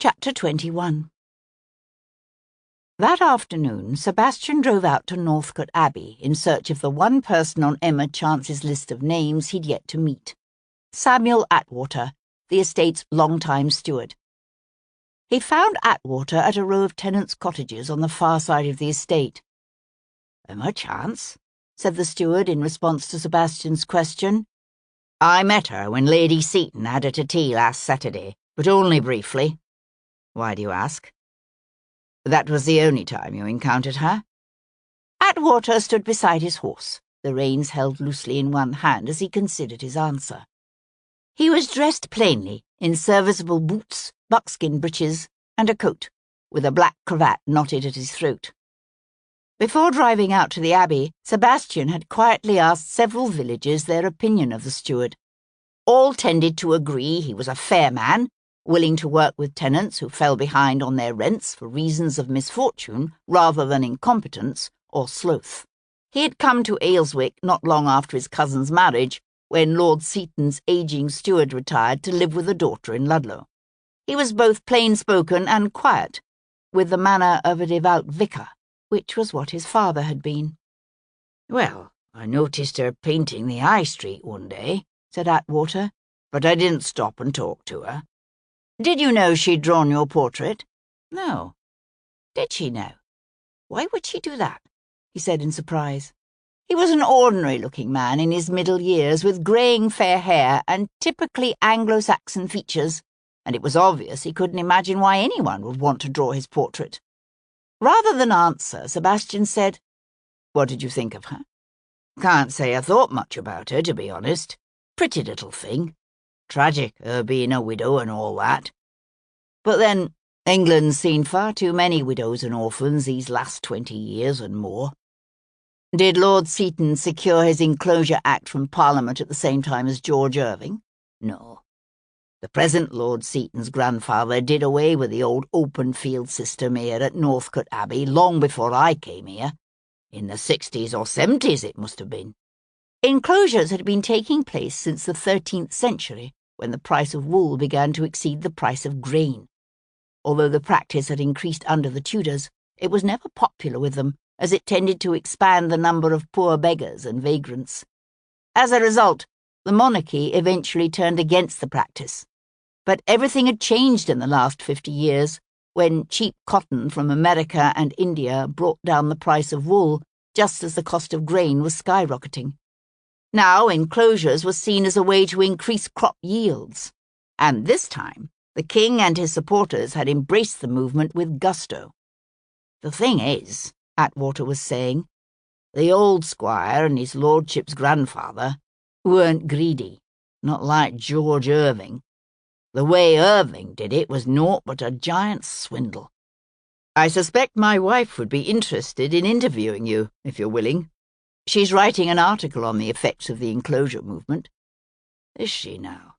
Chapter 21. That afternoon, Sebastian drove out to Northcote Abbey in search of the one person on Emma Chance's list of names he'd yet to meet, Samuel Atwater, the estate's long-time steward. He found Atwater at a row of tenants' cottages on the far side of the estate. "Emma Chance?" said the steward in response to Sebastian's question. "I met her when Lady Seton had her to tea last Saturday, but only briefly." "Why do you ask?" "That was the only time you encountered her." Atwater stood beside his horse, the reins held loosely in one hand as he considered his answer. He was dressed plainly in serviceable boots, buckskin breeches, and a coat, with a black cravat knotted at his throat. Before driving out to the Abbey, Sebastian had quietly asked several villagers their opinion of the steward. All tended to agree he was a fair man, willing to work with tenants who fell behind on their rents for reasons of misfortune rather than incompetence or sloth. He had come to Ayleswick not long after his cousin's marriage, when Lord Seton's ageing steward retired to live with a daughter in Ludlow. He was both plain-spoken and quiet, with the manner of a devout vicar, which was what his father had been. "Well, I noticed her painting the High Street one day," said Atwater, "but I didn't stop and talk to her." "Did you know she'd drawn your portrait?" "No." "Did she now? Why would she do that?" he said in surprise. He was an ordinary-looking man in his middle years, with greying fair hair and typically Anglo-Saxon features, and it was obvious he couldn't imagine why anyone would want to draw his portrait. Rather than answer, Sebastian said, "What did you think of her?" "Can't say I thought much about her, to be honest. Pretty little thing. Tragic, her being a widow and all that. But then, England's seen far too many widows and orphans these last 20 years and more." "Did Lord Seton secure his Enclosure Act from Parliament at the same time as George Irving?" "No. The present Lord Seton's grandfather did away with the old open field system here at Northcote Abbey long before I came here. In the 60s or 70s it must have been. Enclosures had been taking place since the 13th century, when the price of wool began to exceed the price of grain. Although the practice had increased under the Tudors, it was never popular with them, as it tended to expand the number of poor beggars and vagrants. As a result, the monarchy eventually turned against the practice. But everything had changed in the last 50 years, when cheap cotton from America and India brought down the price of wool, just as the cost of grain was skyrocketing. Now enclosures were seen as a way to increase crop yields, and this time the king and his supporters had embraced the movement with gusto. "The thing is," Atwater was saying, "the old squire and his lordship's grandfather weren't greedy, not like George Irving. The way Irving did it was naught but a giant swindle. I suspect my wife would be interested in interviewing you, if you're willing. She's writing an article on the effects of the enclosure movement." "Is she now?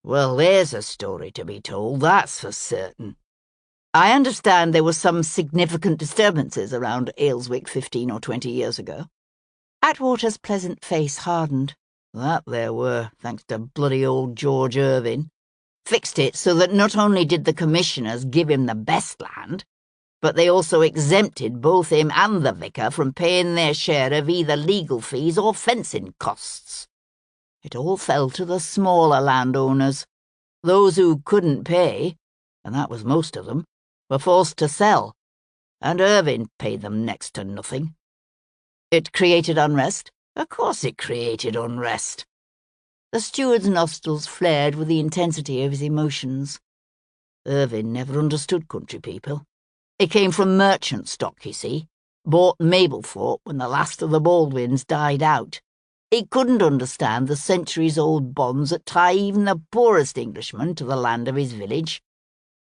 Well, there's a story to be told, that's for certain. I understand there were some significant disturbances around Ayleswick 15 or 20 years ago." Atwater's pleasant face hardened. "That there were, thanks to bloody old George Irving. Fixed it so that not only did the commissioners give him the best land, but they also exempted both him and the vicar from paying their share of either legal fees or fencing costs. It all fell to the smaller landowners. Those who couldn't pay, and that was most of them, were forced to sell, and Irving paid them next to nothing. It created unrest? Of course it created unrest." The steward's nostrils flared with the intensity of his emotions. "Irving never understood country people. He came from merchant stock, you see, bought Mablethorpe when the last of the Baldwins died out. He couldn't understand the centuries-old bonds that tie even the poorest Englishman to the land of his village.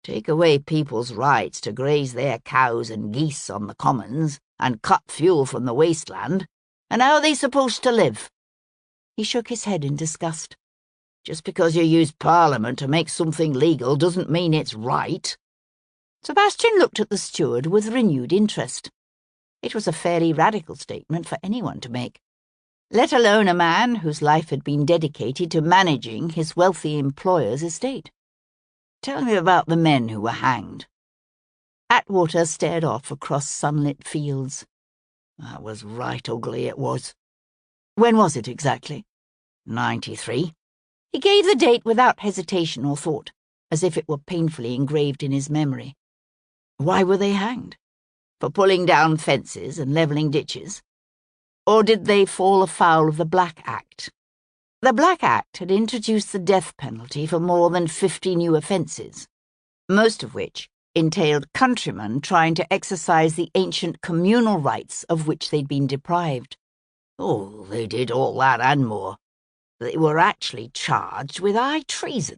Take away people's rights to graze their cows and geese on the commons and cut fuel from the wasteland, and how are they supposed to live?" He shook his head in disgust. "Just because you use Parliament to make something legal doesn't mean it's right." Sebastian looked at the steward with renewed interest. It was a fairly radical statement for anyone to make, let alone a man whose life had been dedicated to managing his wealthy employer's estate. Tell me about the men who were hanged." Atwater stared off across sunlit fields. "That was right ugly, it was." "When was it exactly?" "93. He gave the date without hesitation or thought, as if it were painfully engraved in his memory. "Why were they hanged? For pulling down fences and levelling ditches? Or did they fall afoul of the Black Act? The Black Act had introduced the death penalty for more than 50 new offences, most of which entailed countrymen trying to exercise the ancient communal rights of which they'd been deprived. Oh, they did all that and more. They were actually charged with high treason,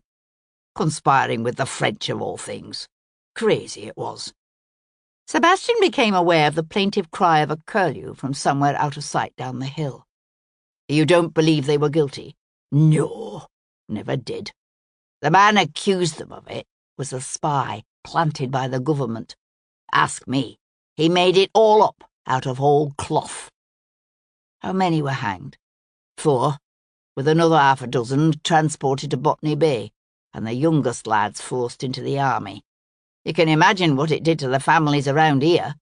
conspiring with the French of all things. Crazy it was." Sebastian became aware of the plaintive cry of a curlew from somewhere out of sight down the hill. "You don't believe they were guilty?" "No, never did. The man accused them of it was a spy planted by the government. Ask me. He made it all up out of whole cloth." "How many were hanged?" "4, with another half a dozen transported to Botany Bay, and the youngest lads forced into the army. You can imagine what it did to the families around here,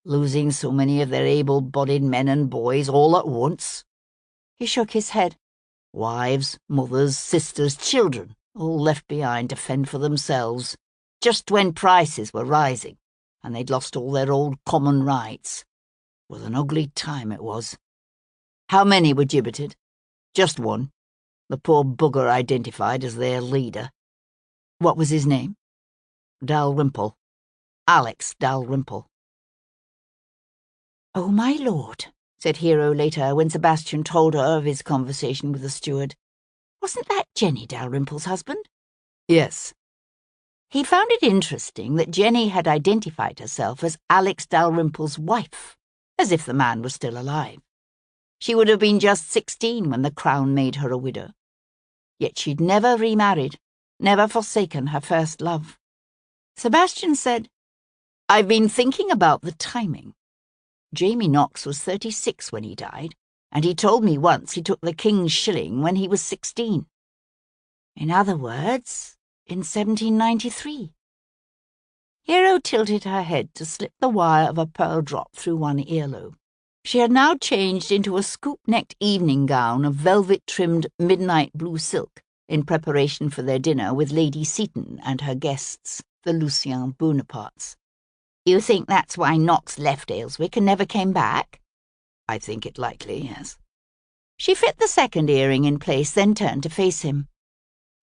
losing so many of their able-bodied men and boys all at once." He shook his head. "Wives, mothers, sisters, children, all left behind to fend for themselves, just when prices were rising, and they'd lost all their old common rights. It was an ugly time, it was." "How many were gibbeted?" "Just one. The poor bugger identified as their leader." "What was his name?" "Dalrymple. Alex Dalrymple." "Oh, my lord," said Hero later when Sebastian told her of his conversation with the steward. "Wasn't that Jenny Dalrymple's husband?" "Yes." He found it interesting that Jenny had identified herself as Alex Dalrymple's wife, as if the man was still alive. She would have been just 16 when the Crown made her a widow. Yet she'd never remarried, never forsaken her first love. Sebastian said, "I've been thinking about the timing. Jamie Knox was 36 when he died, and he told me once he took the King's shilling when he was 16. In other words, in 1793. Hero tilted her head to slip the wire of a pearl drop through one earlobe. She had now changed into a scoop-necked evening gown of velvet-trimmed midnight blue silk in preparation for their dinner with Lady Seaton and her guests, the Lucien Bonapartes. "You think that's why Knox left Ayleswick and never came back?" "I think it likely, yes." She fit the second earring in place, then turned to face him.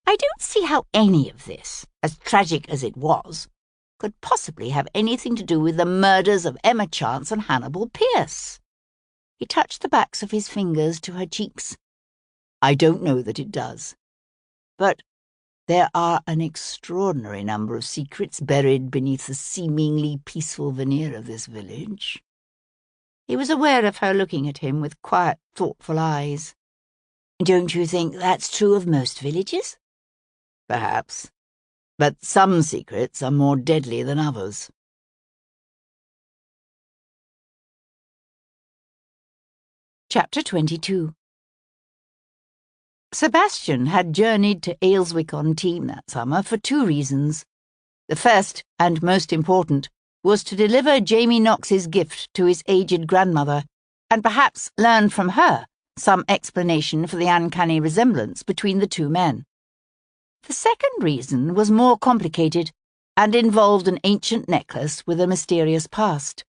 "I don't see how any of this, as tragic as it was, could possibly have anything to do with the murders of Emma Chance and Hannibal Pierce." He touched the backs of his fingers to her cheeks. "I don't know that it does. But there are an extraordinary number of secrets buried beneath the seemingly peaceful veneer of this village." He was aware of her looking at him with quiet, thoughtful eyes. "Don't you think that's true of most villages?" "Perhaps. But some secrets are more deadly than others." Chapter 22. Sebastian had journeyed to Ayleswick-on-Team that summer for 2 reasons. The first, and most important, was to deliver Jamie Knox's gift to his aged grandmother, and perhaps learn from her some explanation for the uncanny resemblance between the 2 men. The second reason was more complicated and involved an ancient necklace with a mysterious past.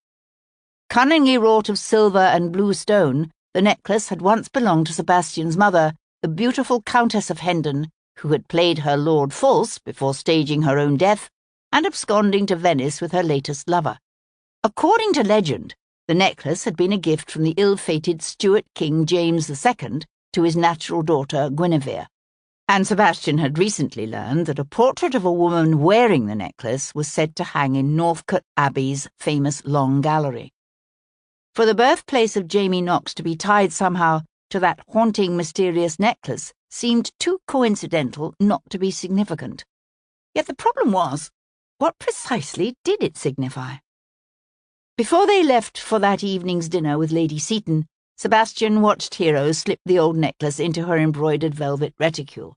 Cunningly wrought of silver and blue stone, the necklace had once belonged to Sebastian's mother, the beautiful Countess of Hendon, who had played her lord false before staging her own death and absconding to Venice with her latest lover. According to legend, the necklace had been a gift from the ill-fated Stuart King James II to his natural daughter Guinevere, and Sebastian had recently learned that a portrait of a woman wearing the necklace was said to hang in Northcote Abbey's famous Long Gallery. For the birthplace of Jamie Knox to be tied somehow to that haunting, mysterious necklace seemed too coincidental not to be significant. Yet the problem was, what precisely did it signify? Before they left for that evening's dinner with Lady Seaton, Sebastian watched Hero slip the old necklace into her embroidered velvet reticule.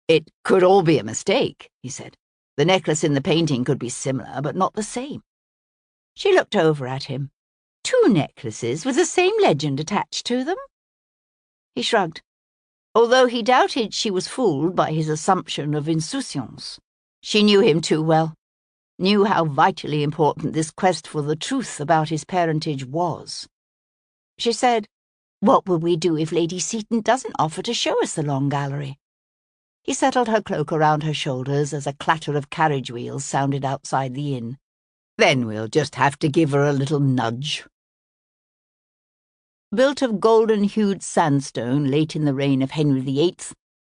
"It could all be a mistake," he said. The necklace in the painting could be similar, but not the same. She looked over at him. 2 necklaces with the same legend attached to them? He shrugged, although he doubted she was fooled by his assumption of insouciance. She knew him too well, knew how vitally important this quest for the truth about his parentage was. She said, "What will we do if Lady Seton doesn't offer to show us the Long Gallery?" He settled her cloak around her shoulders as a clatter of carriage wheels sounded outside the inn. "Then we'll just have to give her a little nudge." Built of golden-hued sandstone late in the reign of Henry VIII,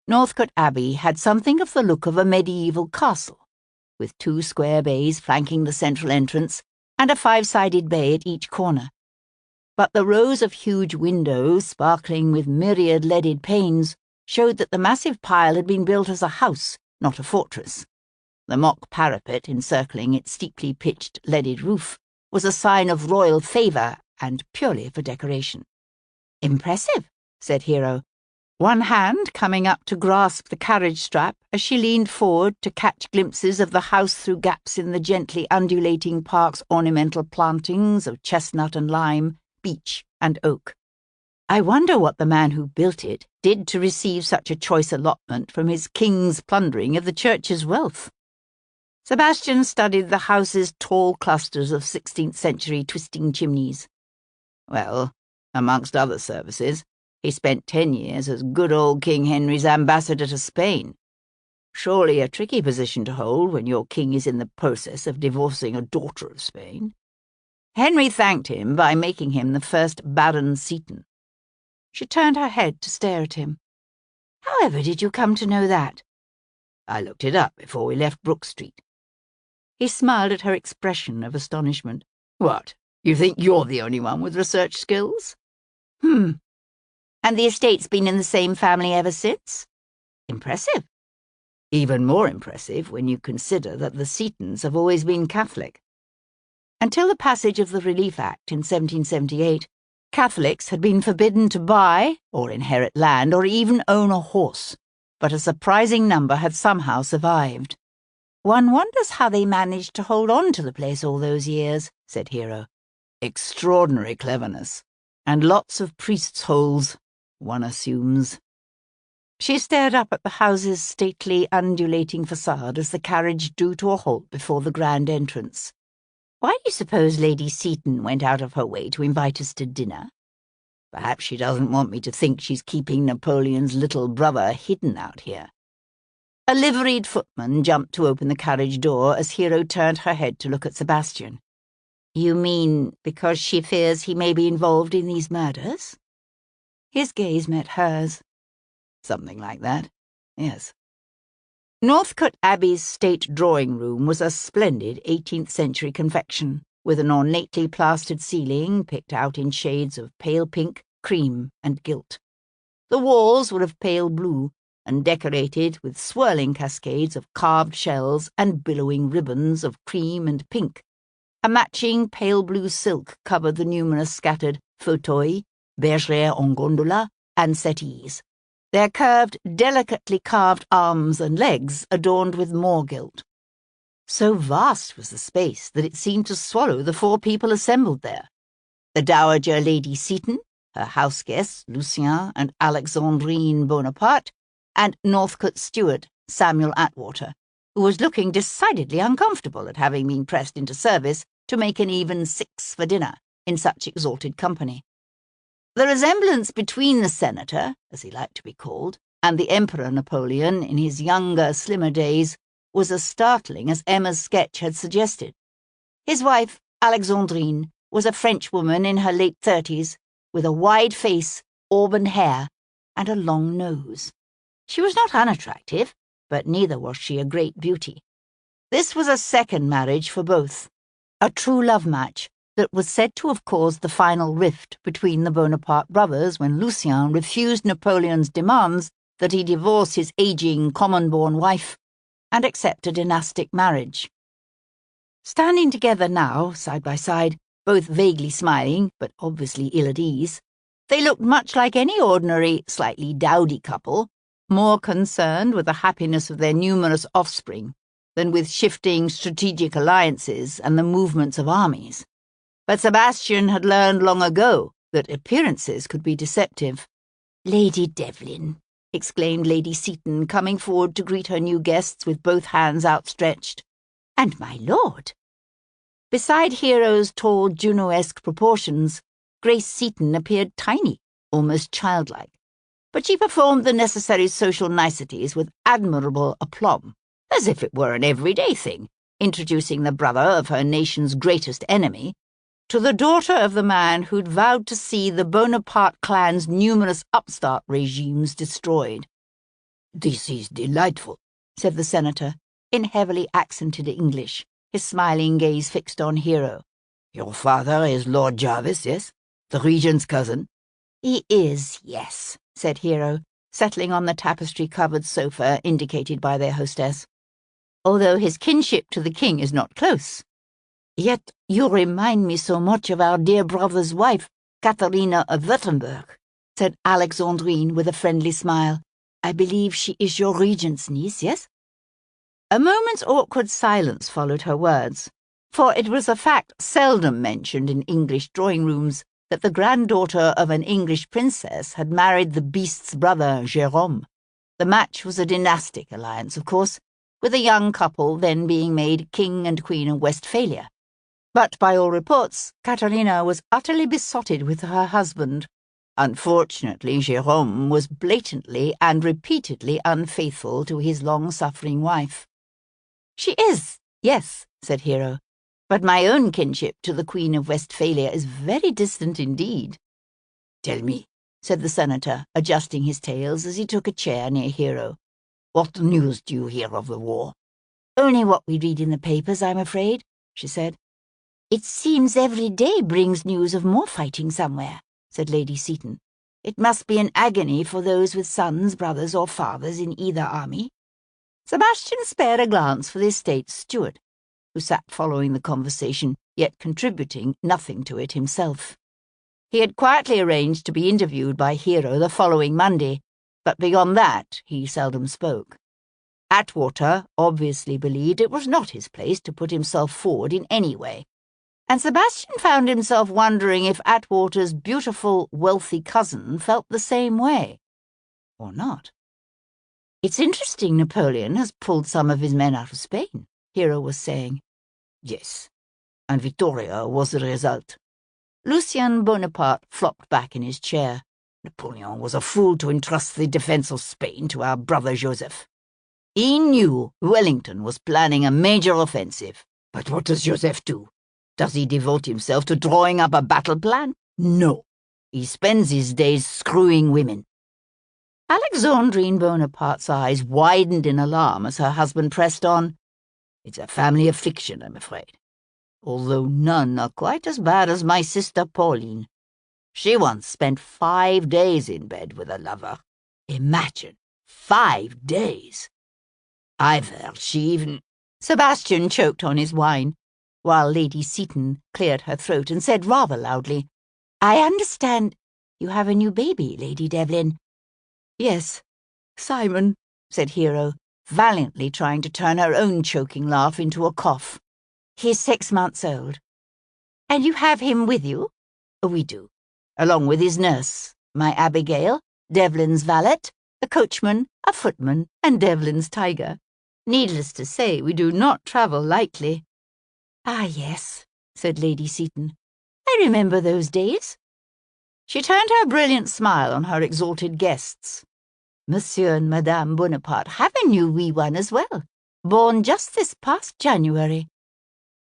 Northcote Abbey had something of the look of a medieval castle, with 2 square bays flanking the central entrance and a 5-sided bay at each corner. But the rows of huge windows, sparkling with myriad leaded panes, showed that the massive pile had been built as a house, not a fortress. The mock parapet encircling its steeply pitched leaded roof was a sign of royal favour and purely for decoration. "Impressive," said Hero, one hand coming up to grasp the carriage strap as she leaned forward to catch glimpses of the house through gaps in the gently undulating park's ornamental plantings of chestnut and lime, beech and oak. "I wonder what the man who built it did to receive such a choice allotment from his king's plundering of the church's wealth." Sebastian studied the house's tall clusters of 16th-century twisting chimneys. "Well, amongst other services, he spent 10 years as good old King Henry's ambassador to Spain. Surely a tricky position to hold when your king is in the process of divorcing a daughter of Spain. Henry thanked him by making him the first Baron Seton." She turned her head to stare at him. "However did you come to know that?" "I looked it up before we left Brook Street." He smiled at her expression of astonishment. "What, you think you're the only one with research skills?" And the estate's been in the same family ever since? Impressive." "Even more impressive when you consider that the Setons have always been Catholic. Until the passage of the Relief Act in 1778, Catholics had been forbidden to buy or inherit land or even own a horse, but a surprising number had somehow survived. "One wonders how they managed to hold on to the place all those years," said Hero. "Extraordinary cleverness. And lots of priests' holes, one assumes." She stared up at the house's stately, undulating facade as the carriage drew to a halt before the grand entrance. "Why do you suppose Lady Seton went out of her way to invite us to dinner?" "Perhaps she doesn't want me to think she's keeping Napoleon's little brother hidden out here." A liveried footman jumped to open the carriage door as Hero turned her head to look at Sebastian. "You mean because she fears he may be involved in these murders?" His gaze met hers. "Something like that, yes." Northcote Abbey's state drawing-room was a splendid 18th-century confection, with an ornately plastered ceiling picked out in shades of pale pink, cream, and gilt. The walls were of pale blue, and decorated with swirling cascades of carved shells and billowing ribbons of cream and pink. A matching pale blue silk covered the numerous scattered fauteuils, bergères en gondola, and settees, their curved, delicately carved arms and legs adorned with more gilt. So vast was the space that it seemed to swallow the 4 people assembled there: the Dowager Lady Seton, her house guests Lucien and Alexandrine Bonaparte, and Northcote's steward, Samuel Atwater, who was looking decidedly uncomfortable at having been pressed into service to make an even 6 for dinner in such exalted company. The resemblance between the senator, as he liked to be called, and the Emperor Napoleon in his younger, slimmer days was as startling as Emma's sketch had suggested. His wife, Alexandrine, was a Frenchwoman in her late 30s, with a wide face, auburn hair, and a long nose. She was not unattractive, but neither was she a great beauty. This was a second marriage for both, a true love match that was said to have caused the final rift between the Bonaparte brothers when Lucien refused Napoleon's demands that he divorce his aging, common-born wife and accept a dynastic marriage. Standing together now, side by side, both vaguely smiling but obviously ill at ease, they looked much like any ordinary, slightly dowdy couple, more concerned with the happiness of their numerous offspring than with shifting strategic alliances and the movements of armies. But Sebastian had learned long ago that appearances could be deceptive. "Lady Devlin," exclaimed Lady Seaton, coming forward to greet her new guests with both hands outstretched. "And my lord." Beside Hero's tall Juno-esque proportions, Grace Seaton appeared tiny, almost childlike. But she performed the necessary social niceties with admirable aplomb, as if it were an everyday thing, introducing the brother of her nation's greatest enemy to the daughter of the man who'd vowed to see the Bonaparte clan's numerous upstart regimes destroyed. "This is delightful," said the senator, in heavily accented English, his smiling gaze fixed on Hero. "Your father is Lord Jarvis, yes? The regent's cousin?" "He is, yes," said Hero, settling on the tapestry-covered sofa indicated by their hostess. "Although his kinship to the king is not close. Yet you remind me so much of our dear brother's wife, Katharina of Württemberg," said Alexandrine with a friendly smile. "I believe she is your regent's niece, yes?" A moment's awkward silence followed her words, for it was a fact seldom mentioned in English drawing-rooms that the granddaughter of an English princess had married the beast's brother, Jérôme. The match was a dynastic alliance, of course, with the young couple then being made King and Queen of Westphalia. But by all reports, Katharina was utterly besotted with her husband. Unfortunately, Jérôme was blatantly and repeatedly unfaithful to his long-suffering wife. "She is, yes," said Hero, "but my own kinship to the Queen of Westphalia is very distant indeed." "Tell me," said the senator, adjusting his tails as he took a chair near Hero. "What news do you hear of the war?" "Only what we read in the papers, I'm afraid," she said. "It seems every day brings news of more fighting somewhere," said Lady Seaton. "It must be an agony for those with sons, brothers, or fathers in either army." Sebastian spared a glance for the estate's steward, who sat following the conversation, yet contributing nothing to it himself. He had quietly arranged to be interviewed by Hero the following Monday, but beyond that he seldom spoke. Atwater obviously believed it was not his place to put himself forward in any way, and Sebastian found himself wondering if Atwater's beautiful, wealthy cousin felt the same way. Or not. "It's interesting Napoleon has pulled some of his men out of Spain," Hero was saying. "Yes, and Vittoria was the result." Lucien Bonaparte flopped back in his chair. "Napoleon was a fool to entrust the defense of Spain to our brother Joseph. He knew Wellington was planning a major offensive. But what does Joseph do? Does he devote himself to drawing up a battle plan? No. He spends his days screwing women." Alexandrine Bonaparte's eyes widened in alarm as her husband pressed on. "It's a family affliction, I'm afraid. Although none are quite as bad as my sister Pauline. She once spent 5 days in bed with a lover. Imagine, 5 days. I've heard she even—" Sebastian choked on his wine, while Lady Seaton cleared her throat and said rather loudly, "I understand you have a new baby, Lady Devlin." "Yes, Simon," said Hero, valiantly trying to turn her own choking laugh into a cough. "He's 6 months old." "And you have him with you?" "We do, along with his nurse, my Abigail, Devlin's valet, a coachman, a footman, and Devlin's tiger. Needless to say, we do not travel lightly." "Ah, yes," said Lady Seaton. "I remember those days." She turned her brilliant smile on her exalted guests. "Monsieur and Madame Bonaparte have a new wee one as well, born just this past January."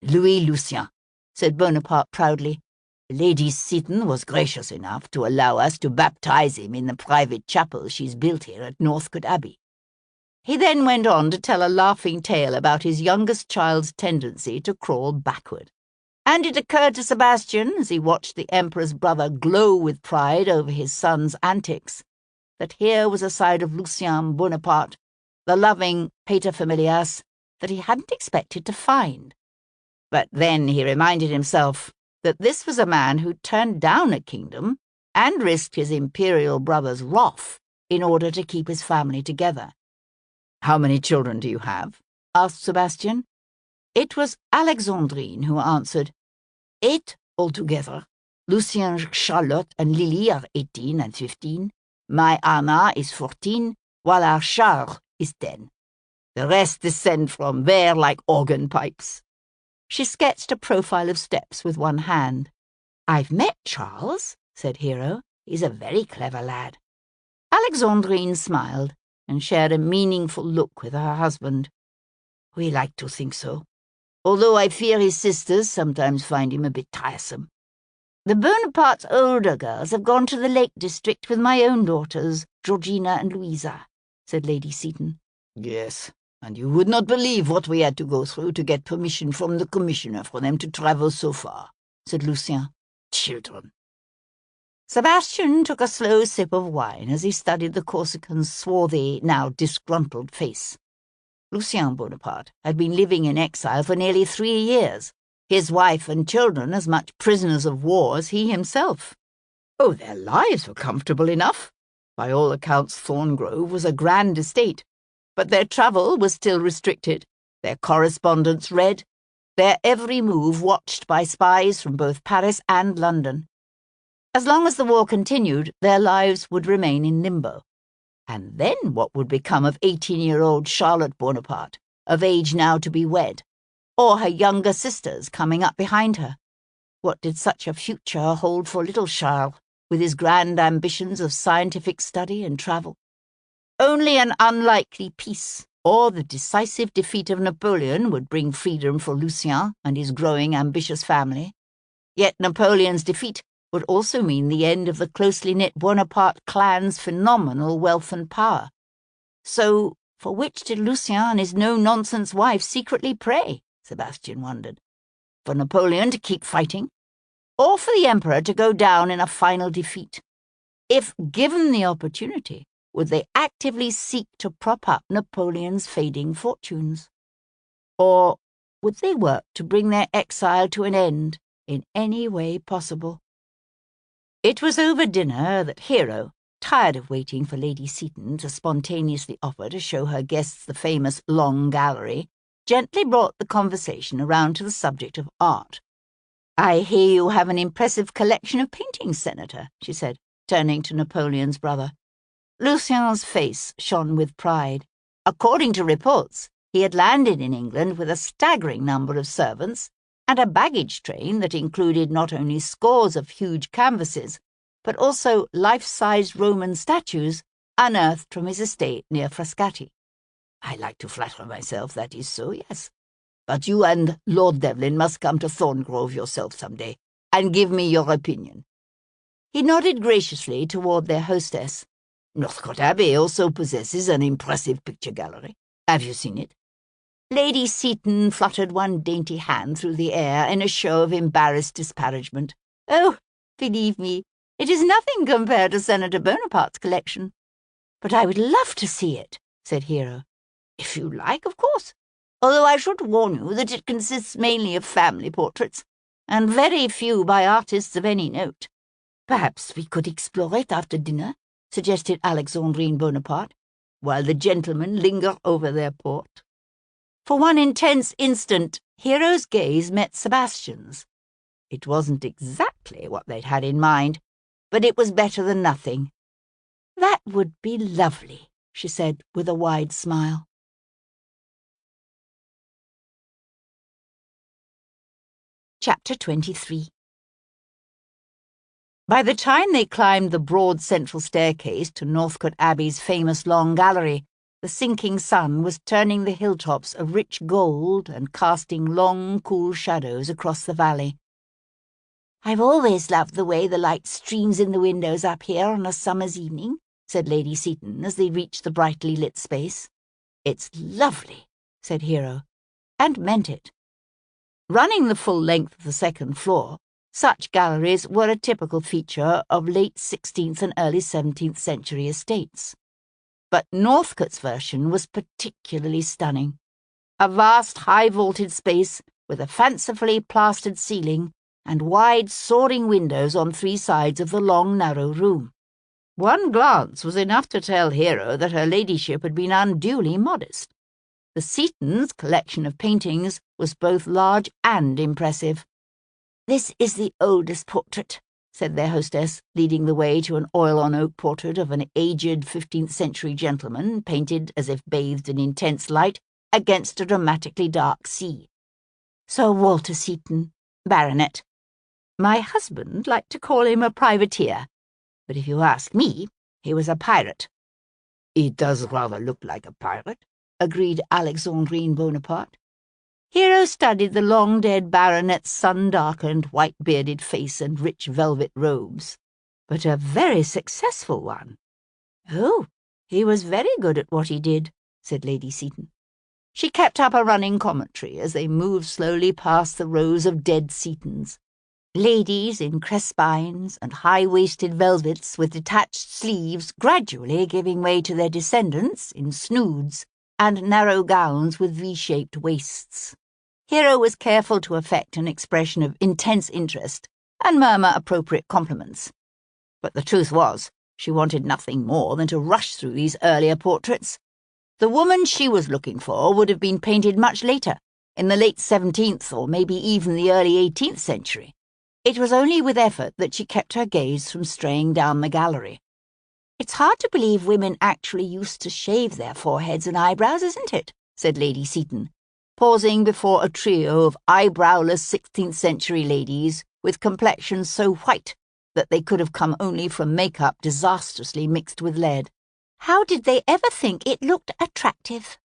"Louis Lucien," said Bonaparte proudly. "Lady Seaton was gracious enough to allow us to baptize him in the private chapel she's built here at Northcote Abbey." He then went on to tell a laughing tale about his youngest child's tendency to crawl backward. And it occurred to Sebastian, as he watched the Emperor's brother glow with pride over his son's antics, that here was a side of Lucien Bonaparte, the loving paterfamilias, that he hadn't expected to find. But then he reminded himself that this was a man who turned down a kingdom and risked his imperial brother's wrath in order to keep his family together. "How many children do you have?" asked Sebastian. It was Alexandrine who answered. 8 altogether. Lucien, Charlotte, and Lily are 18 and 15. My Anna is 14, while our Charles is 10. The rest descend from there like organ pipes. She sketched a profile of steps with one hand. I've met Charles, said Hero. He's a very clever lad. Alexandrine smiled and shared a meaningful look with her husband. We like to think so, although I fear his sisters sometimes find him a bit tiresome. The Bonaparte's older girls have gone to the Lake District with my own daughters, Georgina and Louisa, said Lady Seton. Yes, and you would not believe what we had to go through to get permission from the commissioner for them to travel so far, said Lucien. Children. Sebastian took a slow sip of wine as he studied the Corsican's swarthy, now disgruntled face. Lucien Bonaparte had been living in exile for nearly 3 years, his wife and children as much prisoners of war as he himself. Oh, their lives were comfortable enough. By all accounts, Thorngrove was a grand estate, but their travel was still restricted, their correspondence read, their every move watched by spies from both Paris and London. As long as the war continued, their lives would remain in limbo. And then what would become of 18-year-old Charlotte Bonaparte, of age now to be wed, or her younger sisters coming up behind her? What did such a future hold for little Charles, with his grand ambitions of scientific study and travel? Only an unlikely peace, or the decisive defeat of Napoleon, would bring freedom for Lucien and his growing ambitious family. Yet Napoleon's defeat would also mean the end of the closely knit Bonaparte clan's phenomenal wealth and power. So, for which did Lucien and his no-nonsense wife secretly pray, Sebastian wondered? For Napoleon to keep fighting, or for the Emperor to go down in a final defeat? If given the opportunity, would they actively seek to prop up Napoleon's fading fortunes? Or would they work to bring their exile to an end in any way possible? It was over dinner that Hero, tired of waiting for Lady Seton to spontaneously offer to show her guests the famous Long Gallery, gently brought the conversation around to the subject of art. I hear you have an impressive collection of paintings, Senator, she said, turning to Napoleon's brother. Lucien's face shone with pride. According to reports, he had landed in England with a staggering number of servants and a baggage train that included not only scores of huge canvases, but also life-sized Roman statues unearthed from his estate near Frascati. I like to flatter myself that is so, yes. But you and Lord Devlin must come to Thorngrove yourself some day, and give me your opinion. He nodded graciously toward their hostess. Northcote Abbey also possesses an impressive picture gallery. Have you seen it? Lady Seton fluttered one dainty hand through the air in a show of embarrassed disparagement. Oh, believe me, it is nothing compared to Senator Bonaparte's collection. But I would love to see it, said Hero. If you like, of course, although I should warn you that it consists mainly of family portraits, and very few by artists of any note. Perhaps we could explore it after dinner, suggested Alexandrine Bonaparte, while the gentlemen linger over their port. For one intense instant, Hero's gaze met Sebastian's. It wasn't exactly what they'd had in mind, but it was better than nothing. That would be lovely, she said with a wide smile. Chapter 23. By the time they climbed the broad central staircase to Northcote Abbey's famous Long Gallery, the sinking sun was turning the hilltops a rich gold and casting long, cool shadows across the valley. I've always loved the way the light streams in the windows up here on a summer's evening, said Lady Seton as they reached the brightly lit space. It's lovely, said Hero, and meant it. Running the full length of the second floor, such galleries were a typical feature of late 16th and early 17th century estates. But Northcote's version was particularly stunning. A vast, high-vaulted space with a fancifully plastered ceiling and wide, soaring windows on 3 sides of the long, narrow room. One glance was enough to tell Hero that her ladyship had been unduly modest. The Seatons' collection of paintings was both large and impressive. "This is the oldest portrait," said their hostess, leading the way to an oil-on-oak portrait of an aged 15th-century gentleman, painted as if bathed in intense light against a dramatically dark sea. "Sir Walter Seaton, Baronet. My husband liked to call him a privateer, but if you ask me, he was a pirate." "He does rather look like a pirate," agreed Alexandrine Bonaparte. Hero studied the long-dead baronet's sun-darkened, white-bearded face and rich velvet robes. "But a very successful one." "Oh, he was very good at what he did," said Lady Seaton. She kept up a running commentary as they moved slowly past the rows of dead Seatons. Ladies in crespines and high-waisted velvets with detached sleeves gradually giving way to their descendants in snoods and narrow gowns with V-shaped waists. Hero was careful to affect an expression of intense interest and murmur appropriate compliments. But the truth was, she wanted nothing more than to rush through these earlier portraits. The woman she was looking for would have been painted much later, in the late 17th or maybe even the early 18th century. It was only with effort that she kept her gaze from straying down the gallery. "It's hard to believe women actually used to shave their foreheads and eyebrows, isn't it?" said Lady Seaton, pausing before a trio of eyebrowless 16th-century ladies with complexions so white that they could have come only from makeup disastrously mixed with lead. "How did they ever think it looked attractive?"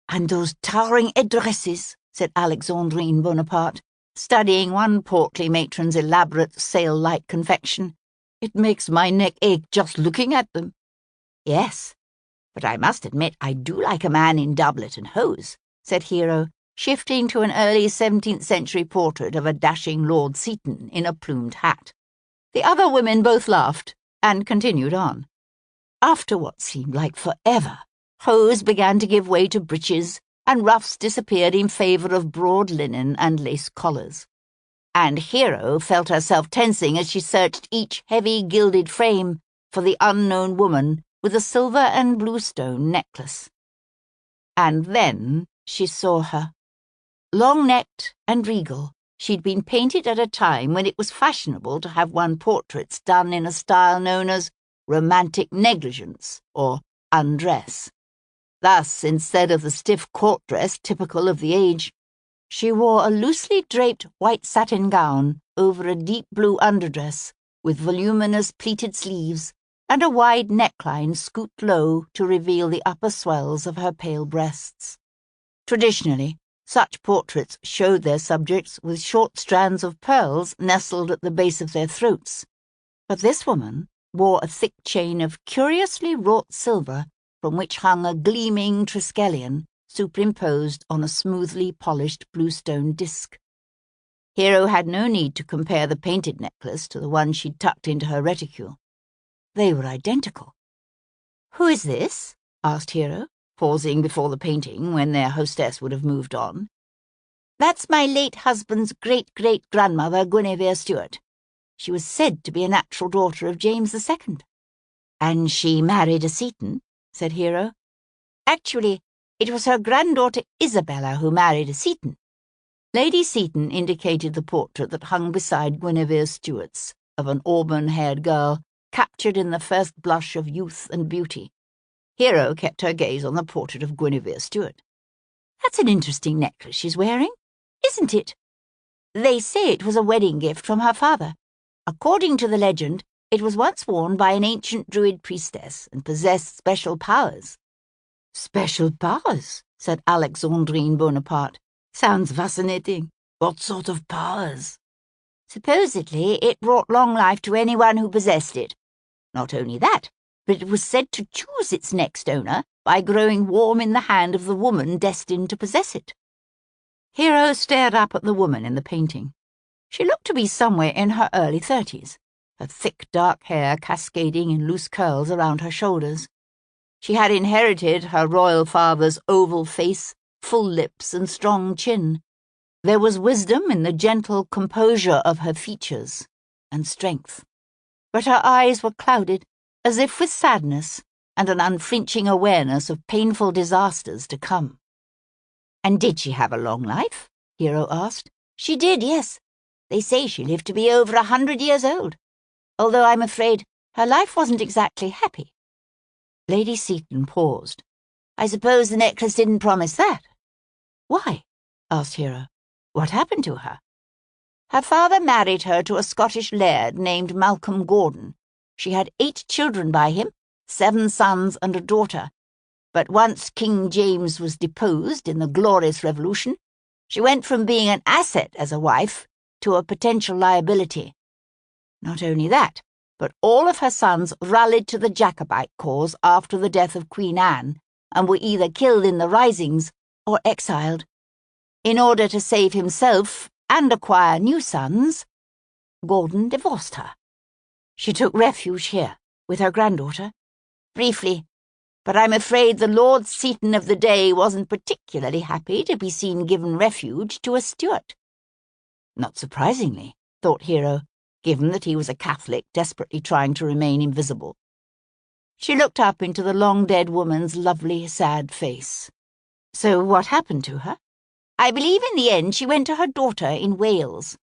"And those towering headdresses," said Alexandrine Bonaparte, studying one portly matron's elaborate sail-like confection. "It makes my neck ache just looking at them." "Yes, but I must admit I do like a man in doublet and hose," said Hero, shifting to an early 17th-century portrait of a dashing Lord Seaton in a plumed hat. The other women both laughed and continued on. After what seemed like forever, hose began to give way to breeches, and ruffs disappeared in favour of broad linen and lace collars. And Hero felt herself tensing as she searched each heavy gilded frame for the unknown woman with a silver and blue stone necklace. And then she saw her. Long-necked and regal, she'd been painted at a time when it was fashionable to have one's portraits done in a style known as romantic negligence or undress. Thus, instead of the stiff court dress typical of the age, she wore a loosely draped white satin gown over a deep blue underdress with voluminous pleated sleeves and a wide neckline scooped low to reveal the upper swells of her pale breasts. Traditionally, such portraits showed their subjects with short strands of pearls nestled at the base of their throats, but this woman wore a thick chain of curiously wrought silver from which hung a gleaming triskelion superimposed on a smoothly polished bluestone disc. Hero had no need to compare the painted necklace to the one she'd tucked into her reticule. They were identical. "Who is this?" asked Hero, pausing before the painting when their hostess would have moved on. "That's my late husband's great-great-grandmother, Guinevere Stuart. She was said to be a natural daughter of James II. "And she married a Seaton?" said Hero. "Actually, it was her granddaughter Isabella who married a Seaton." Lady Seaton indicated the portrait that hung beside Guinevere Stuart's, of an auburn-haired girl, captured in the first blush of youth and beauty. Hero kept her gaze on the portrait of Guinevere Stuart. "That's an interesting necklace she's wearing, isn't it? They say it was a wedding gift from her father. According to the legend, it was once worn by an ancient druid priestess and possessed special powers." "Special powers?" said Alexandrine Bonaparte. "Sounds fascinating. What sort of powers?" "Supposedly, it brought long life to anyone who possessed it. Not only that, but it was said to choose its next owner by growing warm in the hand of the woman destined to possess it." Hero stared up at the woman in the painting. She looked to be somewhere in her early 30s, her thick dark hair cascading in loose curls around her shoulders. She had inherited her royal father's oval face, full lips, and strong chin. There was wisdom in the gentle composure of her features, and strength. But her eyes were clouded, as if with sadness and an unflinching awareness of painful disasters to come. And did she have a long life? Hero asked. She did, yes. They say she lived to be over 100 years old, although I'm afraid her life wasn't exactly happy. Lady Seton paused. I suppose the necklace didn't promise that. Why? Asked Hero. What happened to her? Her father married her to a Scottish laird named Malcolm Gordon. She had 8 children by him, 7 sons and a daughter. But once King James was deposed in the Glorious Revolution, she went from being an asset as a wife to a potential liability. Not only that, but all of her sons rallied to the Jacobite cause after the death of Queen Anne and were either killed in the risings or exiled. In order to save himself and acquire new sons, Gordon divorced her. She took refuge here with her granddaughter. Briefly, but I'm afraid the Lord Seton of the day wasn't particularly happy to be seen given refuge to a Stuart. Not surprisingly, thought Hero, given that he was a Catholic desperately trying to remain invisible. She looked up into the long-dead woman's lovely, sad face. So what happened to her? I believe in the end she went to her daughter in Wales.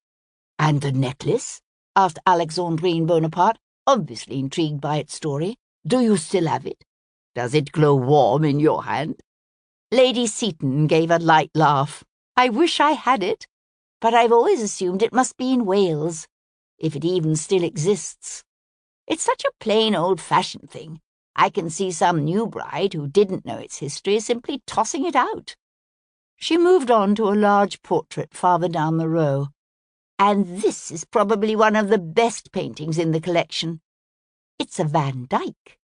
And the necklace? Asked Alexandrine Bonaparte, obviously intrigued by its story. Do you still have it? Does it glow warm in your hand? Lady Seton gave a light laugh. I wish I had it, but I've always assumed it must be in Wales, if it even still exists. It's such a plain old-fashioned thing. I can see some new bride who didn't know its history simply tossing it out. She moved on to a large portrait farther down the row. And this is probably one of the best paintings in the collection. It's a Van Dyck.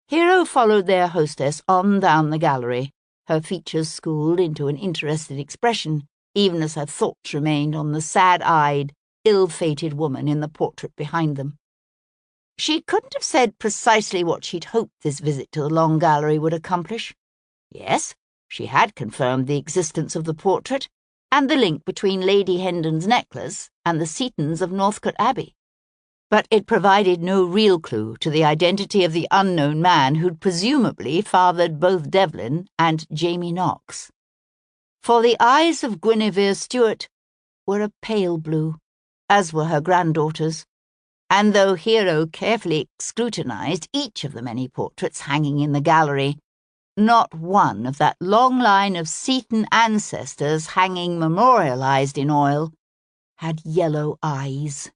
Hero followed their hostess on down the gallery, her features schooled into an interested expression, even as her thoughts remained on the sad-eyed, ill-fated woman in the portrait behind them. She couldn't have said precisely what she'd hoped this visit to the Long Gallery would accomplish. Yes, she had confirmed the existence of the portrait and the link between Lady Hendon's necklace and the Setons of Northcote Abbey. But it provided no real clue to the identity of the unknown man who'd presumably fathered both Devlin and Jamie Knox. For the eyes of Guinevere Stuart were a pale blue, as were her granddaughters, and though Hero carefully scrutinized each of the many portraits hanging in the gallery, not one of that long line of Seton ancestors hanging memorialized in oil had yellow eyes.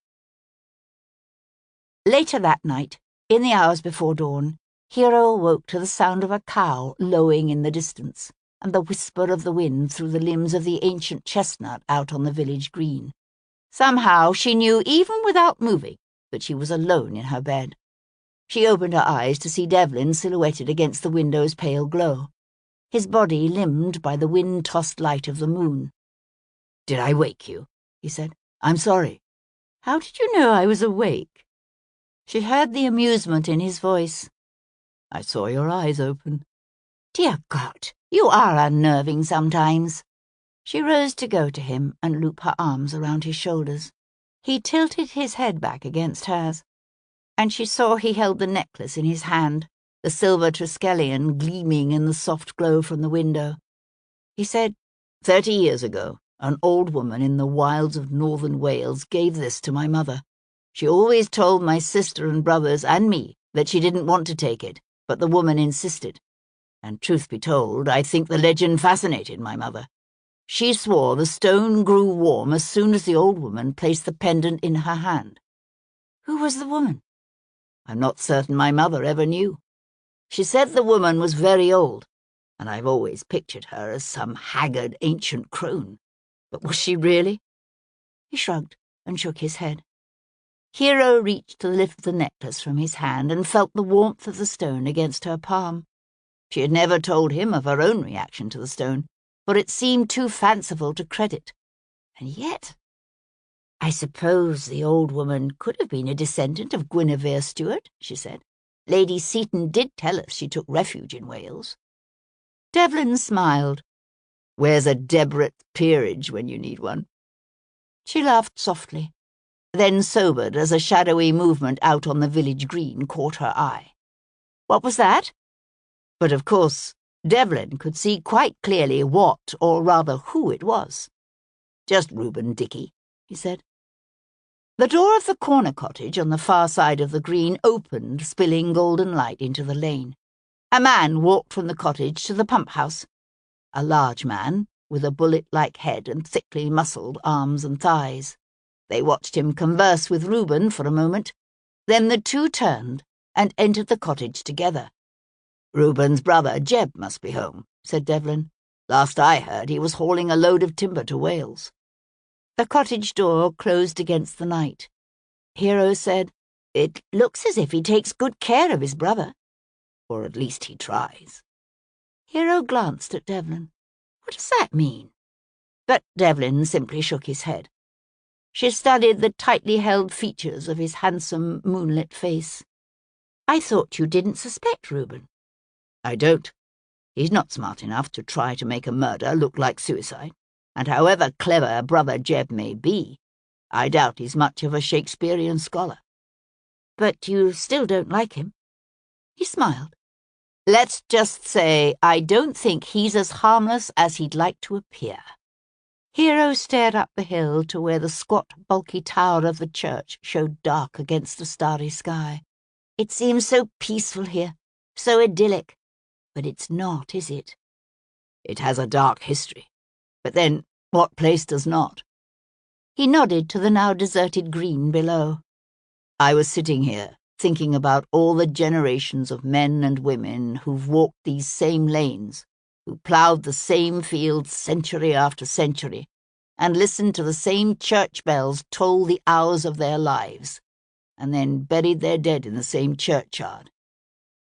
Later that night, in the hours before dawn, Hero awoke to the sound of a cow lowing in the distance and the whisper of the wind through the limbs of the ancient chestnut out on the village green. Somehow she knew, even without moving, that she was alone in her bed. She opened her eyes to see Devlin silhouetted against the window's pale glow, his body limned by the wind-tossed light of the moon. "Did I wake you?" he said. "I'm sorry." "How did you know I was awake?" She heard the amusement in his voice. "I saw your eyes open." "Dear God, you are unnerving sometimes." She rose to go to him and loop her arms around his shoulders. He tilted his head back against hers, and she saw he held the necklace in his hand, the silver triskelion gleaming in the soft glow from the window. He said, 30 years ago, an old woman in the wilds of northern Wales gave this to my mother. She always told my sister and brothers and me that she didn't want to take it, but the woman insisted. And truth be told, I think the legend fascinated my mother. She swore the stone grew warm as soon as the old woman placed the pendant in her hand." "Who was the woman?" "I'm not certain my mother ever knew. She said the woman was very old, and I've always pictured her as some haggard ancient crone. But was she really?" He shrugged and shook his head. Hero reached to lift the necklace from his hand and felt the warmth of the stone against her palm. She had never told him of her own reaction to the stone, for it seemed too fanciful to credit. And yet, "I suppose the old woman could have been a descendant of Guinevere Stuart," she said. "Lady Seton did tell us she took refuge in Wales." Devlin smiled. "Where's a Debrett peerage when you need one?" She laughed softly, then sobered as a shadowy movement out on the village green caught her eye. "What was that?" "But of course, Devlin could see quite clearly what, or rather who, it was. "Just Reuben, Dickie," he said. The door of the corner cottage on the far side of the green opened, spilling golden light into the lane. A man walked from the cottage to the pump house. A large man, with a bullet-like head and thickly muscled arms and thighs. They watched him converse with Reuben for a moment. Then the two turned and entered the cottage together. "Reuben's brother, Jeb, must be home," said Devlin. "Last I heard, he was hauling a load of timber to Wales." The cottage door closed against the night. Hero said, "It looks as if he takes good care of his brother. Or at least he tries." Hero glanced at Devlin. "What does that mean?" But Devlin simply shook his head. She studied the tightly held features of his handsome, moonlit face. "I thought you didn't suspect Reuben." "I don't. He's not smart enough to try to make a murder look like suicide, and however clever brother Jeb may be, I doubt he's much of a Shakespearean scholar." "But you still don't like him?" He smiled. "Let's just say I don't think he's as harmless as he'd like to appear." Hero stared up the hill to where the squat, bulky tower of the church showed dark against the starry sky. "It seems so peaceful here, so idyllic. But it's not, is it?" "It has a dark history. But then, what place does not?" He nodded to the now deserted green below. "I was sitting here, thinking about all the generations of men and women who've walked these same lanes, who ploughed the same fields century after century, and listened to the same church bells toll the hours of their lives, and then buried their dead in the same churchyard.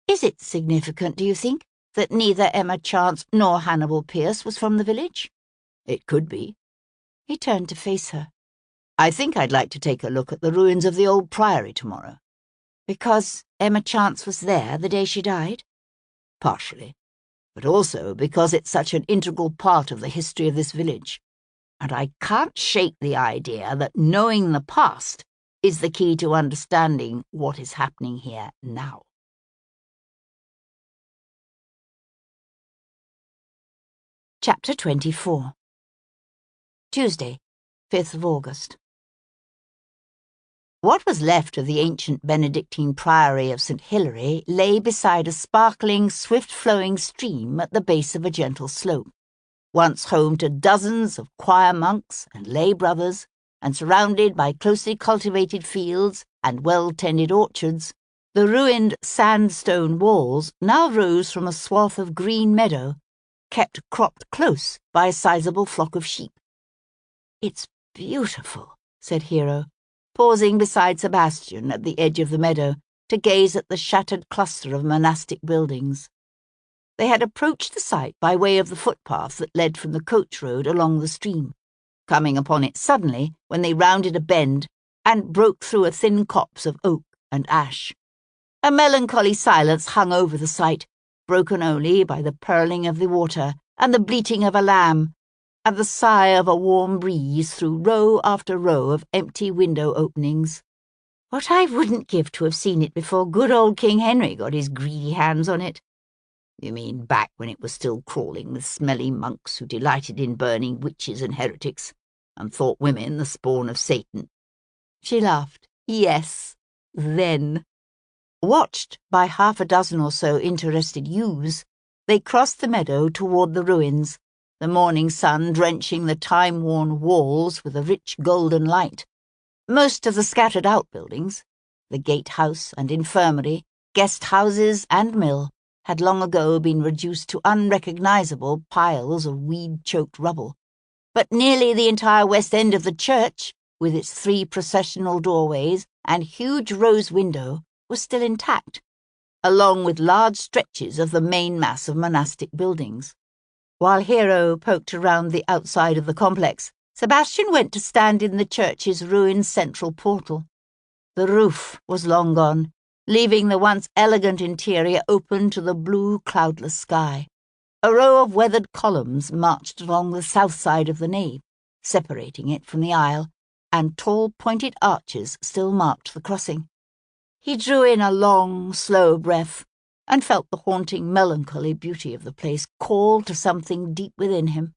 Is it significant, do you think, that neither Emma Chance nor Hannibal Pierce was from the village?" "It could be." He turned to face her. "I think I'd like to take a look at the ruins of the old priory tomorrow." "Because Emma Chance was there the day she died?" "Partially, but also because it's such an integral part of the history of this village, and I can't shake the idea that knowing the past is the key to understanding what is happening here now." Chapter 24. Tuesday, 5th of August. What was left of the ancient Benedictine priory of St. Hilary lay beside a sparkling, swift-flowing stream at the base of a gentle slope. Once home to dozens of choir monks and lay brothers, and surrounded by closely cultivated fields and well-tended orchards, the ruined sandstone walls now rose from a swath of green meadow, kept cropped close by a sizable flock of sheep. "It's beautiful," said Hero, pausing beside Sebastian at the edge of the meadow to gaze at the shattered cluster of monastic buildings. They had approached the site by way of the footpath that led from the coach road along the stream, coming upon it suddenly when they rounded a bend and broke through a thin copse of oak and ash. A melancholy silence hung over the site, broken only by the purling of the water and the bleating of a lamb, and the sigh of a warm breeze through row after row of empty window openings. "What I wouldn't give to have seen it before good old King Henry got his greedy hands on it." "You mean back when it was still crawling with smelly monks who delighted in burning witches and heretics, and thought women the spawn of Satan?" She laughed. "Yes, then." Watched by half a dozen or so interested youths, they crossed the meadow toward the ruins, the morning sun drenching the time-worn walls with a rich golden light. Most of the scattered outbuildings, the gatehouse and infirmary, guest houses and mill, had long ago been reduced to unrecognizable piles of weed-choked rubble. But nearly the entire west end of the church, with its 3 processional doorways and huge rose window, was still intact, along with large stretches of the main mass of monastic buildings. While Hero poked around the outside of the complex, Sebastian went to stand in the church's ruined central portal. The roof was long gone, leaving the once elegant interior open to the blue, cloudless sky. A row of weathered columns marched along the south side of the nave, separating it from the aisle, and tall, pointed arches still marked the crossing. He drew in a long, slow breath, and felt the haunting, melancholy beauty of the place call to something deep within him.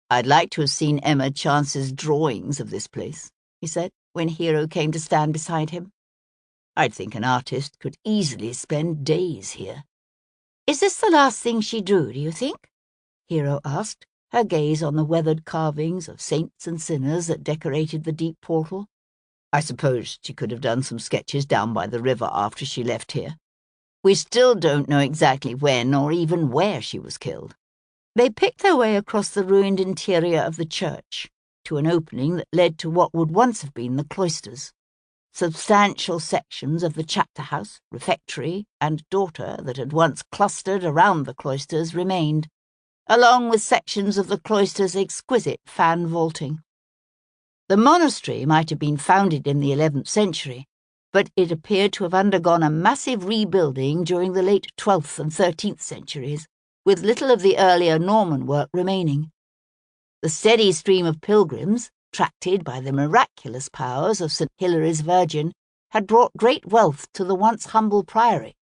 "I'd like to have seen Emma Chance's drawings of this place," he said, when Hero came to stand beside him. "I'd think an artist could easily spend days here." "Is this the last thing she drew, do you think?" Hero asked, her gaze on the weathered carvings of saints and sinners that decorated the deep portal. "I suppose she could have done some sketches down by the river after she left here. We still don't know exactly when or even where she was killed." They picked their way across the ruined interior of the church to an opening that led to what would once have been the cloisters. Substantial sections of the chapter house, refectory, and dorter that had once clustered around the cloisters remained, along with sections of the cloister's exquisite fan vaulting. The monastery might have been founded in the 11th century, but it appeared to have undergone a massive rebuilding during the late 12th and 13th centuries, with little of the earlier Norman work remaining. The steady stream of pilgrims, attracted by the miraculous powers of St. Hilary's Virgin, had brought great wealth to the once humble priory.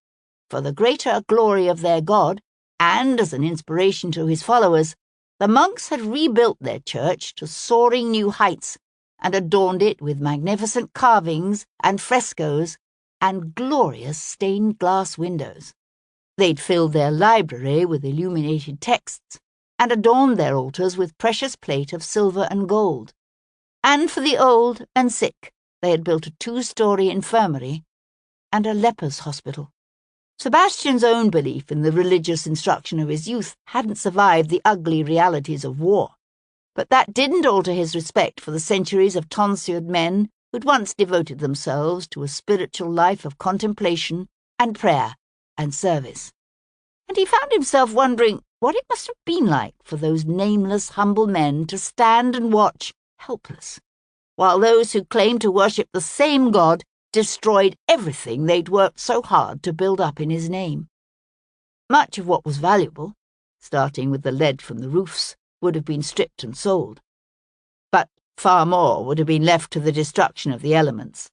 For the greater glory of their God, and as an inspiration to his followers, the monks had rebuilt their church to soaring new heights and adorned it with magnificent carvings and frescoes and glorious stained glass windows. They'd filled their library with illuminated texts and adorned their altars with precious plate of silver and gold. And for the old and sick, they had built a 2-story infirmary and a lepers' hospital. Sebastian's own belief in the religious instruction of his youth hadn't survived the ugly realities of war, but that didn't alter his respect for the centuries of tonsured men who'd once devoted themselves to a spiritual life of contemplation and prayer and service. And he found himself wondering what it must have been like for those nameless, humble men to stand and watch, helpless, while those who claimed to worship the same God destroyed everything they'd worked so hard to build up in his name. Much of what was valuable, starting with the lead from the roofs, would have been stripped and sold. But far more would have been left to the destruction of the elements.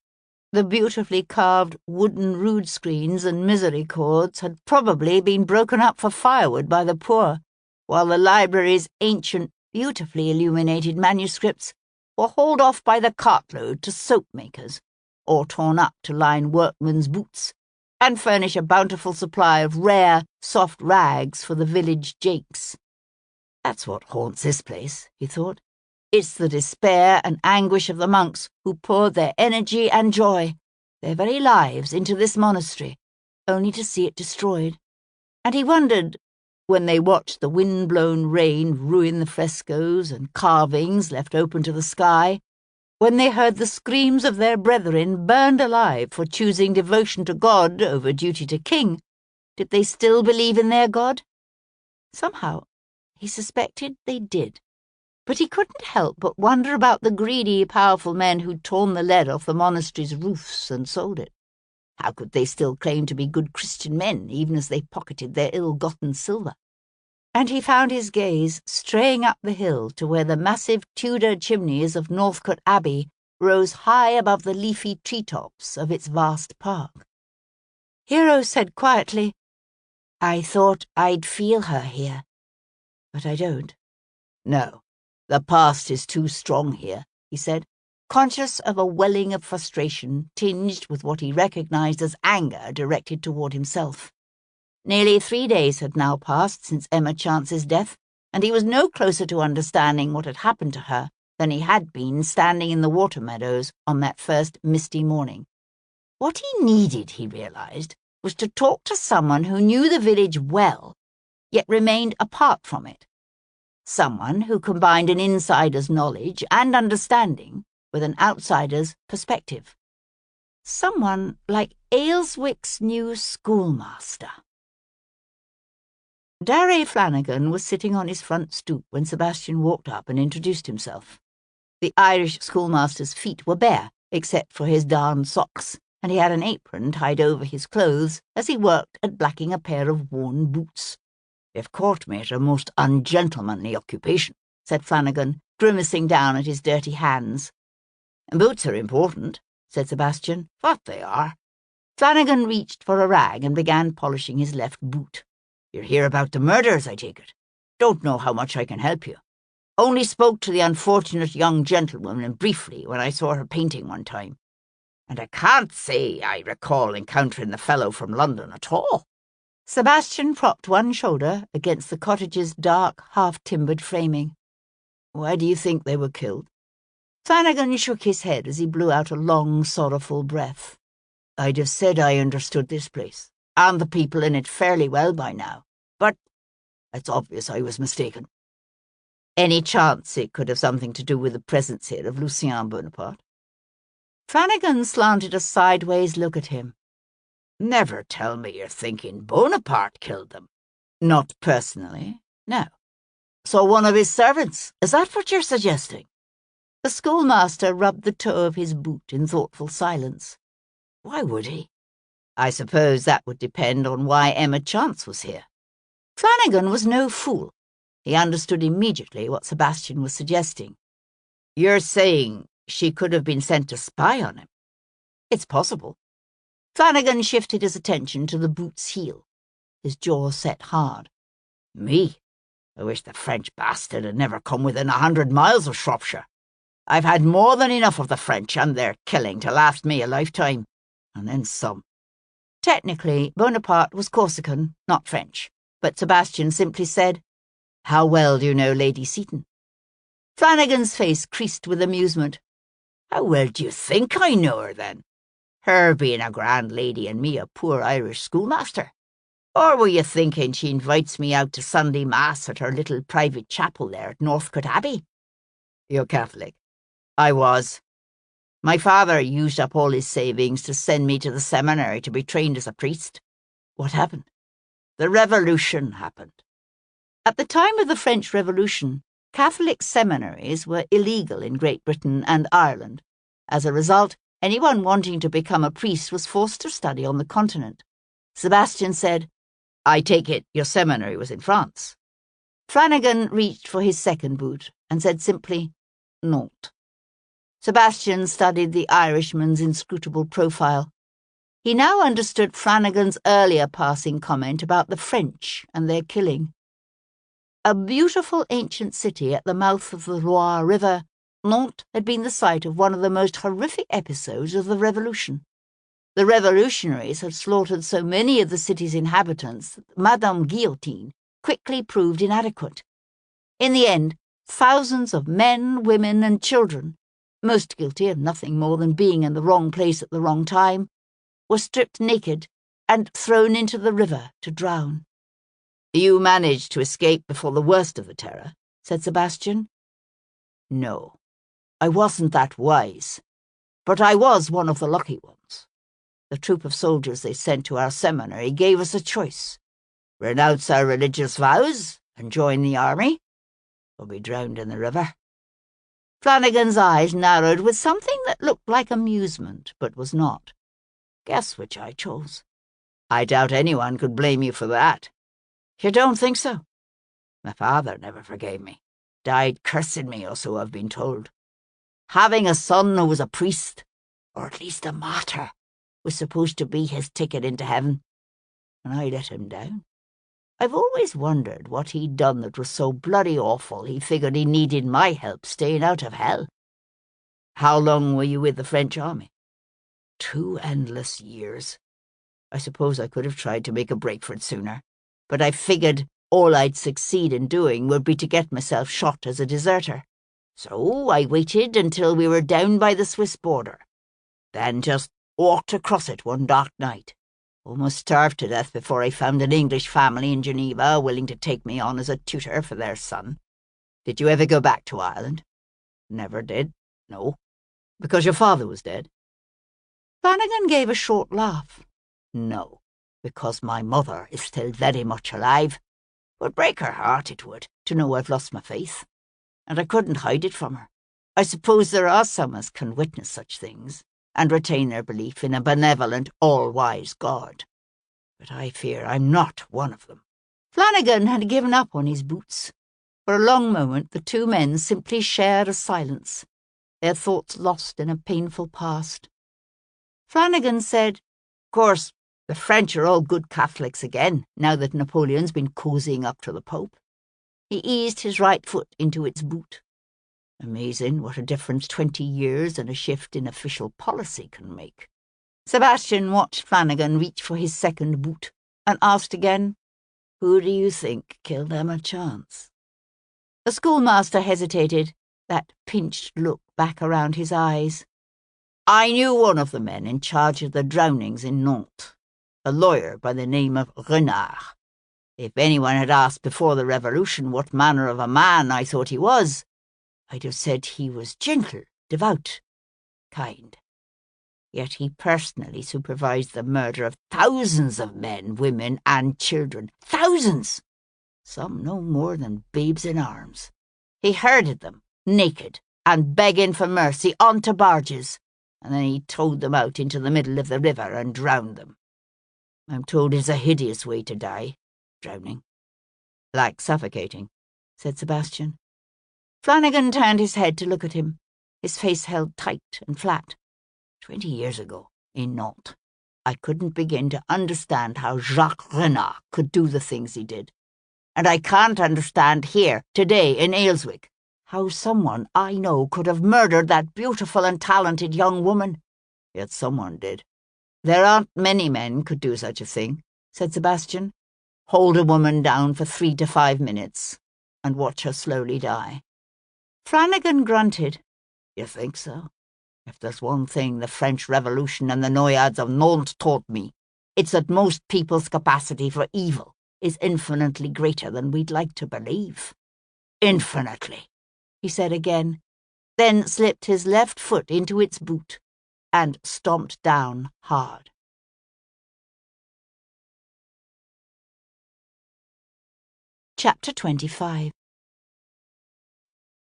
The beautifully carved wooden rood screens and misericords had probably been broken up for firewood by the poor, while the library's ancient, beautifully illuminated manuscripts were hauled off by the cartload to soap makers, or torn up to line workmen's boots, and furnish a bountiful supply of rare, soft rags for the village jakes. That's what haunts this place, he thought. It's the despair and anguish of the monks who poured their energy and joy, their very lives, into this monastery, only to see it destroyed. And he wondered, when they watched the wind-blown rain ruin the frescoes and carvings left open to the sky, when they heard the screams of their brethren burned alive for choosing devotion to God over duty to king, did they still believe in their God? Somehow, he suspected they did. But he couldn't help but wonder about the greedy, powerful men who'd torn the lead off the monastery's roofs and sold it. How could they still claim to be good Christian men, even as they pocketed their ill-gotten silver? And he found his gaze straying up the hill to where the massive Tudor chimneys of Northcote Abbey rose high above the leafy treetops of its vast park. Hero said quietly, "I thought I'd feel her here, but I don't." "No, the past is too strong here," he said, conscious of a welling of frustration tinged with what he recognized as anger directed toward himself. Nearly 3 days had now passed since Emma Chance's death, and he was no closer to understanding what had happened to her than he had been standing in the water meadows on that first misty morning. What he needed, he realized, was to talk to someone who knew the village well, yet remained apart from it. Someone who combined an insider's knowledge and understanding with an outsider's perspective. Someone like Ayleswick's new schoolmaster. Darragh Flanagan was sitting on his front stoop when Sebastian walked up and introduced himself. The Irish schoolmaster's feet were bare, except for his darned socks, and he had an apron tied over his clothes as he worked at blacking a pair of worn boots. "You've caught me at a most ungentlemanly occupation," said Flanagan, grimacing down at his dirty hands. "Boots are important," said Sebastian. "What they are. Flanagan reached for a rag and began polishing his left boot. "You're here about the murders, I take it. Don't know how much I can help you. Only spoke to the unfortunate young gentlewoman briefly when I saw her painting one time. And I can't say I recall encountering the fellow from London at all." Sebastian propped one shoulder against the cottage's dark, half-timbered framing. "Why do you think they were killed?" Flanagan shook his head as he blew out a long, sorrowful breath. "I'd have said I understood this place, and the people in it fairly well by now, but it's obvious I was mistaken." "Any chance it could have something to do with the presence here of Lucien Bonaparte?" Flanagan slanted a sideways look at him. "Never tell me you're thinking Bonaparte killed them." "Not personally, no." "So one of his servants, is that what you're suggesting?" The schoolmaster rubbed the toe of his boot in thoughtful silence. "Why would he?" "I suppose that would depend on why Emma Chance was here." Flanagan was no fool. He understood immediately what Sebastian was suggesting. "You're saying she could have been sent to spy on him?" "It's possible." Flanagan shifted his attention to the boot's heel. His jaw set hard. "Me? I wish the French bastard had never come within 100 miles of Shropshire. I've had more than enough of the French and their killing to last me a lifetime, and then some." Technically, Bonaparte was Corsican, not French, but Sebastian simply said, "How well do you know Lady Seaton?" Flanagan's face creased with amusement. "How well do you think I know her, then? Her being a grand lady and me a poor Irish schoolmaster? Or were you thinking she invites me out to Sunday Mass at her little private chapel there at Northcote Abbey?" "You're Catholic." "I was. My father used up all his savings to send me to the seminary to be trained as a priest." "What happened?" "The Revolution happened." At the time of the French Revolution, Catholic seminaries were illegal in Great Britain and Ireland. As a result, anyone wanting to become a priest was forced to study on the continent. Sebastian said, "I take it your seminary was in France." Flanagan reached for his second boot and said simply, "Nantes." Sebastian studied the Irishman's inscrutable profile. He now understood Flanagan's earlier passing comment about the French and their killing. A beautiful ancient city at the mouth of the Loire River, Nantes had been the site of one of the most horrific episodes of the Revolution. The revolutionaries had slaughtered so many of the city's inhabitants that Madame Guillotine quickly proved inadequate. In the end, thousands of men, women, and children, most guilty of nothing more than being in the wrong place at the wrong time, were stripped naked and thrown into the river to drown. "You managed to escape before the worst of the terror," said Sebastian. "No, I wasn't that wise, but I was one of the lucky ones. The troop of soldiers they sent to our seminary gave us a choice: renounce our religious vows and join the army, or be drowned in the river." Flanagan's eyes narrowed with something that looked like amusement, but was not. "Guess which I chose." "I doubt anyone could blame you for that." "You don't think so?" "My father never forgave me. Died cursing me, or so I've been told. Having a son who was a priest, or at least a martyr, was supposed to be his ticket into heaven, and I let him down. I've always wondered what he'd done that was so bloody awful he figured he needed my help staying out of hell." "How long were you with the French army?" 2 endless years. I suppose I could have tried to make a break for it sooner, but I figured all I'd succeed in doing would be to get myself shot as a deserter. So I waited until we were down by the Swiss border, then just walked across it one dark night. Almost starved to death before I found an English family in Geneva willing to take me on as a tutor for their son." "Did you ever go back to Ireland?" "Never did, no." "Because your father was dead?" Flanagan gave a short laugh. "No, because my mother is still very much alive. Would break her heart, it would, to know I've lost my faith. And I couldn't hide it from her. I suppose there are some as can witness such things and retain their belief in a benevolent, all-wise God. But I fear I'm not one of them." Flanagan had given up on his boots. For a long moment the two men simply shared a silence, their thoughts lost in a painful past. Flanagan said, course, the French are all good Catholics again, now that Napoleon's been cozying up to the Pope. He eased his right foot into its boot. Amazing what a difference 20 years and a shift in official policy can make. Sebastian watched Flanagan reach for his second boot and asked again, "Who do you think killed Emma Chance?" The schoolmaster hesitated, that pinched look back around his eyes. "I knew one of the men in charge of the drownings in Nantes, a lawyer by the name of Renard. If anyone had asked before the Revolution what manner of a man I thought he was, I'd have said he was gentle, devout, kind. Yet he personally supervised the murder of thousands of men, women, and children. Thousands! Some no more than babes in arms. He herded them, naked, and begging for mercy, onto barges, and then he towed them out into the middle of the river and drowned them. I'm told it's a hideous way to die, drowning." "Like suffocating," said Sebastian. Flanagan turned his head to look at him, his face held tight and flat. 20 years ago, in Nantes, I couldn't begin to understand how Jacques Renard could do the things he did. And I can't understand here, today, in Ayleswick, how someone I know could have murdered that beautiful and talented young woman. Yet someone did. There aren't many men could do such a thing," said Sebastian. "Hold a woman down for 3 to 5 minutes and watch her slowly die." Flanagan grunted. "You think so? If there's one thing the French Revolution and the Noyades of Nantes taught me, it's that most people's capacity for evil is infinitely greater than we'd like to believe." "Infinitely," he said again, then slipped his left foot into its boot and stomped down hard. Chapter 25.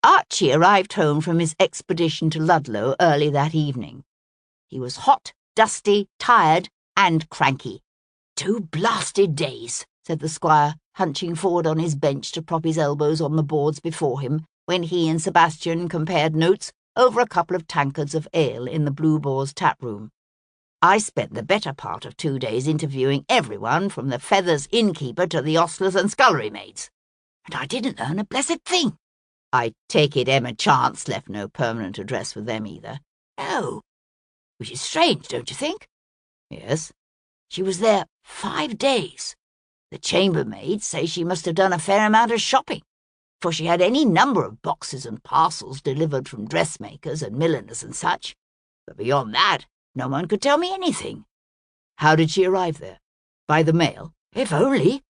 Archie arrived home from his expedition to Ludlow early that evening. He was hot, dusty, tired, and cranky. 2 blasted days, said the squire, hunching forward on his bench to prop his elbows on the boards before him, when he and Sebastian compared notes over a couple of tankards of ale in the Blue Boar's tap-room. "I spent the better part of 2 days interviewing everyone from the Feathers innkeeper to the ostlers and scullery maids, and I didn't learn a blessed thing. I take it Emma Chance left no permanent address with them either." "No, which is strange, don't you think?" "Yes." "She was there 5 days. The chambermaids say she must have done a fair amount of shopping, for she had any number of boxes and parcels delivered from dressmakers and milliners and such. But beyond that, no one could tell me anything." "How did she arrive there? By the mail?" "If only.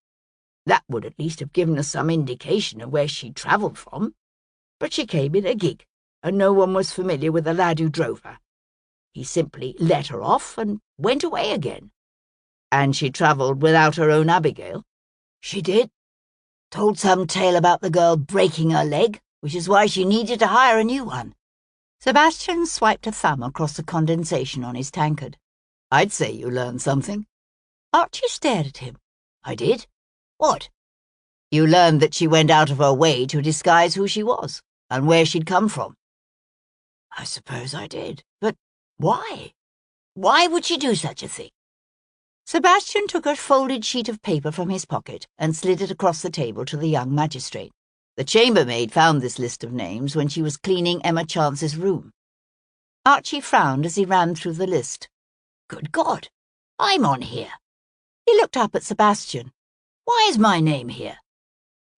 That would at least have given us some indication of where she travelled from. But she came in a gig, and no one was familiar with the lad who drove her. He simply let her off and went away again." "And she travelled without her own Abigail?" "She did. Told some tale about the girl breaking her leg, which is why she needed to hire a new one." Sebastian swiped a thumb across the condensation on his tankard. "I'd say you learned something." Archie stared at him. "I did? What?" "You learned that she went out of her way to disguise who she was, and where she'd come from." "I suppose I did. But why? Why would she do such a thing?" Sebastian took a folded sheet of paper from his pocket and slid it across the table to the young magistrate. "The chambermaid found this list of names when she was cleaning Emma Chance's room." Archie frowned as he ran through the list. "Good God, I'm on here." He looked up at Sebastian. "Why is my name here?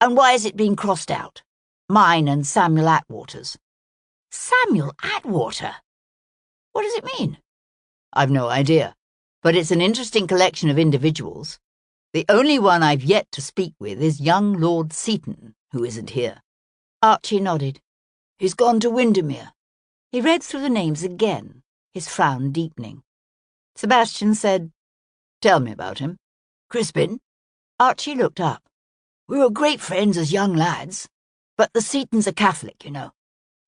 And why is it being crossed out? Mine and Samuel Atwater's." "Samuel Atwater? What does it mean?" "I've no idea, but it's an interesting collection of individuals. The only one I've yet to speak with is young Lord Seaton, who isn't here." Archie nodded. "He's gone to Windermere." He read through the names again, his frown deepening. Sebastian said, "Tell me about him." "Crispin?" Archie looked up. "We were great friends as young lads, but the Seatons are Catholic, you know.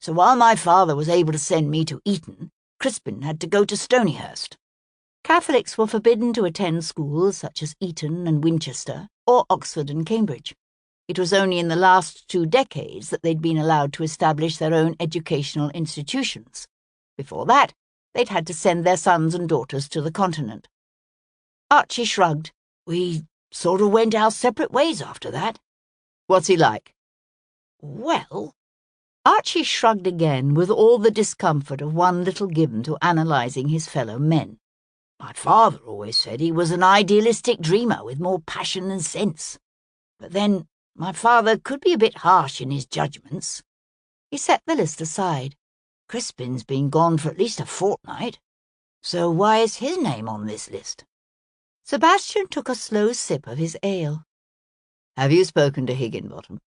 So while my father was able to send me to Eton, Crispin had to go to Stonyhurst." Catholics were forbidden to attend schools such as Eton and Winchester, or Oxford and Cambridge. It was only in the last 2 decades that they'd been allowed to establish their own educational institutions. Before that, they'd had to send their sons and daughters to the continent. Archie shrugged. We sort of went our separate ways after that. What's he like? Well, Archie shrugged again with all the discomfort of one little given to analysing his fellow men. My father always said he was an idealistic dreamer with more passion than sense. But then, my father could be a bit harsh in his judgments. He set the list aside. Crispin's been gone for at least a fortnight. So why is his name on this list? Sebastian took a slow sip of his ale. Have you spoken to Higginbottom?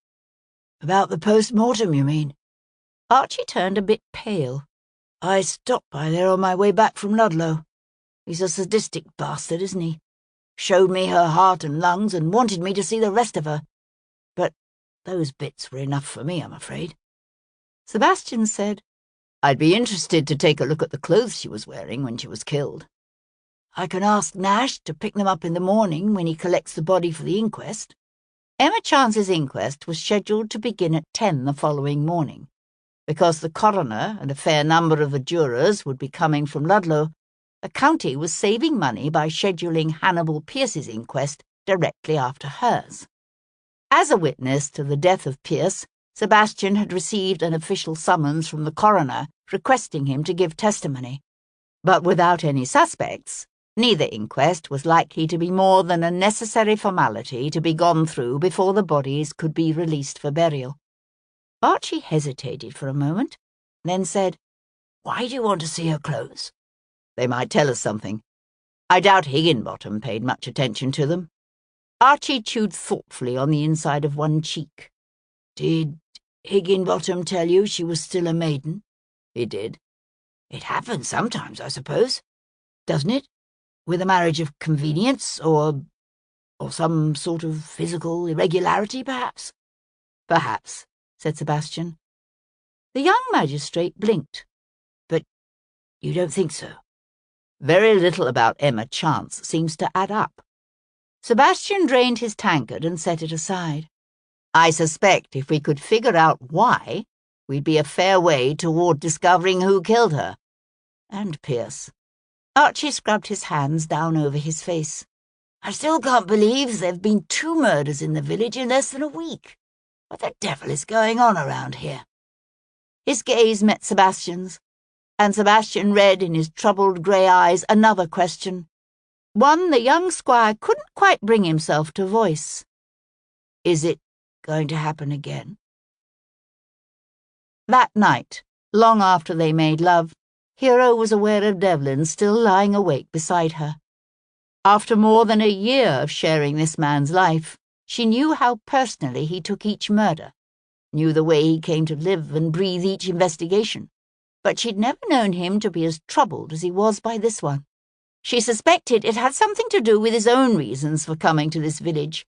About the post-mortem, you mean? Archie turned a bit pale. I stopped by there on my way back from Ludlow. He's a sadistic bastard, isn't he? Showed me her heart and lungs and wanted me to see the rest of her. But those bits were enough for me, I'm afraid. Sebastian said, I'd be interested to take a look at the clothes she was wearing when she was killed. I can ask Nash to pick them up in the morning when he collects the body for the inquest. Emma Chance's inquest was scheduled to begin at 10 the following morning. Because the coroner and a fair number of the jurors would be coming from Ludlow, the county was saving money by scheduling Hannibal Pierce's inquest directly after hers. As a witness to the death of Pierce, Sebastian had received an official summons from the coroner requesting him to give testimony. But without any suspects, neither inquest was likely to be more than a necessary formality to be gone through before the bodies could be released for burial. Archie hesitated for a moment, then said, Why do you want to see her clothes? They might tell us something. I doubt Higginbottom paid much attention to them. Archie chewed thoughtfully on the inside of one cheek. Did Higginbottom tell you she was still a maiden? He did. It happens sometimes, I suppose. Doesn't it? With a marriage of convenience, or some sort of physical irregularity, perhaps? Perhaps, said Sebastian. The young magistrate blinked. But you don't think so? Very little about Emma Chance seems to add up. Sebastian drained his tankard and set it aside. I suspect if we could figure out why, we'd be a fair way toward discovering who killed her. And Pierce. Archie scrubbed his hands down over his face. I still can't believe there have been 2 murders in the village in less than a week. What the devil is going on around here? His gaze met Sebastian's, and Sebastian read in his troubled grey eyes another question, one the young squire couldn't quite bring himself to voice. Is it going to happen again? That night, long after they made love, Hero was aware of Devlin still lying awake beside her. After more than a year of sharing this man's life, she knew how personally he took each murder, knew the way he came to live and breathe each investigation, but she'd never known him to be as troubled as he was by this one. She suspected it had something to do with his own reasons for coming to this village,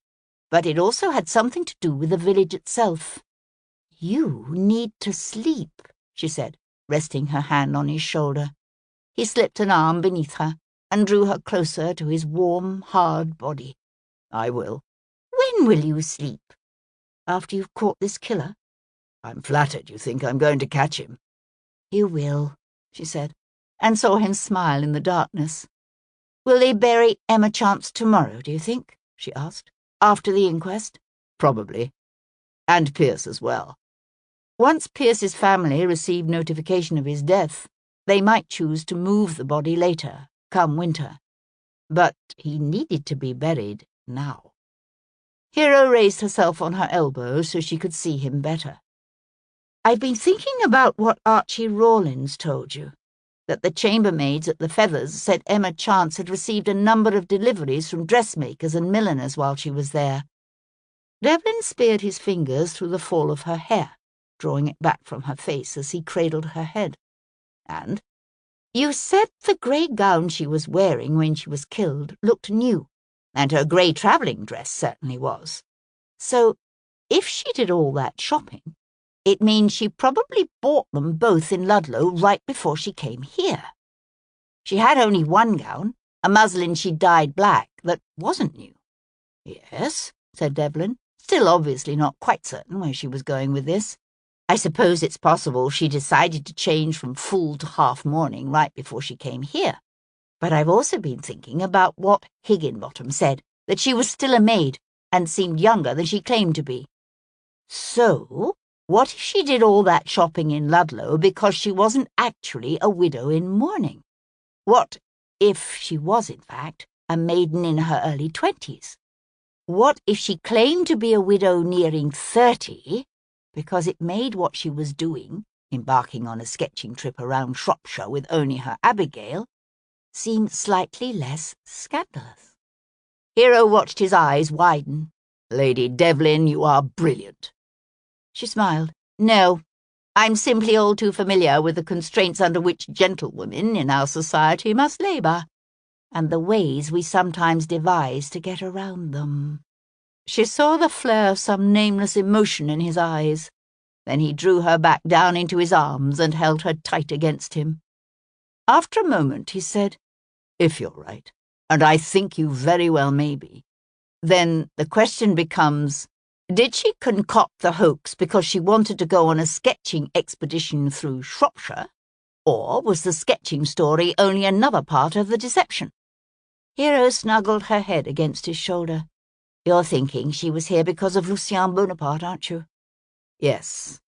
but it also had something to do with the village itself. You need to sleep, she said, resting her hand on his shoulder. He slipped an arm beneath her and drew her closer to his warm, hard body. I will. When will you sleep? After you've caught this killer? I'm flattered you think I'm going to catch him. You will, she said, and saw him smile in the darkness. Will they bury Emma Chance tomorrow, do you think? She asked. After the inquest? Probably. And Pierce as well. Once Pierce's family received notification of his death, they might choose to move the body later, come winter. But he needed to be buried now. Hero raised herself on her elbow so she could see him better. I've been thinking about what Archie Rawlins told you, that the chambermaids at the Feathers said Emma Chance had received a number of deliveries from dressmakers and milliners while she was there. Devlin speared his fingers through the fall of her hair, drawing it back from her face as he cradled her head. And, you said the grey gown she was wearing when she was killed looked new, and her grey travelling dress certainly was. So, if she did all that shopping, it means she probably bought them both in Ludlow right before she came here. She had only one gown, a muslin she dyed black, that wasn't new. Yes, said Devlin, still obviously not quite certain where she was going with this. I suppose it's possible she decided to change from full to half mourning right before she came here. But I've also been thinking about what Higginbottom said, that she was still a maid and seemed younger than she claimed to be. So, what if she did all that shopping in Ludlow because she wasn't actually a widow in mourning? What if she was, in fact, a maiden in her early 20s? What if she claimed to be a widow nearing 30 because it made what she was doing, embarking on a sketching trip around Shropshire with only her Abigail, seem slightly less scandalous? Hero watched his eyes widen. "Lady Devlin, you are brilliant." She smiled. "No, I'm simply all too familiar with the constraints under which gentlewomen in our society must labour, and the ways we sometimes devise to get around them." She saw the flare of some nameless emotion in his eyes. Then he drew her back down into his arms and held her tight against him. After a moment he said, "If you're right, and I think you very well may be, then the question becomes, did she concoct the hoax because she wanted to go on a sketching expedition through Shropshire, or was the sketching story only another part of the deception?" Hero snuggled her head against his shoulder. "You're thinking she was here because of Lucien Bonaparte, aren't you?" "Yes.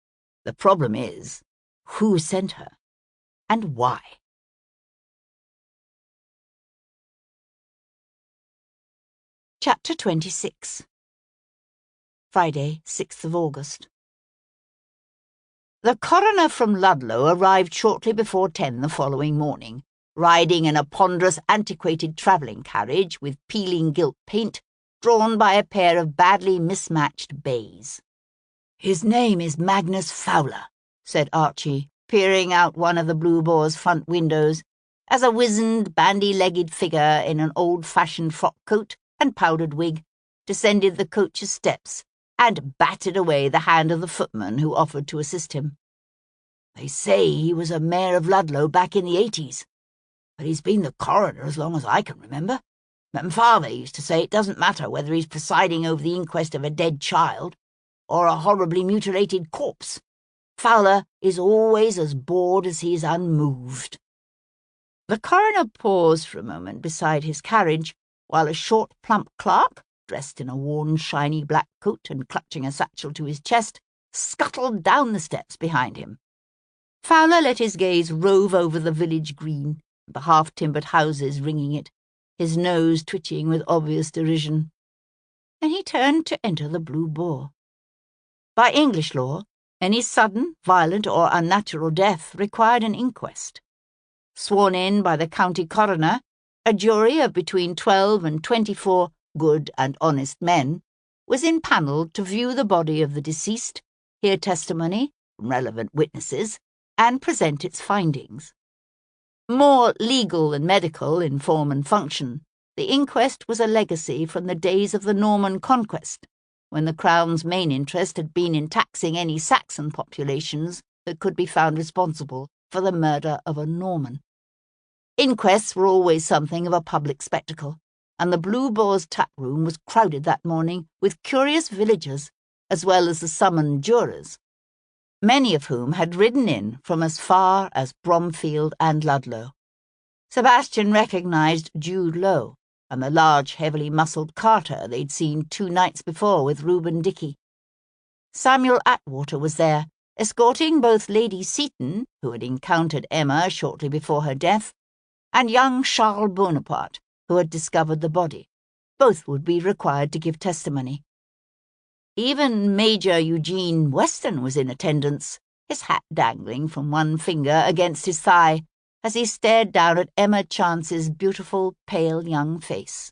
The problem is, who sent her, and why?" Chapter 26. Friday, 6th of August. The coroner from Ludlow arrived shortly before 10 the following morning, riding in a ponderous, antiquated travelling carriage with peeling gilt paint, drawn by a pair of badly mismatched bays. "His name is Magnus Fowler," said Archie, peering out one of the Blue Boar's front windows, as a wizened, bandy-legged figure in an old-fashioned frock coat and powdered wig descended the coach's steps and battered away the hand of the footman who offered to assist him. "They say he was a mayor of Ludlow back in the 80s, but he's been the coroner as long as I can remember. My father used to say it doesn't matter whether he's presiding over the inquest of a dead child or a horribly mutilated corpse. Fowler is always as bored as he is unmoved." The coroner paused for a moment beside his carriage, while a short, plump clerk, dressed in a worn, shiny black coat and clutching a satchel to his chest, scuttled down the steps behind him. Fowler let his gaze rove over the village green, the half-timbered houses ringing it, his nose twitching with obvious derision. Then he turned to enter the Blue Boar. By English law, any sudden, violent, or unnatural death required an inquest. Sworn in by the county coroner, a jury of between 12 and 24 good and honest men was impanelled to view the body of the deceased, hear testimony from relevant witnesses, and present its findings. More legal than medical in form and function, the inquest was a legacy from the days of the Norman Conquest, when the Crown's main interest had been in taxing any Saxon populations that could be found responsible for the murder of a Norman. Inquests were always something of a public spectacle, and the Blue Boar's tap room was crowded that morning with curious villagers, as well as the summoned jurors, many of whom had ridden in from as far as Bromfield and Ludlow. Sebastian recognised Jude Lowe and the large, heavily muscled carter they'd seen 2 nights before with Reuben Dickey. Samuel Atwater was there, escorting both Lady Seaton, who had encountered Emma shortly before her death, and young Charles Bonaparte, who had discovered the body. Both would be required to give testimony. Even Major Eugene Weston was in attendance, his hat dangling from one finger against his thigh, as he stared down at Emma Chance's beautiful, pale young face.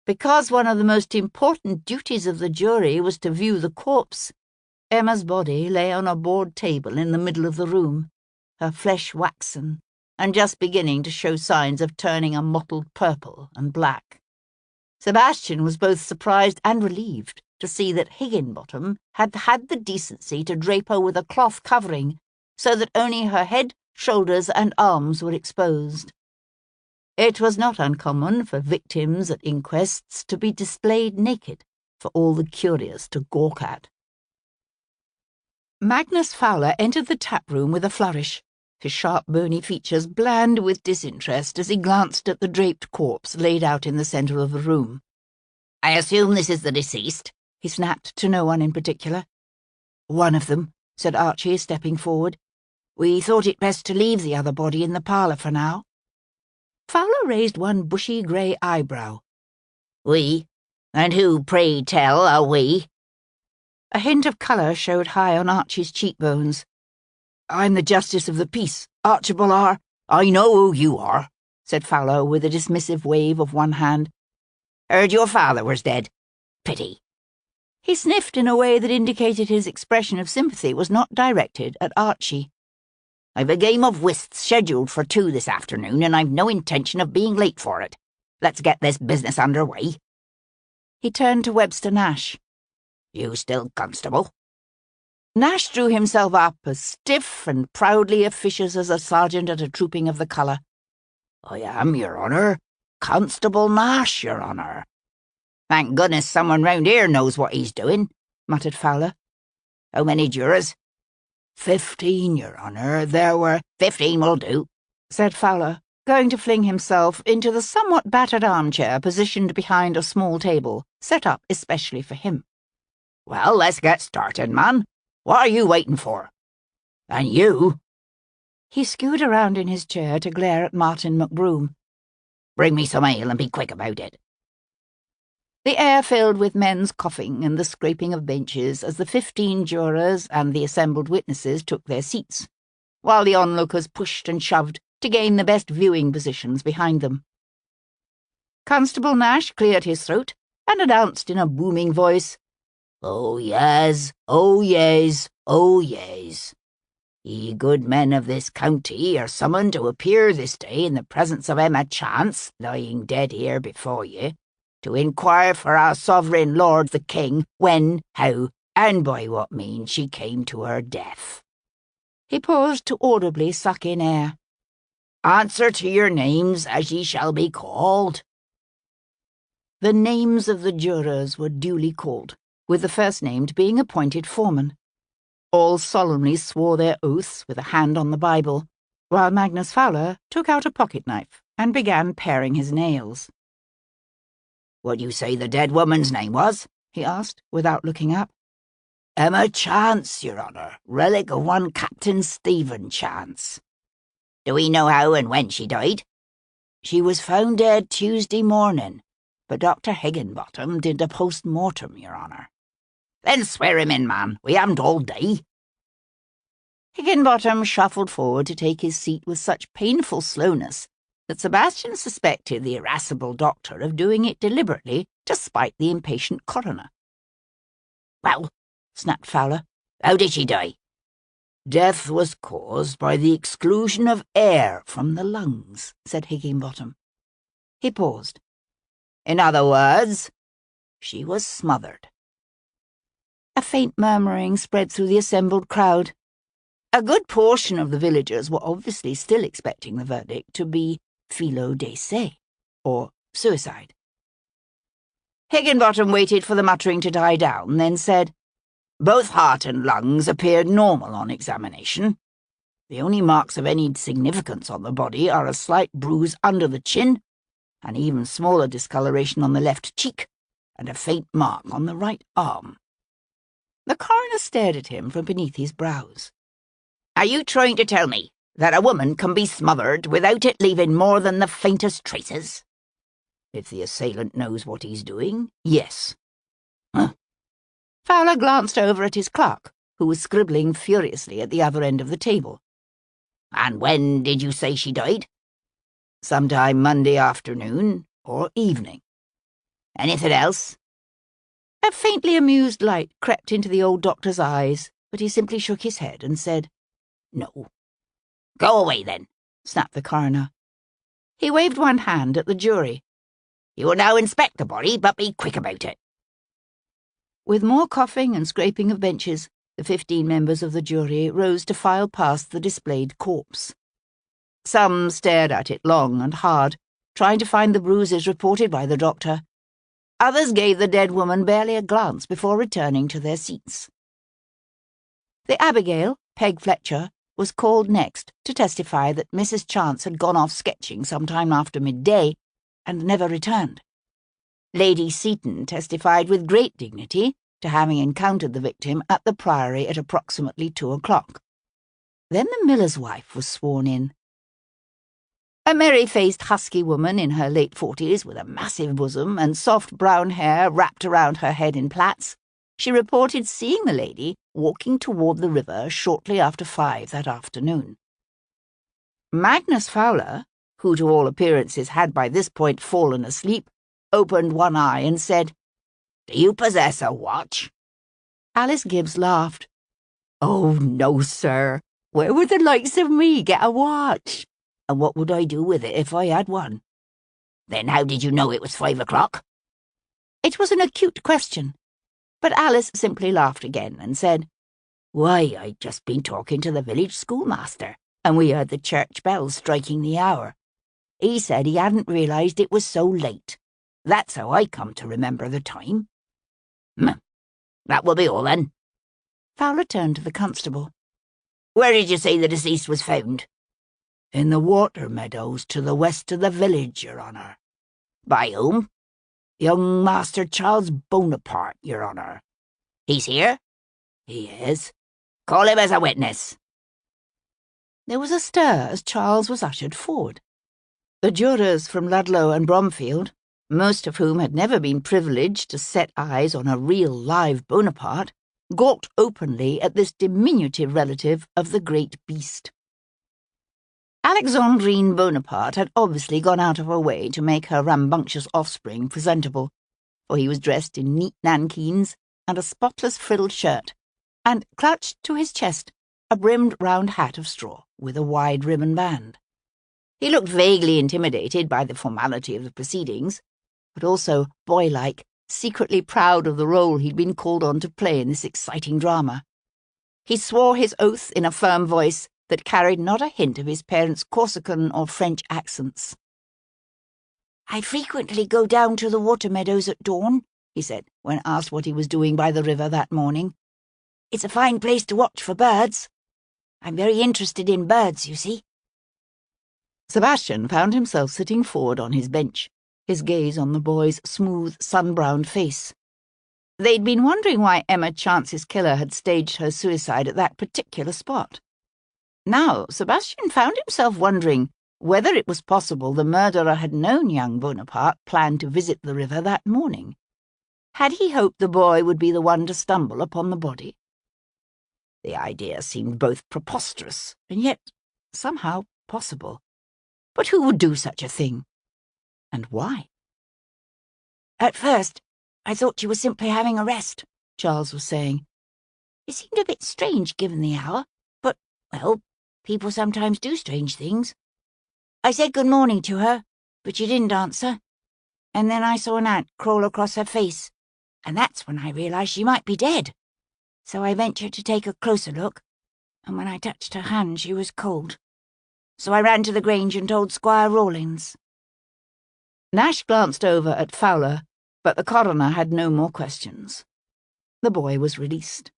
Because one of the most important duties of the jury was to view the corpse, Emma's body lay on a board table in the middle of the room, her flesh waxen, and just beginning to show signs of turning a mottled purple and black. Sebastian was both surprised and relieved to see that Higginbottom had had the decency to drape her with a cloth covering, so that only her head, shoulders, and arms were exposed. It was not uncommon for victims at inquests to be displayed naked, for all the curious to gawk at. Magnus Fowler entered the tap room with a flourish, his sharp, bony features bland with disinterest as he glanced at the draped corpse laid out in the centre of the room. "I assume this is the deceased?" he snapped to no one in particular. "One of them," said Archie, stepping forward. "We thought it best to leave the other body in the parlour for now." Fowler raised one bushy grey eyebrow. "We? And who, pray tell, are we?" A hint of colour showed high on Archie's cheekbones. "I'm the Justice of the Peace, Archibald R." "I know who you are," said Fowler with a dismissive wave of one hand. "Heard your father was dead. Pity." He sniffed in a way that indicated his expression of sympathy was not directed at Archie. "I've a game of whist scheduled for 2 this afternoon, and I've no intention of being late for it. Let's get this business under way." He turned to Webster Nash. "You still constable?" Nash drew himself up as stiff and proudly officious as a sergeant at a trooping of the colour. "I am, your honour. Constable Nash, your honour." "Thank goodness someone round here knows what he's doing," muttered Fowler. "How many jurors?" 15, your honour. There were 15 will do," said Fowler, going to fling himself into the somewhat battered armchair positioned behind a small table, set up especially for him. "Well, let's get started, man. What are you waiting for? And you?" He skewed around in his chair to glare at Martin McBroom. "Bring me some ale and be quick about it." The air filled with men's coughing and the scraping of benches as the 15 jurors and the assembled witnesses took their seats, while the onlookers pushed and shoved to gain the best viewing positions behind them. Constable Nash cleared his throat and announced in a booming voice, "Oh yes, oh yes, oh yes. Ye good men of this county are summoned to appear this day in the presence of Emma Chance, lying dead here before ye, to inquire for our sovereign lord the king when, how, and by what means she came to her death." He paused to audibly suck in air. "Answer to your names as ye shall be called." The names of the jurors were duly called, with the first named being appointed foreman. All solemnly swore their oaths with a hand on the Bible, while Magnus Fowler took out a pocket-knife and began paring his nails. "What you say the dead woman's name was?" he asked, without looking up. "Emma Chance, your honour, relic of one Captain Stephen Chance." "Do we know how and when she died?" "She was found dead Tuesday morning, but Dr. Higginbottom did a post-mortem, your honour." "Then swear him in, man. We haven't all day." Higginbottom shuffled forward to take his seat with such painful slowness that Sebastian suspected the irascible doctor of doing it deliberately to spite the impatient coroner. "Well," snapped Fowler, "how did she die?" "Death was caused by the exclusion of air from the lungs," said Higginbottom. He paused. "In other words, she was smothered." A faint murmuring spread through the assembled crowd. A good portion of the villagers were obviously still expecting the verdict to be filo de se, or suicide. Higginbottom waited for the muttering to die down, then said, "Both heart and lungs appeared normal on examination. The only marks of any significance on the body are a slight bruise under the chin, an even smaller discoloration on the left cheek, and a faint mark on the right arm." The coroner stared at him from beneath his brows. "Are you trying to tell me that a woman can be smothered without it leaving more than the faintest traces?" "If the assailant knows what he's doing, yes." "Huh?" Fowler glanced over at his clerk, who was scribbling furiously at the other end of the table. "And when did you say she died?" "Sometime Monday afternoon or evening." "Anything else?" A faintly amused light crept into the old doctor's eyes, but he simply shook his head and said, "No." "Go away, then," snapped the coroner. He waved one hand at the jury. "You will now inspect the body, but be quick about it." With more coughing and scraping of benches, the 15 members of the jury rose to file past the displayed corpse. Some stared at it long and hard, trying to find the bruises reported by the doctor. Others gave the dead woman barely a glance before returning to their seats. The Abigail, Peg Fletcher, was called next to testify that Mrs. Chance had gone off sketching sometime after midday and never returned. Lady Seaton testified with great dignity to having encountered the victim at the Priory at approximately 2 o'clock. Then the miller's wife was sworn in. A merry-faced husky woman in her late 40s with a massive bosom and soft brown hair wrapped around her head in plaits, she reported seeing the lady walking toward the river shortly after 5 that afternoon. Magnus Fowler, who to all appearances had by this point fallen asleep, opened one eye and said, "Do you possess a watch?" Alice Gibbs laughed. "Oh, no, sir. Where would the likes of me get a watch? And what would I do with it if I had one?" "Then how did you know it was 5 o'clock?" It was an acute question, but Alice simply laughed again and said, "Why, I'd just been talking to the village schoolmaster, and we heard the church bells striking the hour. He said he hadn't realised it was so late. That's how I come to remember the time." "That will be all, then." Fowler turned to the constable. "Where did you say the deceased was found?" "In the water meadows to the west of the village, your honour." "By whom?" "Young Master Charles Bonaparte, your honour." "He's here?" "He is." "Call him as a witness." There was a stir as Charles was ushered forward. The jurors from Ludlow and Bromfield, most of whom had never been privileged to set eyes on a real live Bonaparte, gawked openly at this diminutive relative of the great beast. Alexandrine Bonaparte had obviously gone out of her way to make her rambunctious offspring presentable, for he was dressed in neat nankeens and a spotless frilled shirt, and clutched to his chest a brimmed round hat of straw with a wide ribbon band. He looked vaguely intimidated by the formality of the proceedings, but also boylike, secretly proud of the role he'd been called on to play in this exciting drama. He swore his oath in a firm voice that carried not a hint of his parents' Corsican or French accents. "I frequently go down to the water meadows at dawn," he said, when asked what he was doing by the river that morning. "It's a fine place to watch for birds. I'm very interested in birds, you see." Sebastian found himself sitting forward on his bench, his gaze on the boy's smooth, sun-browned face. They'd been wondering why Emma Chance's killer had staged her suicide at that particular spot. Now, Sebastian found himself wondering whether it was possible the murderer had known young Bonaparte planned to visit the river that morning. Had he hoped the boy would be the one to stumble upon the body? The idea seemed both preposterous and yet somehow possible. But who would do such a thing? And why? "At first, I thought you were simply having a rest," Charles was saying. "It seemed a bit strange given the hour, but, well, people sometimes do strange things. I said good morning to her, but she didn't answer. And then I saw an ant crawl across her face, and that's when I realised she might be dead. So I ventured to take a closer look, and when I touched her hand she was cold. So I ran to the Grange and told Squire Rawlins." Nash glanced over at Fowler, but the coroner had no more questions. The boy was released.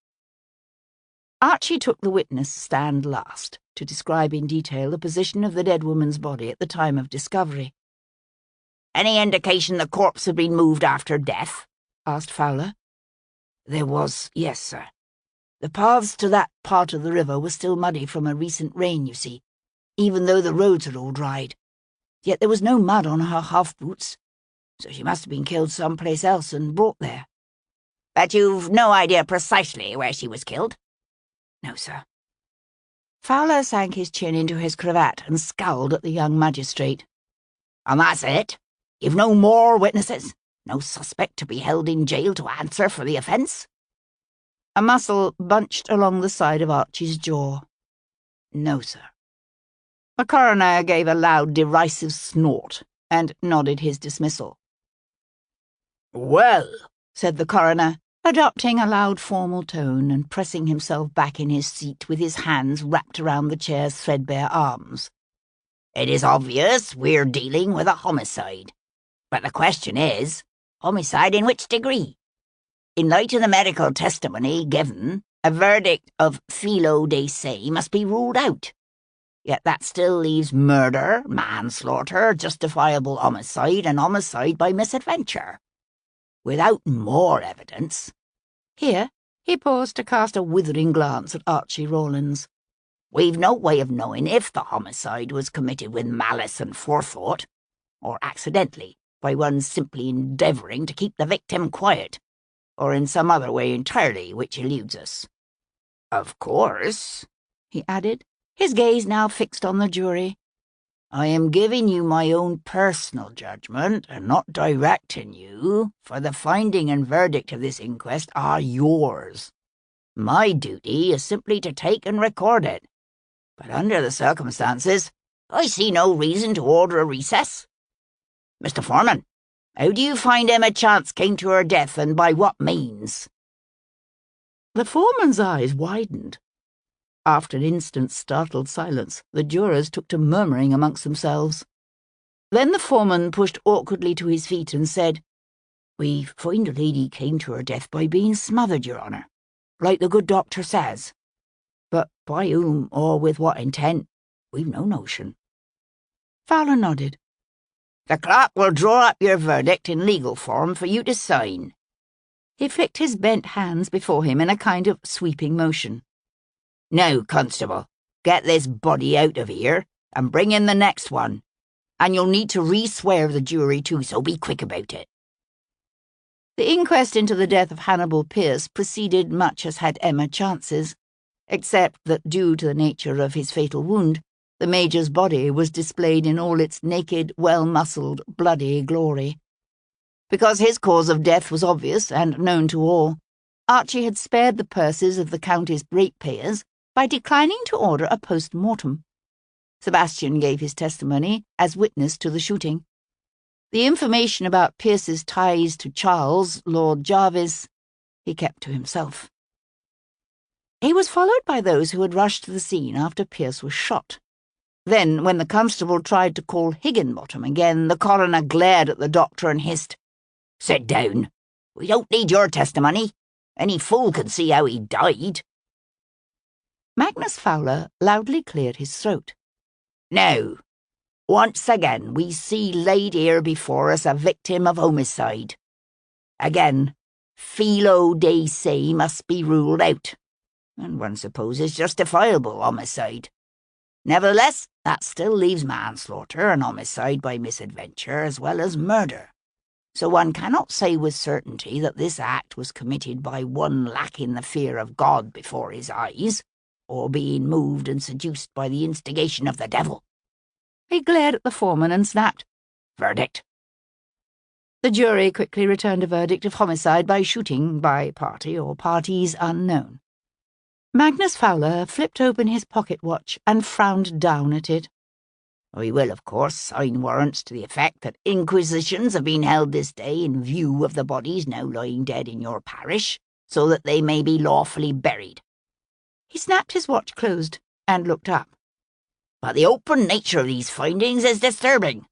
Archie took the witness stand last to describe in detail the position of the dead woman's body at the time of discovery. "Any indication the corpse had been moved after death?" asked Fowler. "There was, yes, sir. The paths to that part of the river were still muddy from a recent rain, you see, even though the roads had all dried. Yet there was no mud on her half-boots, so she must have been killed someplace else and brought there." "But you've no idea precisely where she was killed?" "No, sir." Fowler sank his chin into his cravat and scowled at the young magistrate. "And that's it? You've no more witnesses? No suspect to be held in jail to answer for the offence?" A muscle bunched along the side of Archie's jaw. "No, sir." The coroner gave a loud, derisive snort and nodded his dismissal. "Well," said the coroner, adopting a loud formal tone and pressing himself back in his seat with his hands wrapped around the chair's threadbare arms, "it is obvious we're dealing with a homicide. But the question is, homicide in which degree? In light of the medical testimony given, A verdict of filo de se must be ruled out. Yet that still leaves murder, manslaughter, justifiable homicide, and homicide by misadventure. Without more evidence. Here he paused to cast a withering glance at Archie Rawlins. We've no way of knowing if the homicide was committed with malice and forethought, or accidentally, by one simply endeavouring to keep the victim quiet, or in some other way entirely which eludes us. Of course, he added, his gaze now fixed on the jury, I am giving you my own personal judgment and not directing you, for the finding and verdict of this inquest are yours. My duty is simply to take and record it. But under the circumstances, I see no reason to order a recess. Mr. Foreman, how do you find Emma Chance came to her death, and by what means? The foreman's eyes widened. After an instant's startled silence, the jurors took to murmuring amongst themselves. Then the foreman pushed awkwardly to his feet and said, We find the lady came to her death by being smothered, Your Honour, like the good doctor says. But by whom or with what intent, we've no notion. Fowler nodded. The clerk will draw up your verdict in legal form for you to sign. He flicked his bent hands before him in a kind of sweeping motion. Now, constable, get this body out of here and bring in the next one. And you'll need to re-swear the jury too, so be quick about it. The inquest into the death of Hannibal Pierce proceeded much as had Emma Chance's, except that due to the nature of his fatal wound, the Major's body was displayed in all its naked, well-muscled, bloody glory. Because his cause of death was obvious and known to all, Archie had spared the purses of the county's ratepayers by declining to order a post-mortem. Sebastian gave his testimony as witness to the shooting. The information about Pierce's ties to Charles, Lord Jarvis, he kept to himself. He was followed by those who had rushed to the scene after Pierce was shot. Then, when the constable tried to call Higginbottom again, the coroner glared at the doctor and hissed, Sit down. We don't need your testimony. Any fool can see how he died. Magnus Fowler loudly cleared his throat. Now, once again we see laid here before us a victim of homicide. Again, filo de se must be ruled out, and one supposes justifiable homicide. Nevertheless, that still leaves manslaughter and homicide by misadventure as well as murder. So one cannot say with certainty that this act was committed by one lacking the fear of God before his eyes, or being moved and seduced by the instigation of the devil. He glared at the foreman and snapped, Verdict. The jury quickly returned a verdict of homicide by shooting by party or parties unknown. Magnus Fowler flipped open his pocket watch and frowned down at it. We will, of course, sign warrants to the effect that inquisitions have been held this day in view of the bodies now lying dead in your parish, so that they may be lawfully buried. He snapped his watch closed and looked up. But the open nature of these findings is disturbing,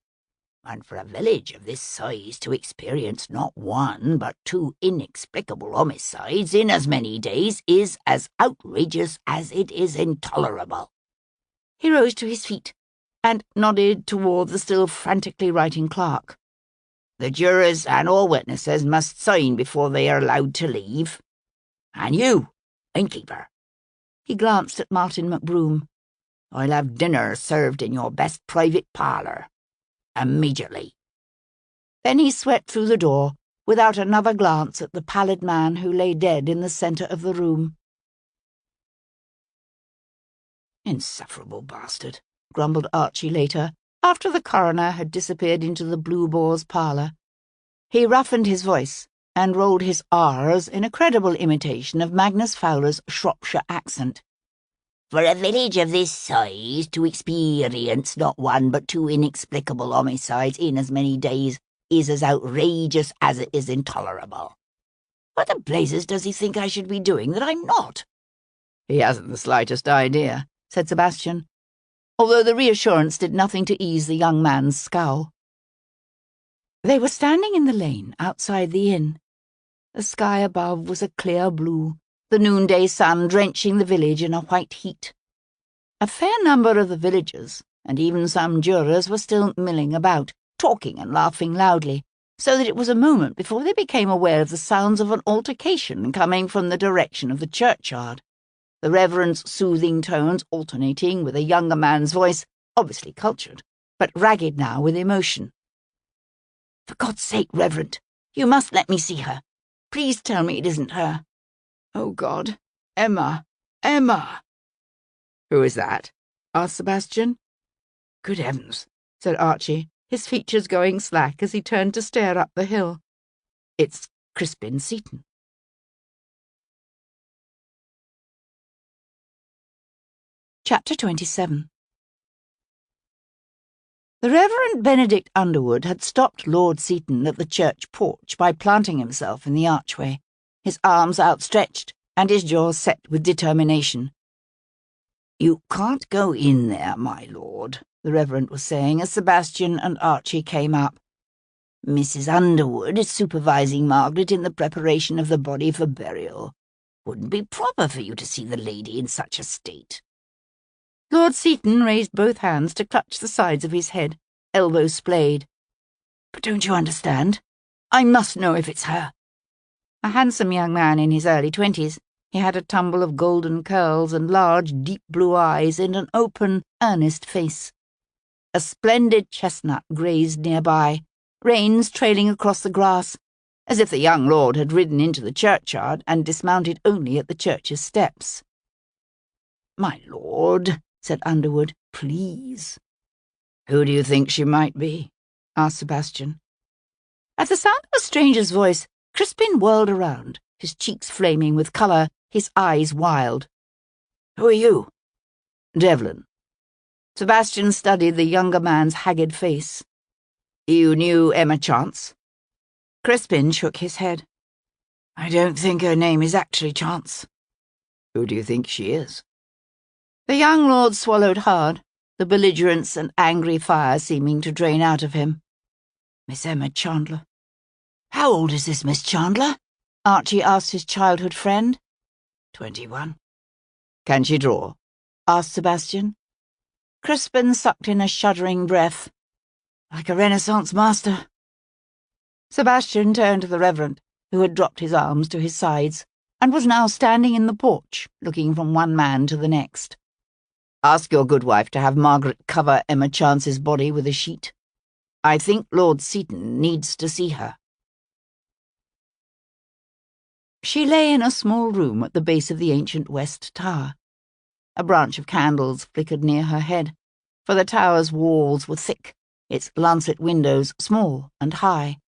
and for a village of this size to experience not one but two inexplicable homicides in as many days is as outrageous as it is intolerable. He rose to his feet and nodded toward the still frantically writing clerk. The jurors and all witnesses must sign before they are allowed to leave. And you, innkeeper. He glanced at Martin McBroom. I'll have dinner served in your best private parlour. Immediately. Then he swept through the door, without another glance at the pallid man who lay dead in the centre of the room. Insufferable bastard, grumbled Archie later, after the coroner had disappeared into the Blue Boar's parlour. He roughened his voice and rolled his R's in a credible imitation of Magnus Fowler's Shropshire accent. For a village of this size to experience not one but two inexplicable homicides in as many days is as outrageous as it is intolerable. What the blazes does he think I should be doing that I'm not? He hasn't the slightest idea, said Sebastian, although the reassurance did nothing to ease the young man's scowl. They were standing in the lane outside the inn. The sky above was a clear blue, the noonday sun drenching the village in a white heat. A fair number of the villagers, and even some jurors, were still milling about, talking and laughing loudly, so that it was a moment before they became aware of the sounds of an altercation coming from the direction of the churchyard, the Reverend's soothing tones alternating with a younger man's voice, obviously cultured, but ragged now with emotion. "For God's sake, Reverend, you must let me see her. Please tell me it isn't her. Oh, God, Emma, Emma!" "Who is that?" asked Sebastian. "Good heavens," said Archie, his features going slack as he turned to stare up the hill. "It's Crispin Seaton." Chapter 27. The Reverend Benedict Underwood had stopped Lord Seaton at the church porch by planting himself in the archway, his arms outstretched and his jaws set with determination. "You can't go in there, my lord," the Reverend was saying as Sebastian and Archie came up. "Mrs. Underwood is supervising Margaret in the preparation of the body for burial. Wouldn't be proper for you to see the lady in such a state." Lord Seaton raised both hands to clutch the sides of his head, elbows splayed. "But don't you understand? I must know if it's her." A handsome young man in his early 20s, he had a tumble of golden curls and large, deep blue eyes and an open, earnest face. A splendid chestnut grazed nearby, reins trailing across the grass, as if the young lord had ridden into the churchyard and dismounted only at the church's steps. "My lord," said Underwood, "please." "Who do you think she might be?" asked Sebastian. At the sound of a stranger's voice, Crispin whirled around, his cheeks flaming with colour, his eyes wild. "Who are you?" "Devlin." Sebastian studied the younger man's haggard face. "You knew Emma Chance?" Crispin shook his head. "I don't think her name is actually Chance." "Who do you think she is?" The young lord swallowed hard, the belligerence and angry fire seeming to drain out of him. "Miss Emma Chandler." "How old is this Miss Chandler?" Archie asked his childhood friend. 21. "Can she draw?" asked Sebastian. Crispin sucked in a shuddering breath. "Like a Renaissance master." Sebastian turned to the Reverend, who had dropped his arms to his sides, and was now standing in the porch, looking from one man to the next. "Ask your good wife to have Margaret cover Emma Chance's body with a sheet. I think Lord Seaton needs to see her." She lay in a small room at the base of the ancient West Tower. A branch of candles flickered near her head, for the tower's walls were thick, its lancet windows small and high.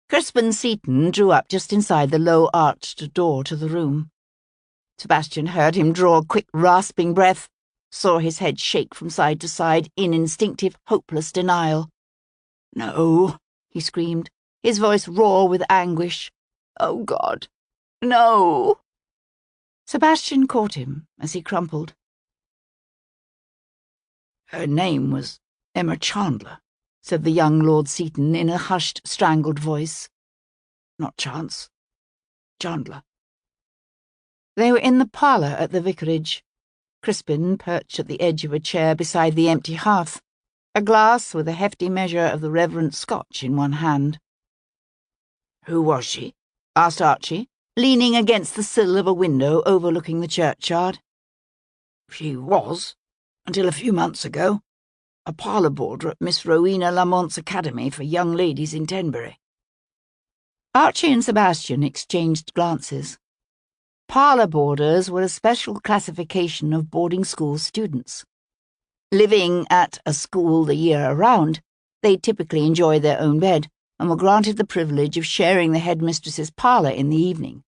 Crispin Seaton drew up just inside the low arched door to the room. Sebastian heard him draw a quick, rasping breath, saw his head shake from side to side in instinctive, hopeless denial. "No," he screamed, his voice raw with anguish. "Oh, God, no!" Sebastian caught him as he crumpled. "Her name was Emma Chandler," said the young Lord Seaton in a hushed, strangled voice. "Not Chance. Chandler." They were in the parlour at the vicarage. Crispin perched at the edge of a chair beside the empty hearth, a glass with a hefty measure of the Reverend Scotch in one hand. "Who was she?" asked Archie, leaning against the sill of a window overlooking the churchyard. "She was, until a few months ago, a parlour boarder at Miss Rowena Lamont's Academy for young ladies in Tenbury." Archie and Sebastian exchanged glances. Parlour boarders were a special classification of boarding school students. Living at a school the year around, they typically enjoyed their own bed and were granted the privilege of sharing the headmistress's parlour in the evening.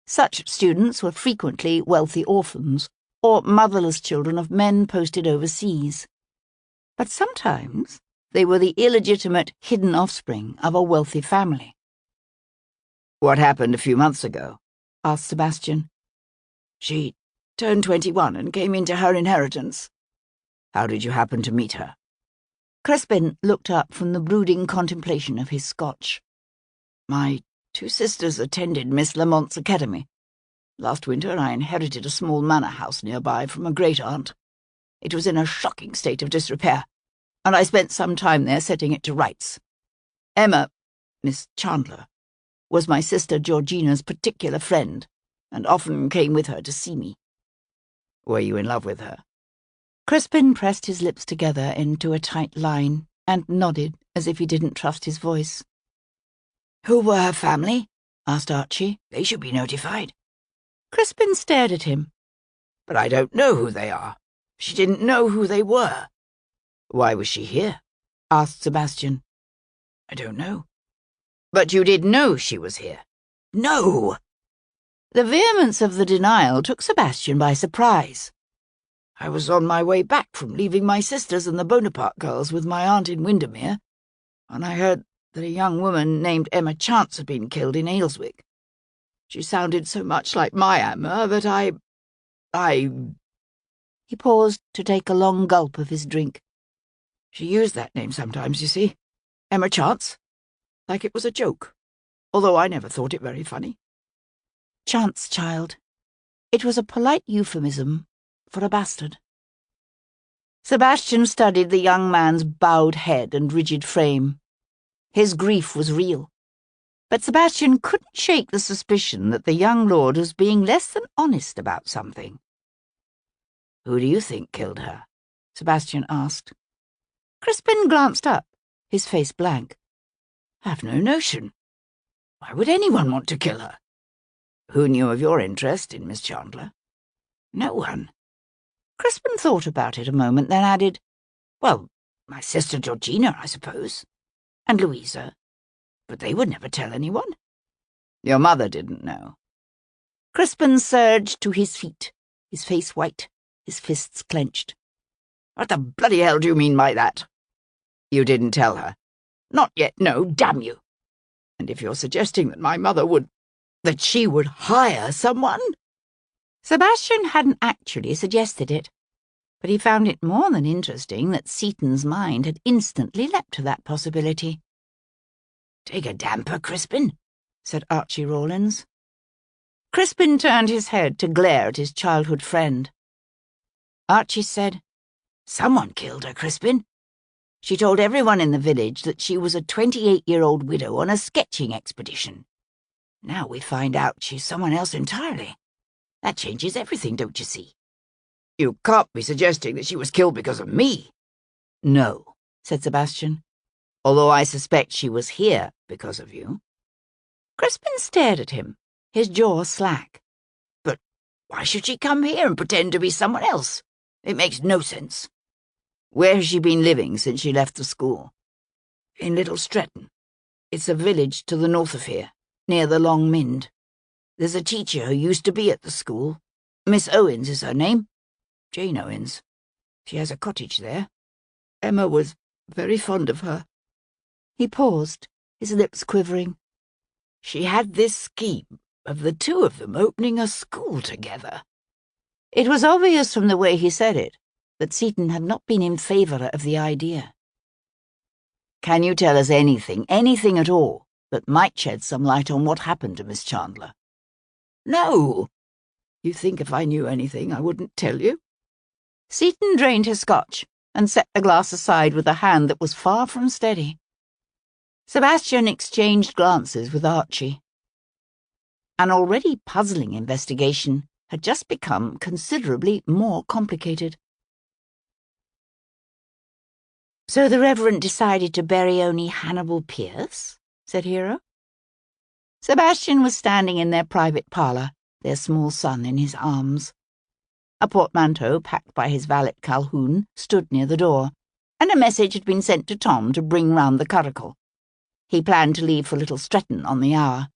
Such students were frequently wealthy orphans or motherless children of men posted overseas. But sometimes they were the illegitimate, hidden offspring of a wealthy family. "What happened a few months ago?" asked Sebastian. "She turned 21 and came into her inheritance." "How did you happen to meet her?" Crispin looked up from the brooding contemplation of his Scotch. "My two sisters attended Miss Lamont's Academy. Last winter I inherited a small manor house nearby from a great-aunt. It was in a shocking state of disrepair, and I spent some time there setting it to rights. Emma, Miss Chandler, was my sister Georgina's particular friend, and often came with her to see me. Were you in love with her? Crispin pressed his lips together into a tight line and nodded as if he didn't trust his voice. Who were her family? Asked Archie. They should be notified. Crispin stared at him. But I don't know who they are. She didn't know who they were. Why was she here? Asked Sebastian. I don't know. But you did know she was here? No! The vehemence of the denial took Sebastian by surprise. I was on my way back from leaving my sisters and the Bonaparte girls with my aunt in Windermere, and I heard that a young woman named Emma Chance had been killed in Ayleswick. She sounded so much like my Emma that I... He paused to take a long gulp of his drink. She used that name sometimes, you see. Emma Chance. Like it was a joke, although I never thought it very funny. Chance child. It was a polite euphemism for a bastard. Sebastian studied the young man's bowed head and rigid frame. His grief was real, but Sebastian couldn't shake the suspicion that the young lord was being less than honest about something. Who do you think killed her? Sebastian asked. Crispin glanced up, his face blank. I've no notion. Why would anyone want to kill her? Who knew of your interest in Miss Chandler? No one. Crispin thought about it a moment, then added, Well, my sister Georgina, I suppose, and Louisa, but they would never tell anyone. Your mother didn't know. Crispin surged to his feet, his face white, his fists clenched. What the bloody hell do you mean by that? You didn't tell her. Not yet, no, damn you. And if you're suggesting that my mother that she would hire someone? Sebastian hadn't actually suggested it, but he found it more than interesting that Seaton's mind had instantly leapt to that possibility. Take a damper, Crispin, said Archie Rawlins. Crispin turned his head to glare at his childhood friend. Archie said, Someone killed her, Crispin. She told everyone in the village that she was a 28-year-old widow on a sketching expedition. Now we find out she's someone else entirely. That changes everything, don't you see? You can't be suggesting that she was killed because of me. No, said Sebastian, although I suspect she was here because of you. Crispin stared at him, his jaw slack. But why should she come here and pretend to be someone else? It makes no sense. Where has she been living since she left the school? In Little Stretton. It's a village to the north of here, near the Long Mynd. There's a teacher who used to be at the school. Miss Owens is her name. Jane Owens. She has a cottage there. Emma was very fond of her. He paused, his lips quivering. She had this scheme of the two of them opening a school together. It was obvious from the way he said it that Seaton had not been in favour of the idea. Can you tell us anything at all, that might shed some light on what happened to Miss Chandler? No. You think if I knew anything, I wouldn't tell you? Seaton drained his scotch and set the glass aside with a hand that was far from steady. Sebastian exchanged glances with Archie. An already puzzling investigation had just become considerably more complicated. So the Reverend decided to bury only Hannibal Pierce? Said Hero. Sebastian was standing in their private parlour, their small son in his arms. A portmanteau packed by his valet Calhoun stood near the door, and a message had been sent to Tom to bring round the curricle. He planned to leave for Little Stretton on the hour.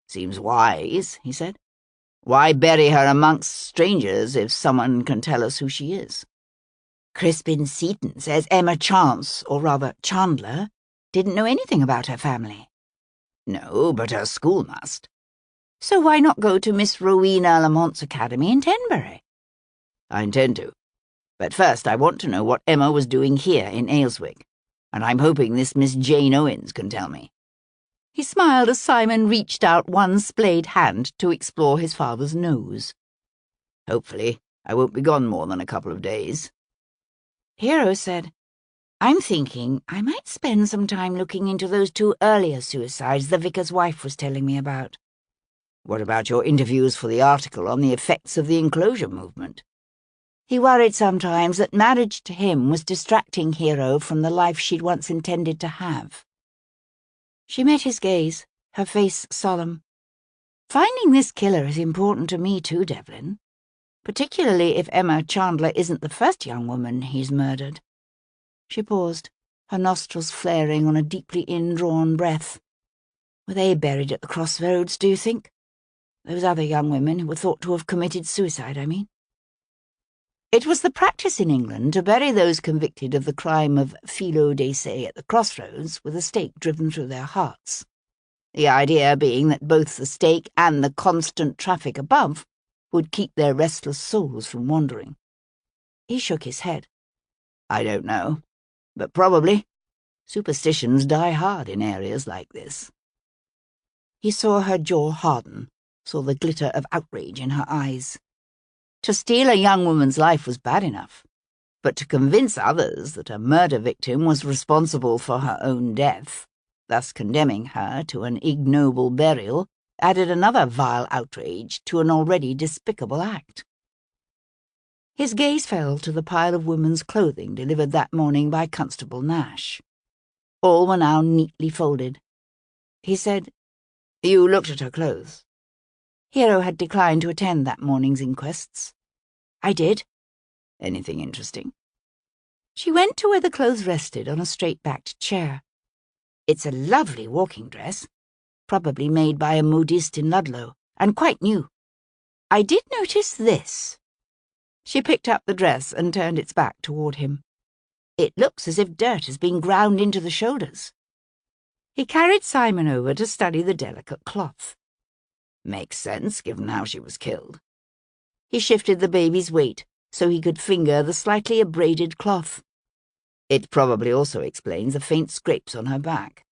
Seems wise, he said. Why bury her amongst strangers if someone can tell us who she is? Crispin Seaton says Emma Chance, or rather Chandler, didn't know anything about her family. No, but her school must. So why not go to Miss Rowena Lamont's academy in Tenbury? I intend to. But first I want to know what Emma was doing here in Ayleswick, and I'm hoping this Miss Jane Owens can tell me. He smiled as Simon reached out one splayed hand to explore his father's nose. Hopefully, I won't be gone more than a couple of days. Hero said, I'm thinking I might spend some time looking into those 2 earlier suicides the vicar's wife was telling me about. What about your interviews for the article on the effects of the enclosure movement? He worried sometimes that marriage to him was distracting Hero from the life she'd once intended to have. She met his gaze, her face solemn. Finding this killer is important to me too, Devlin. Particularly if Emma Chandler isn't the first young woman he's murdered. She paused, her nostrils flaring on a deeply indrawn breath. Were they buried at the crossroads, do you think? Those other young women who were thought to have committed suicide, I mean. It was the practice in England to bury those convicted of the crime of felo de se at the crossroads with a stake driven through their hearts. The idea being that both the stake and the constant traffic above would keep their restless souls from wandering. He shook his head. I don't know, but probably. Superstitions die hard in areas like this. He saw her jaw harden, saw the glitter of outrage in her eyes. To steal a young woman's life was bad enough, but to convince others that a murder victim was responsible for her own death, thus condemning her to an ignoble burial, added another vile outrage to an already despicable act. His gaze fell to the pile of women's clothing delivered that morning by Constable Nash. All were now neatly folded. He said, You looked at her clothes. Hero had declined to attend that morning's inquests. I did. Anything interesting? She went to where the clothes rested on a straight-backed chair. It's a lovely walking dress, probably made by a modiste in Ludlow, and quite new. I did notice this. She picked up the dress and turned its back toward him. It looks as if dirt has been ground into the shoulders. He carried Simon over to study the delicate cloth. Makes sense, given how she was killed. He shifted the baby's weight so he could finger the slightly abraded cloth. It probably also explains the faint scrapes on her back.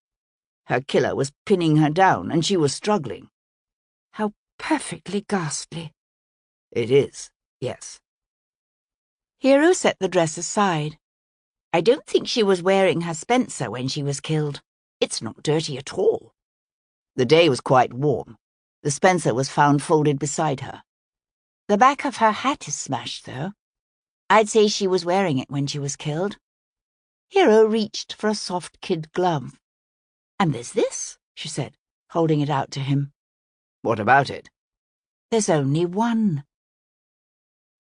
Her killer was pinning her down, and she was struggling. How perfectly ghastly. It is, yes. Hero set the dress aside. I don't think she was wearing her spencer when she was killed. It's not dirty at all. The day was quite warm. The spencer was found folded beside her. The back of her hat is smashed, though. I'd say she was wearing it when she was killed. Hero reached for a soft kid glove. And there's this, she said, holding it out to him. What about it? There's only one.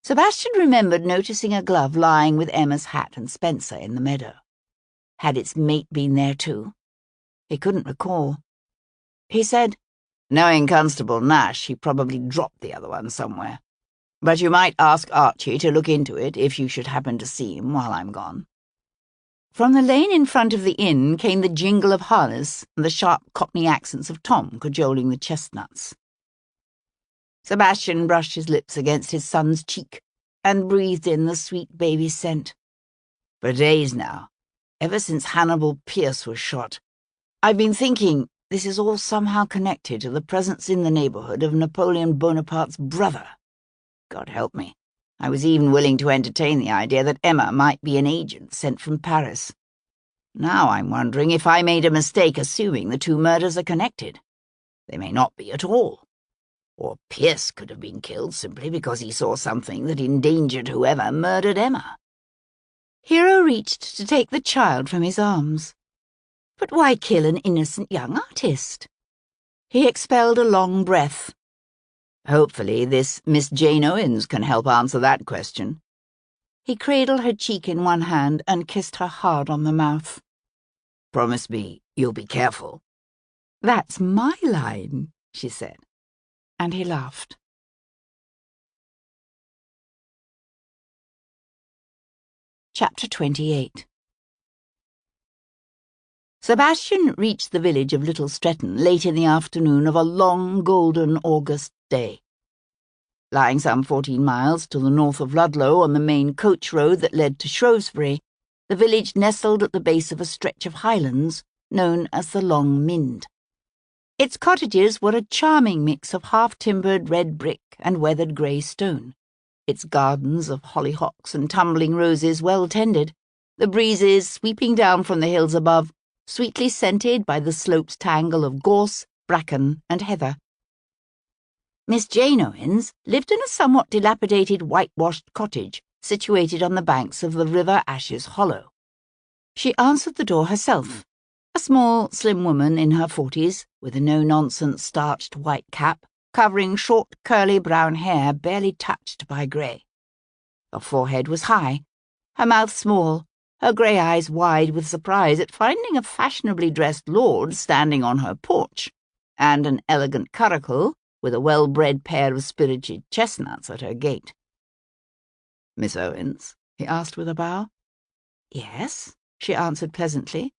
Sebastian remembered noticing a glove lying with Emma's hat and spencer in the meadow. Had its mate been there too? He couldn't recall. He said, Knowing Constable Nash, he probably dropped the other one somewhere. But you might ask Archie to look into it if you should happen to see him while I'm gone. From the lane in front of the inn came the jingle of harness and the sharp Cockney accents of Tom cajoling the chestnuts. Sebastian brushed his lips against his son's cheek and breathed in the sweet baby scent. For days now, ever since Hannibal Pierce was shot, I've been thinking this is all somehow connected to the presence in the neighborhood of Napoleon Bonaparte's brother. God help me. I was even willing to entertain the idea that Emma might be an agent sent from Paris. Now I'm wondering if I made a mistake assuming the 2 murders are connected. They may not be at all. Or Pierce could have been killed simply because he saw something that endangered whoever murdered Emma. Hero reached to take the child from his arms. But why kill an innocent young artist? He expelled a long breath. Hopefully this Miss Jane Owens can help answer that question. He cradled her cheek in one hand and kissed her hard on the mouth. Promise me you'll be careful. That's my line, she said, and he laughed. Chapter 28. Sebastian reached the village of Little Stretton late in the afternoon of a long, golden August day. Lying some 14 miles to the north of Ludlow on the main coach road that led to Shrewsbury, the village nestled at the base of a stretch of highlands known as the Long Mynd. Its cottages were a charming mix of half-timbered red brick and weathered grey stone, its gardens of hollyhocks and tumbling roses well tended, the breezes sweeping down from the hills above, sweetly scented by the slope's tangle of gorse, bracken, and heather. Miss Jane Owens lived in a somewhat dilapidated whitewashed cottage situated on the banks of the River Ashes Hollow. She answered the door herself, a small, slim woman in her 40s, with a no-nonsense starched white cap, covering short, curly brown hair barely touched by grey. Her forehead was high, her mouth small, her grey eyes wide with surprise at finding a fashionably dressed lord standing on her porch, and an elegant curricle with a well-bred pair of spirited chestnuts at her gate. "Miss Owens?" he asked with a bow. "Yes," she answered pleasantly.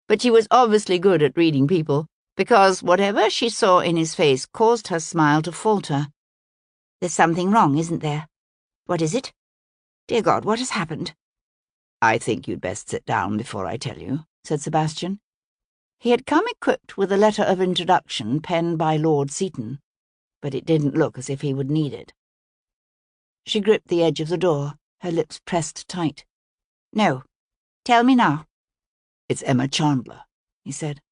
But she was obviously good at reading people, because whatever she saw in his face caused her smile to falter. "There's something wrong, isn't there? What is it? Dear God, what has happened?" "I think you'd best sit down before I tell you," said Sebastian. He had come equipped with a letter of introduction penned by Lord Seaton, but it didn't look as if he would need it. She gripped the edge of the door, her lips pressed tight. "No. Tell me now." "It's Emma Chandler," he said.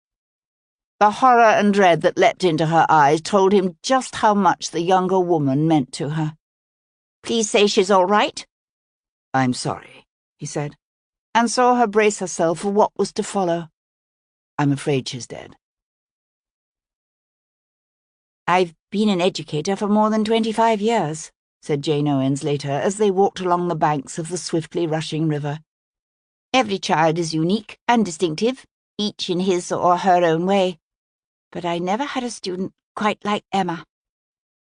The horror and dread that leapt into her eyes told him just how much the younger woman meant to her. "Please say she's all right." "I'm sorry," he said, and saw her brace herself for what was to follow. "I'm afraid she's dead." "I've been an educator for more than 25 years, said Jane Owens later as they walked along the banks of the swiftly rushing river. "Every child is unique and distinctive, each in his or her own way. But I never had a student quite like Emma."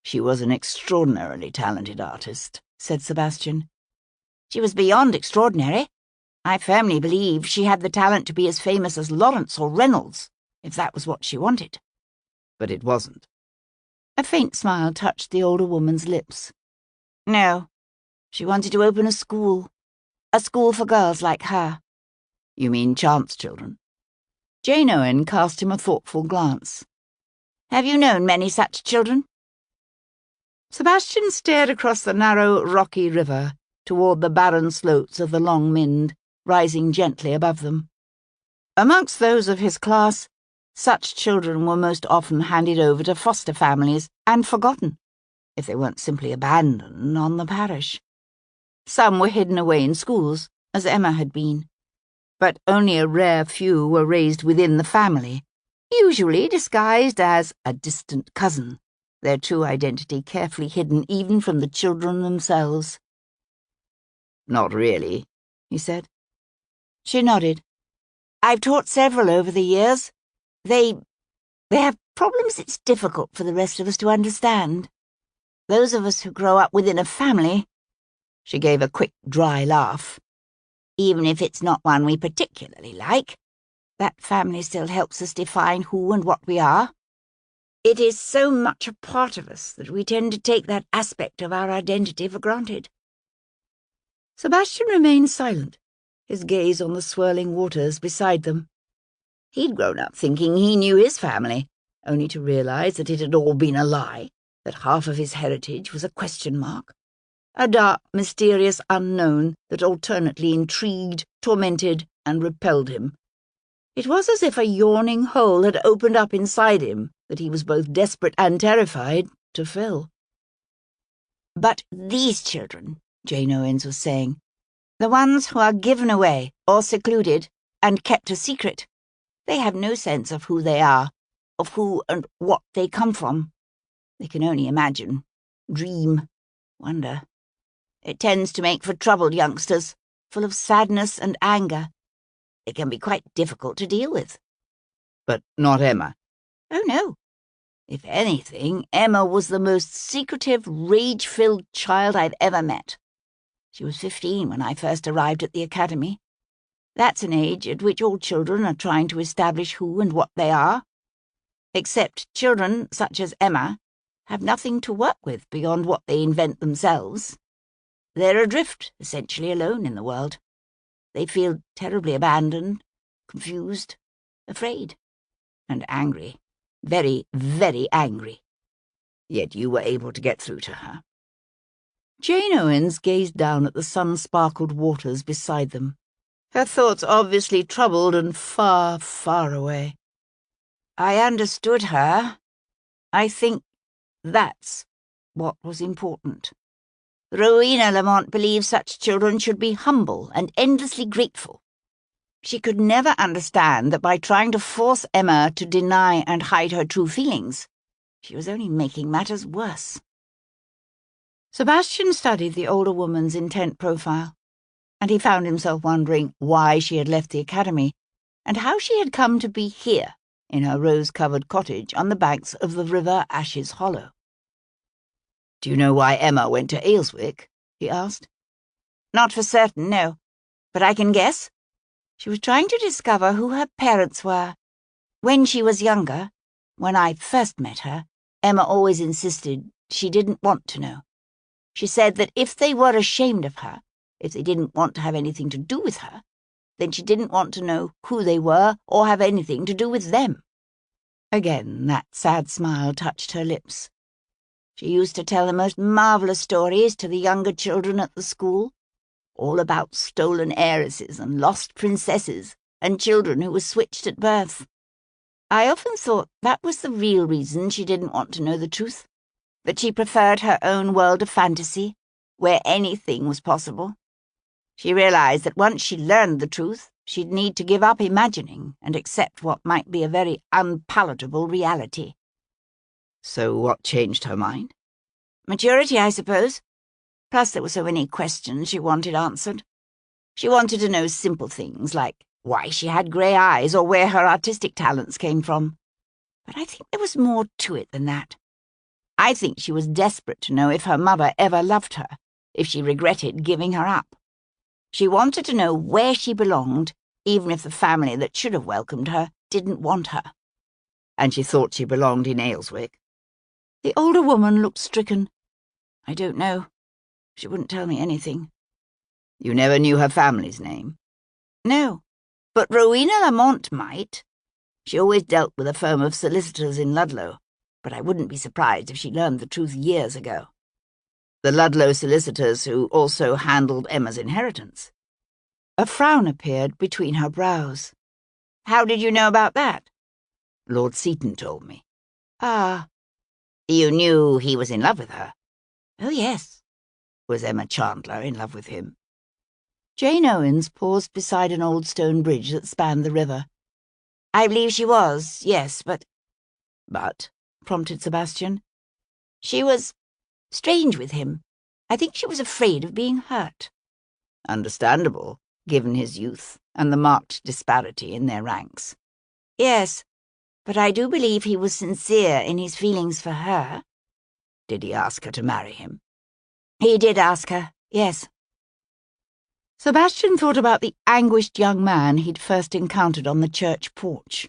"She was an extraordinarily talented artist," said Sebastian. "She was beyond extraordinary. I firmly believe she had the talent to be as famous as Lawrence or Reynolds, if that was what she wanted." "But it wasn't." A faint smile touched the older woman's lips. "No, she wanted to open a school for girls like her." "You mean chance children?" Jane Owen cast him a thoughtful glance. "Have you known many such children?" Sebastian stared across the narrow, rocky river toward the barren slopes of the Long Mynd, rising gently above them. Amongst those of his class, such children were most often handed over to foster families and forgotten, if they weren't simply abandoned on the parish. Some were hidden away in schools, as Emma had been, but only a rare few were raised within the family, usually disguised as a distant cousin, their true identity carefully hidden even from the children themselves. "Not really," he said. She nodded. "I've taught several over the years. They have problems it's difficult for the rest of us to understand. Those of us who grow up within a family—" She gave a quick, dry laugh. "Even if it's not one we particularly like, that family still helps us define who and what we are. It is so much a part of us that we tend to take that aspect of our identity for granted." Sebastian remained silent, his gaze on the swirling waters beside them. He'd grown up thinking he knew his family, only to realize that it had all been a lie, that half of his heritage was a question mark, a dark, mysterious unknown that alternately intrigued, tormented, and repelled him. It was as if a yawning hole had opened up inside him that he was both desperate and terrified to fill. "But these children," Jane Owens was saying, "the ones who are given away or secluded and kept a secret, they have no sense of who they are, of who and what they come from. They can only imagine, dream, wonder. It tends to make for troubled youngsters, full of sadness and anger. It can be quite difficult to deal with." "But not Emma." "Oh, no. If anything, Emma was the most secretive, rage-filled child I've ever met. She was 15 when I first arrived at the academy. That's an age at which all children are trying to establish who and what they are. Except children, such as Emma, have nothing to work with beyond what they invent themselves. They're adrift, essentially alone in the world. They feel terribly abandoned, confused, afraid, and angry. very, very angry. Yet you were able to get through to her." Jane Owens gazed down at the sun-sparkled waters beside them, her thoughts obviously troubled and far, far away. "I understood her. I think that's what was important. Rowena Lamont believes such children should be humble and endlessly grateful. She could never understand that by trying to force Emma to deny and hide her true feelings, she was only making matters worse." Sebastian studied the older woman's intent profile, and he found himself wondering why she had left the academy and how she had come to be here in her rose-covered cottage on the banks of the river Ashes Hollow. "Do you know why Emma went to Ayleswick?" he asked. "Not for certain, no. But I can guess. She was trying to discover who her parents were. When she was younger, when I first met her, Emma always insisted she didn't want to know. She said that if they were ashamed of her, if they didn't want to have anything to do with her, then she didn't want to know who they were or have anything to do with them." Again that sad smile touched her lips. She used to tell the most marvellous stories to the younger children at the school, all about stolen heiresses and lost princesses and children who were switched at birth. I often thought that was the real reason she didn't want to know the truth, that she preferred her own world of fantasy, where anything was possible. She realized that once she learned the truth, she'd need to give up imagining and accept what might be a very unpalatable reality. So what changed her mind? Maturity, I suppose. Plus there were so many questions she wanted answered. She wanted to know simple things like why she had grey eyes or where her artistic talents came from. But I think there was more to it than that. I think she was desperate to know if her mother ever loved her, if she regretted giving her up. She wanted to know where she belonged, even if the family that should have welcomed her didn't want her. And she thought she belonged in Ayleswick. The older woman looked stricken. I don't know. She wouldn't tell me anything. You never knew her family's name? No, but Rowena Lamont might. She always dealt with a firm of solicitors in Ludlow, but I wouldn't be surprised if she learned the truth years ago. The Ludlow solicitors who also handled Emma's inheritance. A frown appeared between her brows. How did you know about that? Lord Seton told me. Ah. You knew he was in love with her? Oh, yes. Was Emma Chandler in love with him? Jane Owens paused beside an old stone bridge that spanned the river. I believe she was, yes, but... But, prompted Sebastian. She was strange with him. I think she was afraid of being hurt. Understandable, given his youth and the marked disparity in their ranks. Yes, but I do believe he was sincere in his feelings for her. Did he ask her to marry him? He did ask her, yes. Sebastian thought about the anguished young man he'd first encountered on the church porch.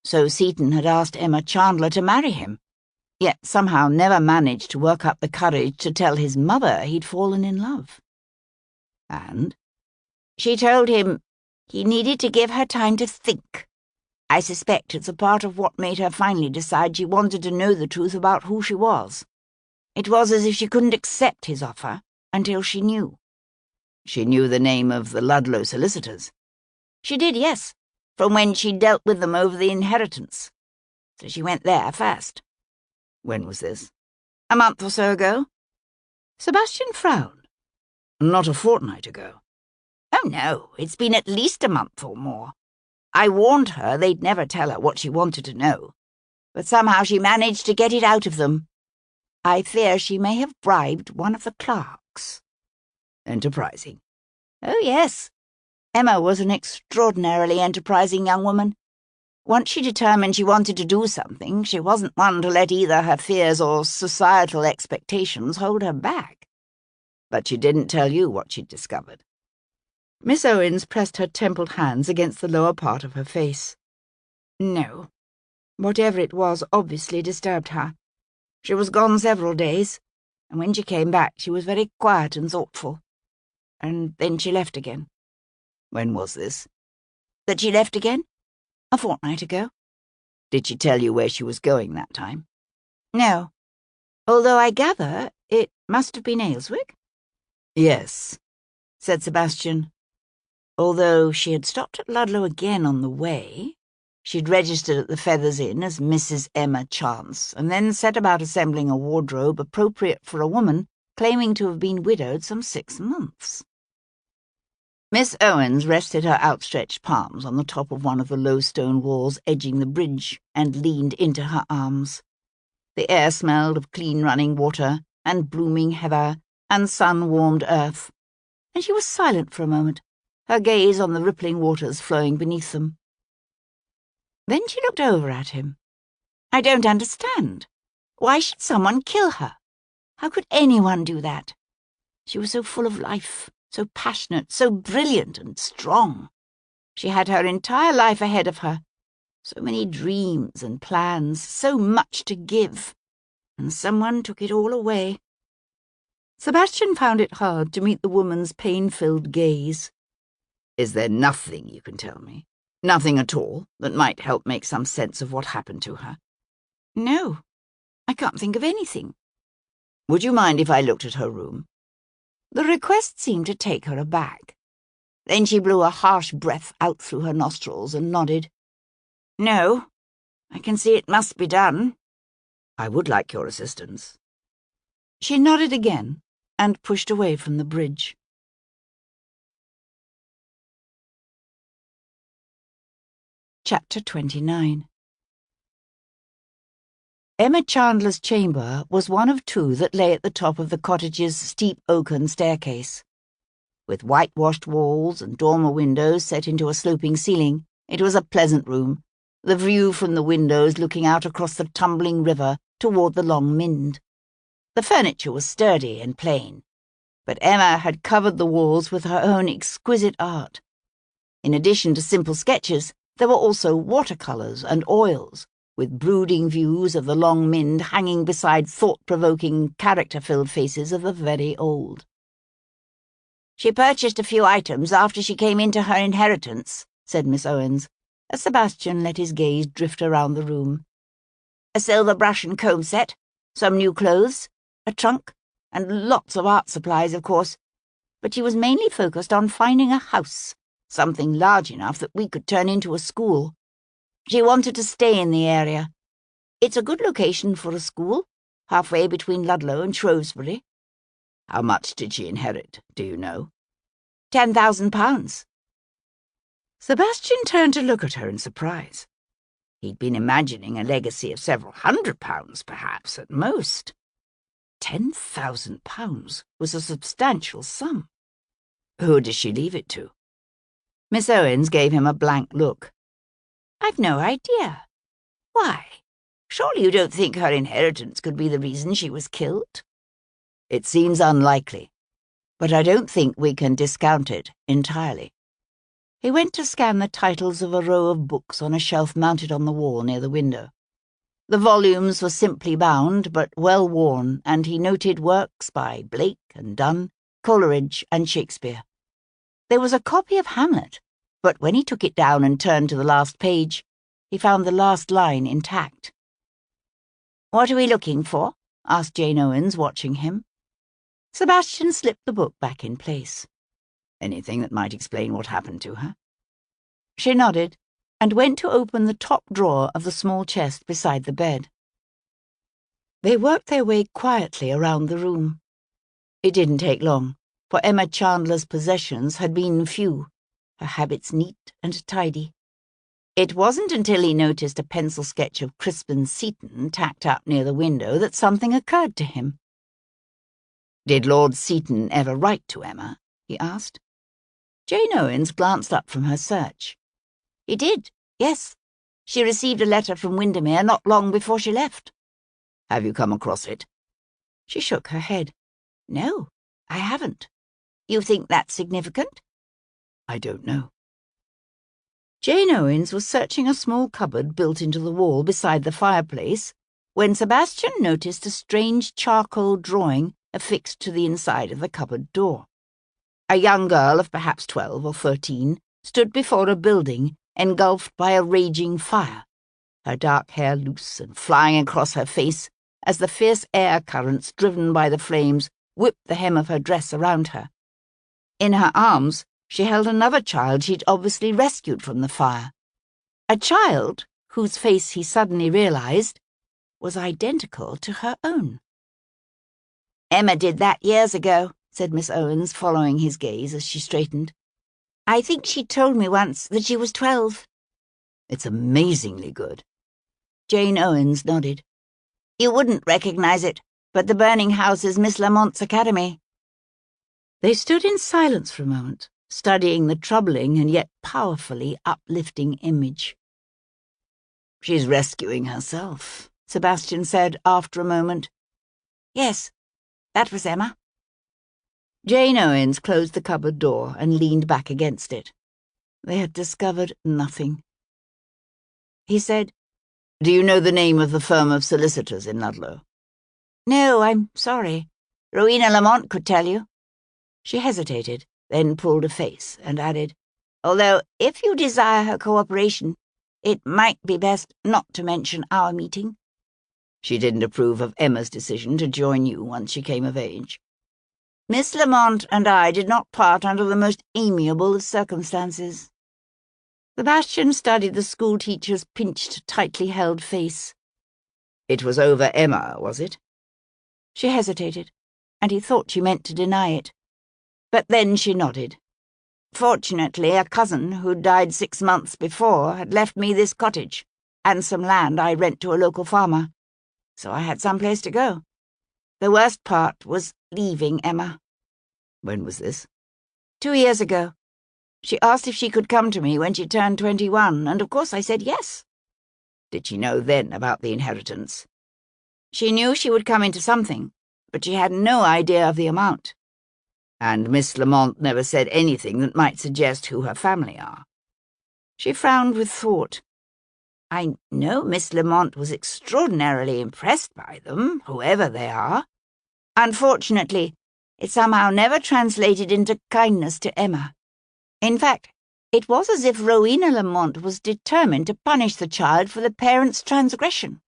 So Seton had asked Emma Chandler to marry him, yet somehow never managed to work up the courage to tell his mother he'd fallen in love. And she told him he needed to give her time to think. I suspect it's a part of what made her finally decide she wanted to know the truth about who she was. It was as if she couldn't accept his offer until she knew. She knew the name of the Ludlow solicitors. She did, yes, from when she dealt with them over the inheritance. So she went there first. When was this? A month or so ago. Sebastian frowned. Not a fortnight ago. Oh, no, it's been at least a month or more. I warned her they'd never tell her what she wanted to know, but somehow she managed to get it out of them. I fear she may have bribed one of the clerks. Enterprising. Oh, yes. Emma was an extraordinarily enterprising young woman. Once she determined she wanted to do something, she wasn't one to let either her fears or societal expectations hold her back. But she didn't tell you what she'd discovered. Miss Owens pressed her templed hands against the lower part of her face. No. Whatever it was obviously disturbed her. She was gone several days, and when she came back she was very quiet and thoughtful. And then she left again. When was this? That she left again? A fortnight ago. Did she tell you where she was going that time? No. Although I gather it must have been Ayleswick? Yes, said Sebastian. Although she had stopped at Ludlow again on the way, she'd registered at the Feathers Inn as Mrs. Emma Chance, and then set about assembling a wardrobe appropriate for a woman claiming to have been widowed some 6 months. Miss Owens rested her outstretched palms on the top of one of the low stone walls edging the bridge and leaned into her arms. The air smelled of clean running water and blooming heather and sun-warmed earth, and she was silent for a moment, her gaze on the rippling waters flowing beneath them. Then she looked over at him. "I don't understand. Why should someone kill her? How could anyone do that? She was so full of life, so passionate, so brilliant and strong. She had her entire life ahead of her, so many dreams and plans, so much to give, and someone took it all away." Sebastian found it hard to meet the woman's pain-filled gaze. "Is there nothing you can tell me? Nothing at all that might help make some sense of what happened to her?" "No, I can't think of anything." "Would you mind if I looked at her room?" The request seemed to take her aback. Then she blew a harsh breath out through her nostrils and nodded. "No, I can see it must be done." "I would like your assistance." She nodded again and pushed away from the bridge. Chapter 29. Emma Chandler's chamber was one of 2 that lay at the top of the cottage's steep oaken staircase. With whitewashed walls and dormer windows set into a sloping ceiling, it was a pleasant room, the view from the windows looking out across the tumbling river toward the Long Mynd. The furniture was sturdy and plain, but Emma had covered the walls with her own exquisite art. In addition to simple sketches, there were also watercolours and oils, with brooding views of the Long Mynd hanging beside thought-provoking, character-filled faces of the very old. "She purchased a few items after she came into her inheritance," said Miss Owens, as Sebastian let his gaze drift around the room. "A silver brush and comb set, some new clothes, a trunk, and lots of art supplies, of course. But she was mainly focused on finding a house, something large enough that we could turn into a school. She wanted to stay in the area. It's a good location for a school, halfway between Ludlow and Shrewsbury." "How much did she inherit, do you know?" £10,000. Sebastian turned to look at her in surprise. He'd been imagining a legacy of several £100, perhaps, at most. £10,000 was a substantial sum. Who does she leave it to? Miss Owens gave him a blank look. "I've no idea. Why? Surely you don't think her inheritance could be the reason she was killed?" "It seems unlikely, but I don't think we can discount it entirely." He went to scan the titles of a row of books on a shelf mounted on the wall near the window. The volumes were simply bound, but well worn, and he noted works by Blake and Donne, Coleridge and Shakespeare. There was a copy of Hamlet, but when he took it down and turned to the last page, he found the last line intact. "What are we looking for?" asked Jane Owens, watching him. Sebastian slipped the book back in place. "Anything that might explain what happened to her?" She nodded and went to open the top drawer of the small chest beside the bed. They worked their way quietly around the room. It didn't take long, for Emma Chandler's possessions had been few, her habits neat and tidy. It wasn't until he noticed a pencil sketch of Crispin Seaton tacked up near the window that something occurred to him. "Did Lord Seaton ever write to Emma?" he asked. Jane Owens glanced up from her search. "He did, yes. She received a letter from Windermere not long before she left." "Have you come across it?" She shook her head. "No, I haven't. You think that's significant?" "I don't know." Jane Owens was searching a small cupboard built into the wall beside the fireplace when Sebastian noticed a strange charcoal drawing affixed to the inside of the cupboard door. A young girl of perhaps 12 or 13 stood before a building engulfed by a raging fire. her dark hair loose and flying across her face as the fierce air currents driven by the flames whipped the hem of her dress around her. In her arms, she held another child she'd obviously rescued from the fire. A child whose face he suddenly realized was identical to her own. "Emma did that years ago," said Miss Owens, following his gaze as she straightened. "I think she told me once that she was 12. It's amazingly good." Jane Owens nodded. "You wouldn't recognize it, but the burning house is Miss Lamont's academy." They stood in silence for a moment, studying the troubling and yet powerfully uplifting image. "She's rescuing herself," Sebastian said after a moment. "Yes, that was Emma." Jane Owens closed the cupboard door and leaned back against it. They had discovered nothing. He said, "Do you know the name of the firm of solicitors in Ludlow?" "No, I'm sorry. Rowena Lamont could tell you." She hesitated, then pulled a face and added, "Although, if you desire her cooperation, it might be best not to mention our meeting." "She didn't approve of Emma's decision to join you once she came of age." "Miss Lamont and I did not part under the most amiable of circumstances." Sebastian studied the schoolteacher's pinched, tightly held face. "It was over Emma, was it?" She hesitated, and he thought she meant to deny it. But then she nodded. "Fortunately, a cousin who died 6 months before had left me this cottage, and some land I rent to a local farmer, so I had some place to go. The worst part was leaving Emma." "When was this?" 2 years ago. She asked if she could come to me when she turned 21, and of course I said yes." "Did she know then about the inheritance?" "She knew she would come into something, but she had no idea of the amount." "And Miss Lamont never said anything that might suggest who her family are?" She frowned with thought. "I know Miss Lamont was extraordinarily impressed by them, whoever they are. Unfortunately, it somehow never translated into kindness to Emma. In fact, it was as if Rowena Lamont was determined to punish the child for the parent's transgression.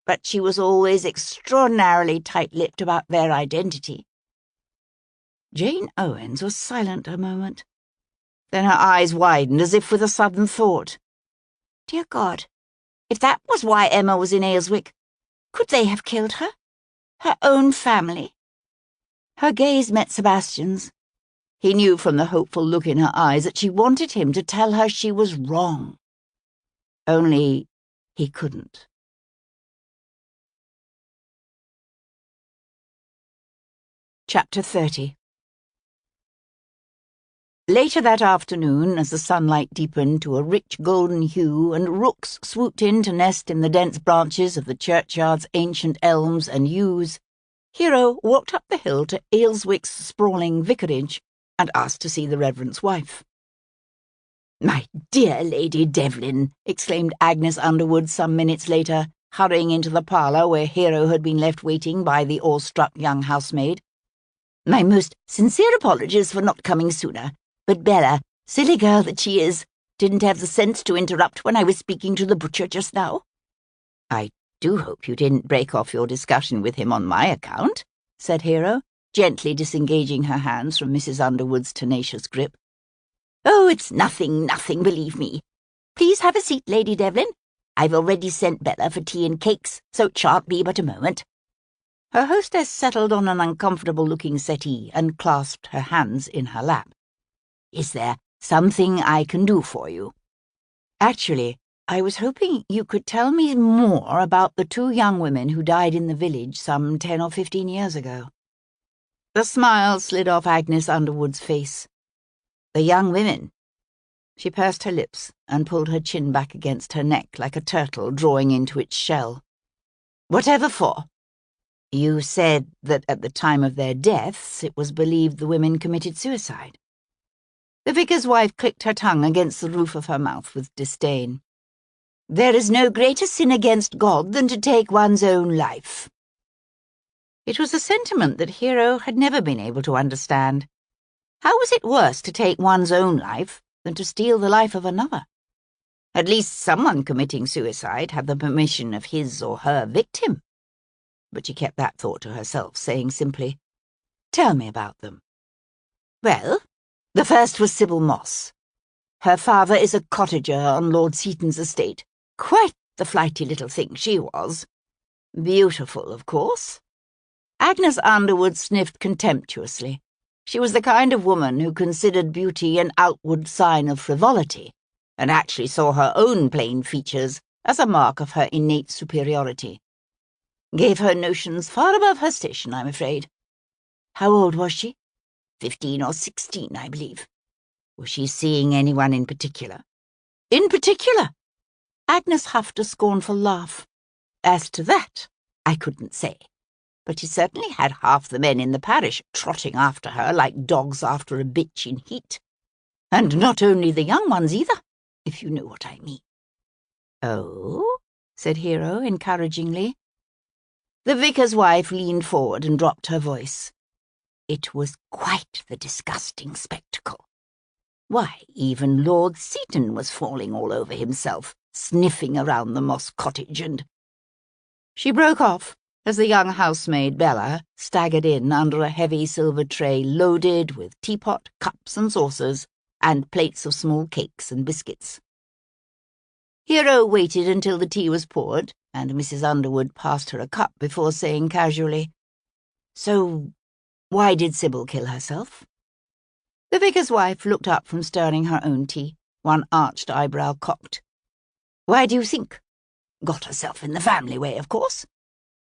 But she was always extraordinarily tight-lipped about their identity." Jane Owens was silent a moment. Then her eyes widened as if with a sudden thought. "Dear God, if that was why Emma was in Ayleswick, could they have killed her? Her own family?" Her gaze met Sebastian's. He knew from the hopeful look in her eyes that she wanted him to tell her she was wrong. Only he couldn't. Chapter 30. Later that afternoon, as the sunlight deepened to a rich golden hue and rooks swooped in to nest in the dense branches of the churchyard's ancient elms and yews, Hero walked up the hill to Ayleswick's sprawling vicarage and asked to see the Reverend's wife. "My dear Lady Devlin," exclaimed Agnes Underwood some minutes later, hurrying into the parlour where Hero had been left waiting by the awestruck young housemaid. "My most sincere apologies for not coming sooner, but Bella, silly girl that she is, didn't have the sense to interrupt when I was speaking to the butcher just now." "I do hope you didn't break off your discussion with him on my account," said Hero, gently disengaging her hands from Mrs. Underwood's tenacious grip. "Oh, it's nothing, believe me. Please have a seat, Lady Devlin. I've already sent Bella for tea and cakes, so it shan't be but a moment." Her hostess settled on an uncomfortable-looking settee and clasped her hands in her lap. "Is there something I can do for you?" "Actually, I was hoping you could tell me more about the 2 young women who died in the village some 10 or 15 years ago." The smile slid off Agnes Underwood's face. "The young women?" She pursed her lips and pulled her chin back against her neck like a turtle drawing into its shell. "Whatever for?" "You said that at the time of their deaths it was believed the women committed suicide." The vicar's wife clicked her tongue against the roof of her mouth with disdain. "There is no greater sin against God than to take one's own life." It was a sentiment that Hero had never been able to understand. How was it worse to take one's own life than to steal the life of another? At least someone committing suicide had the permission of his or her victim. But she kept that thought to herself, saying simply, "Tell me about them." "Well, the first was Sybil Moss. Her father is a cottager on Lord Seaton's estate. Quite the flighty little thing she was. Beautiful, of course." Agnes Underwood sniffed contemptuously. She was the kind of woman who considered beauty an outward sign of frivolity, and actually saw her own plain features as a mark of her innate superiority. Gave her notions far above her station, I'm afraid. How old was she? 15 or 16, I believe. Was she seeing anyone in particular? In particular? Agnes huffed a scornful laugh. As to that, I couldn't say. But she certainly had half the men in the parish trotting after her like dogs after a bitch in heat. And not only the young ones either, if you know what I mean. "Oh?" said Hero encouragingly. The vicar's wife leaned forward and dropped her voice. It was quite the disgusting spectacle. Why, even Lord Seaton was falling all over himself, sniffing around the Moss cottage and— She broke off as the young housemaid, Bella, staggered in under a heavy silver tray loaded with teapot, cups and saucers, and plates of small cakes and biscuits. Hero waited until the tea was poured, and Mrs. Underwood passed her a cup before saying casually, "So, why did Sybil kill herself?" The vicar's wife looked up from stirring her own tea, one arched eyebrow cocked. "Why do you think? Got herself in the family way, of course."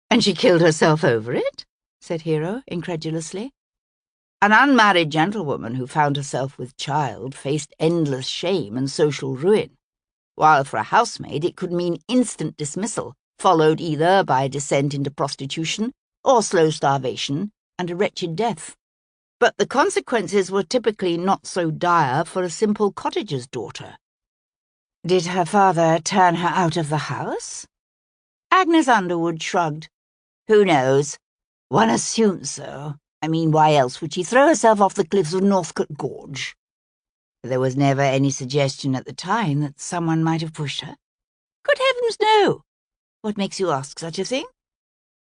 "And she killed herself over it?" said Hero incredulously. An unmarried gentlewoman who found herself with child faced endless shame and social ruin, while for a housemaid it could mean instant dismissal, followed either by descent into prostitution or slow starvation and a wretched death. But the consequences were typically not so dire for a simple cottager's daughter. Did her father turn her out of the house? Agnes Underwood shrugged. Who knows? One assumes so. I mean, why else would she throw herself off the cliffs of Northcote Gorge? There was never any suggestion at the time that someone might have pushed her. Good heavens, no! What makes you ask such a thing?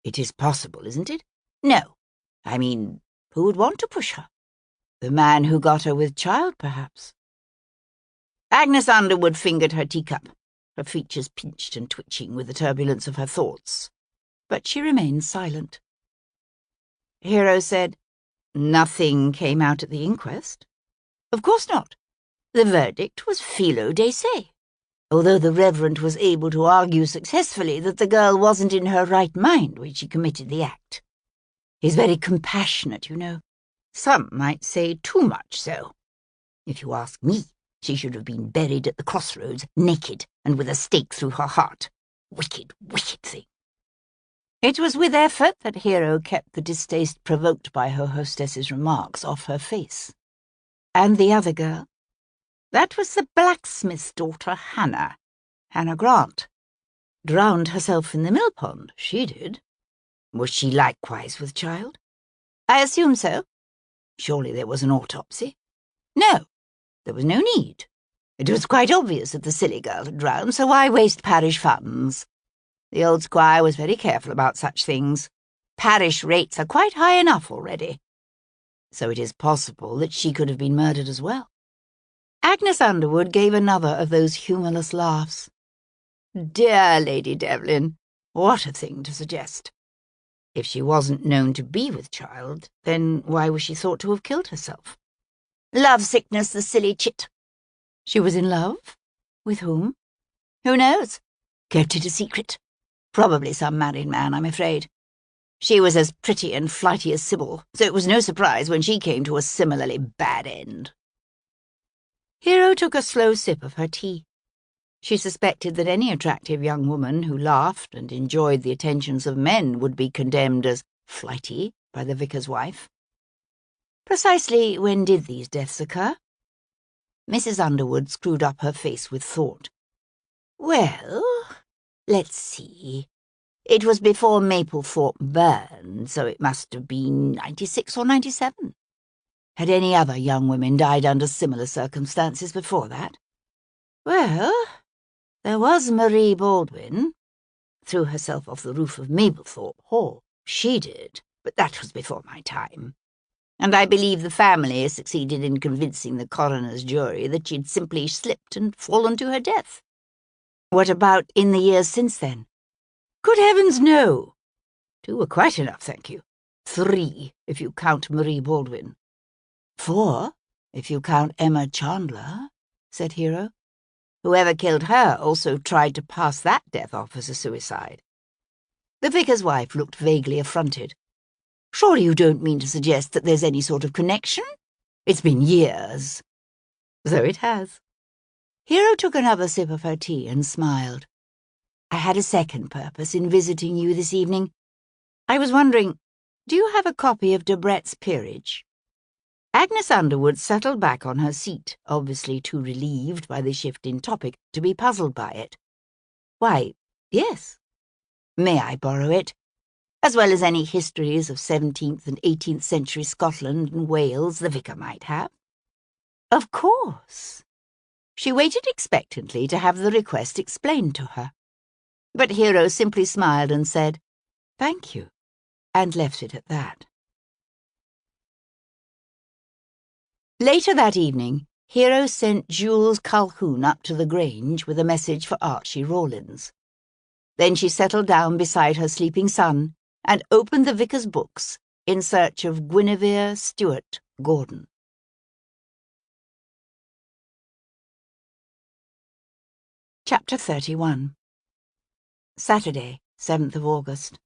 It is possible, isn't it? No. I mean, who would want to push her? The man who got her with child, perhaps. Agnes Underwood fingered her teacup, her features pinched and twitching with the turbulence of her thoughts. But she remained silent. Hero said, "Nothing came out at the inquest?" "Of course not. The verdict was filo de se, although the Reverend was able to argue successfully that the girl wasn't in her right mind when she committed the act. He's very compassionate, you know. Some might say too much so. If you ask me, she should have been buried at the crossroads, naked and with a stake through her heart. Wicked, wicked thing." It was with effort that Hero kept the distaste provoked by her hostess's remarks off her face. "And the other girl?" "That was the blacksmith's daughter, Hannah Grant. Drowned herself in the mill pond, she did." "Was she likewise with child?" "I assume so." "Surely there was an autopsy?" "No, there was no need. It was quite obvious that the silly girl had drowned, so why waste parish funds? The old squire was very careful about such things. Parish rates are quite high enough already. So it is possible that she could have been murdered as well." Agnes Underwood gave another of those humourless laughs. "Dear Lady Devlin, what a thing to suggest. If she wasn't known to be with child, then why was she thought to have killed herself?" "Love sickness, the silly chit." "She was in love? With whom?" "Who knows? Kept it a secret. Probably some married man, I'm afraid. She was as pretty and flighty as Sybil, so it was no surprise when she came to a similarly bad end." Hero took a slow sip of her tea. She suspected that any attractive young woman who laughed and enjoyed the attentions of men would be condemned as flighty by the vicar's wife. "Precisely when did these deaths occur?" Mrs. Underwood screwed up her face with thought. "Well, let's see. It was before Maplethorpe burned, so it must have been 96 or 97. Had any other young women died under similar circumstances before that?" "Well, There was Marie Baldwin. Threw herself off the roof of Mablethorpe Hall. She did, but that was before my time. And I believe the family succeeded in convincing the coroner's jury that she'd simply slipped and fallen to her death. What about in the years since then? Good heavens, no! 2 were quite enough, thank you. 3, if you count Marie Baldwin. 4, if you count Emma Chandler, said Hero. Whoever killed her also tried to pass that death off as a suicide. The vicar's wife looked vaguely affronted. Surely you don't mean to suggest that there's any sort of connection? It's been years. So it has. Hero took another sip of her tea and smiled. I had a second purpose in visiting you this evening. I was wondering, do you have a copy of Debrett's Peerage? Agnes Underwood settled back on her seat, obviously too relieved by the shift in topic to be puzzled by it. Why, yes. May I borrow it? As well as any histories of 17th and 18th century Scotland and Wales the vicar might have. Of course. She waited expectantly to have the request explained to her. But Hero simply smiled and said, "Thank you," and left it at that. Later that evening, Hero sent Jules Calhoun up to the Grange with a message for Archie Rawlins. Then she settled down beside her sleeping son and opened the vicar's books in search of Guinevere Stewart Gordon. Chapter 31. Saturday, 7th of August.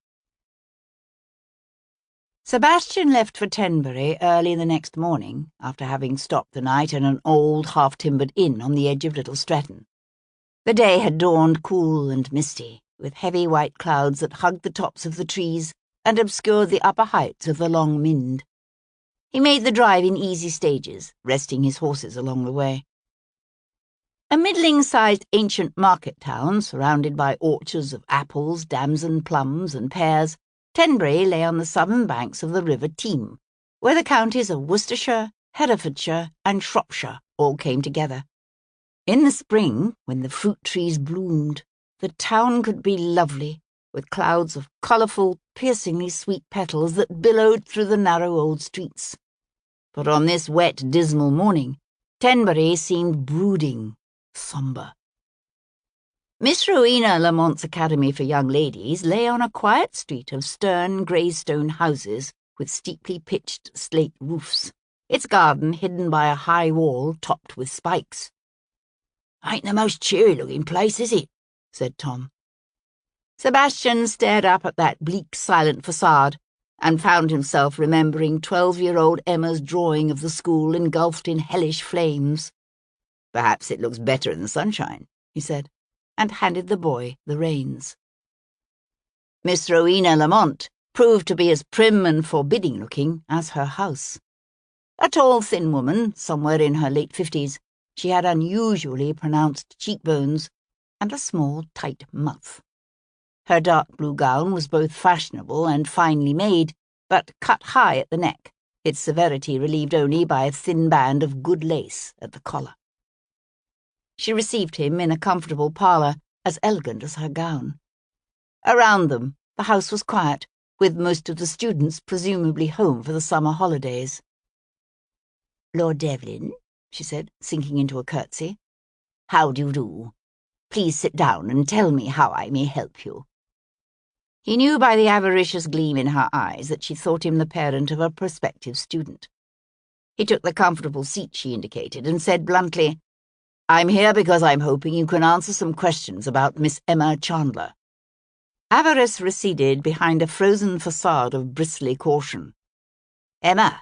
Sebastian left for Tenbury early the next morning, after having stopped the night in an old half-timbered inn on the edge of Little Stretton. The day had dawned cool and misty, with heavy white clouds that hugged the tops of the trees and obscured the upper heights of the Long Mynd. He made the drive in easy stages, resting his horses along the way. A middling-sized ancient market town, surrounded by orchards of apples, damson, plums, and pears, Tenbury lay on the southern banks of the River Teme, where the counties of Worcestershire, Herefordshire, and Shropshire all came together. In the spring, when the fruit trees bloomed, the town could be lovely, with clouds of colourful, piercingly sweet petals that billowed through the narrow old streets. But on this wet, dismal morning, Tenbury seemed brooding, sombre. Miss Rowena Lamont's Academy for Young Ladies lay on a quiet street of stern grey-stone houses with steeply pitched slate roofs, its garden hidden by a high wall topped with spikes. "Ain't the most cheery-looking place, is it?" said Tom. Sebastian stared up at that bleak, silent facade and found himself remembering 12-year-old Emma's drawing of the school engulfed in hellish flames. "Perhaps it looks better in the sunshine," he said, and handed the boy the reins. Miss Rowena Lamont proved to be as prim and forbidding-looking as her house. A tall, thin woman, somewhere in her late 50s, she had unusually pronounced cheekbones and a small, tight mouth. Her dark blue gown was both fashionable and finely made, but cut high at the neck, its severity relieved only by a thin band of good lace at the collar. She received him in a comfortable parlour, as elegant as her gown. Around them, the house was quiet, with most of the students presumably home for the summer holidays. "Lord Devlin," she said, sinking into a curtsy. "How do you do? Please sit down and tell me how I may help you." He knew by the avaricious gleam in her eyes that she thought him the parent of a prospective student. He took the comfortable seat she indicated and said bluntly, "I'm here because I'm hoping you can answer some questions about Miss Emma Chandler." Avarice receded behind a frozen facade of bristly caution. "Emma,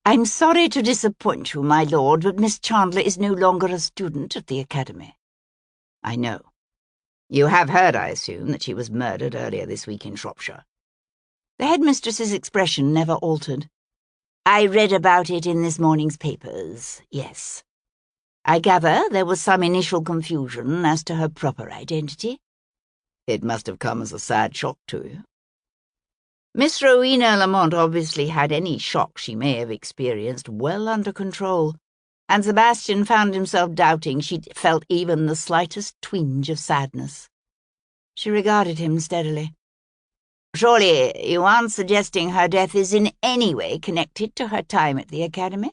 I'm sorry to disappoint you, my lord, but Miss Chandler is no longer a student at the Academy." "I know. You have heard, I assume, that she was murdered earlier this week in Shropshire." The headmistress's expression never altered. "I read about it in this morning's papers, yes. I gather there was some initial confusion as to her proper identity." "It must have come as a sad shock to you." Miss Rowena Lamont obviously had any shock she may have experienced well under control, and Sebastian found himself doubting she'd felt even the slightest twinge of sadness. She regarded him steadily. "Surely you aren't suggesting her death is in any way connected to her time at the academy?"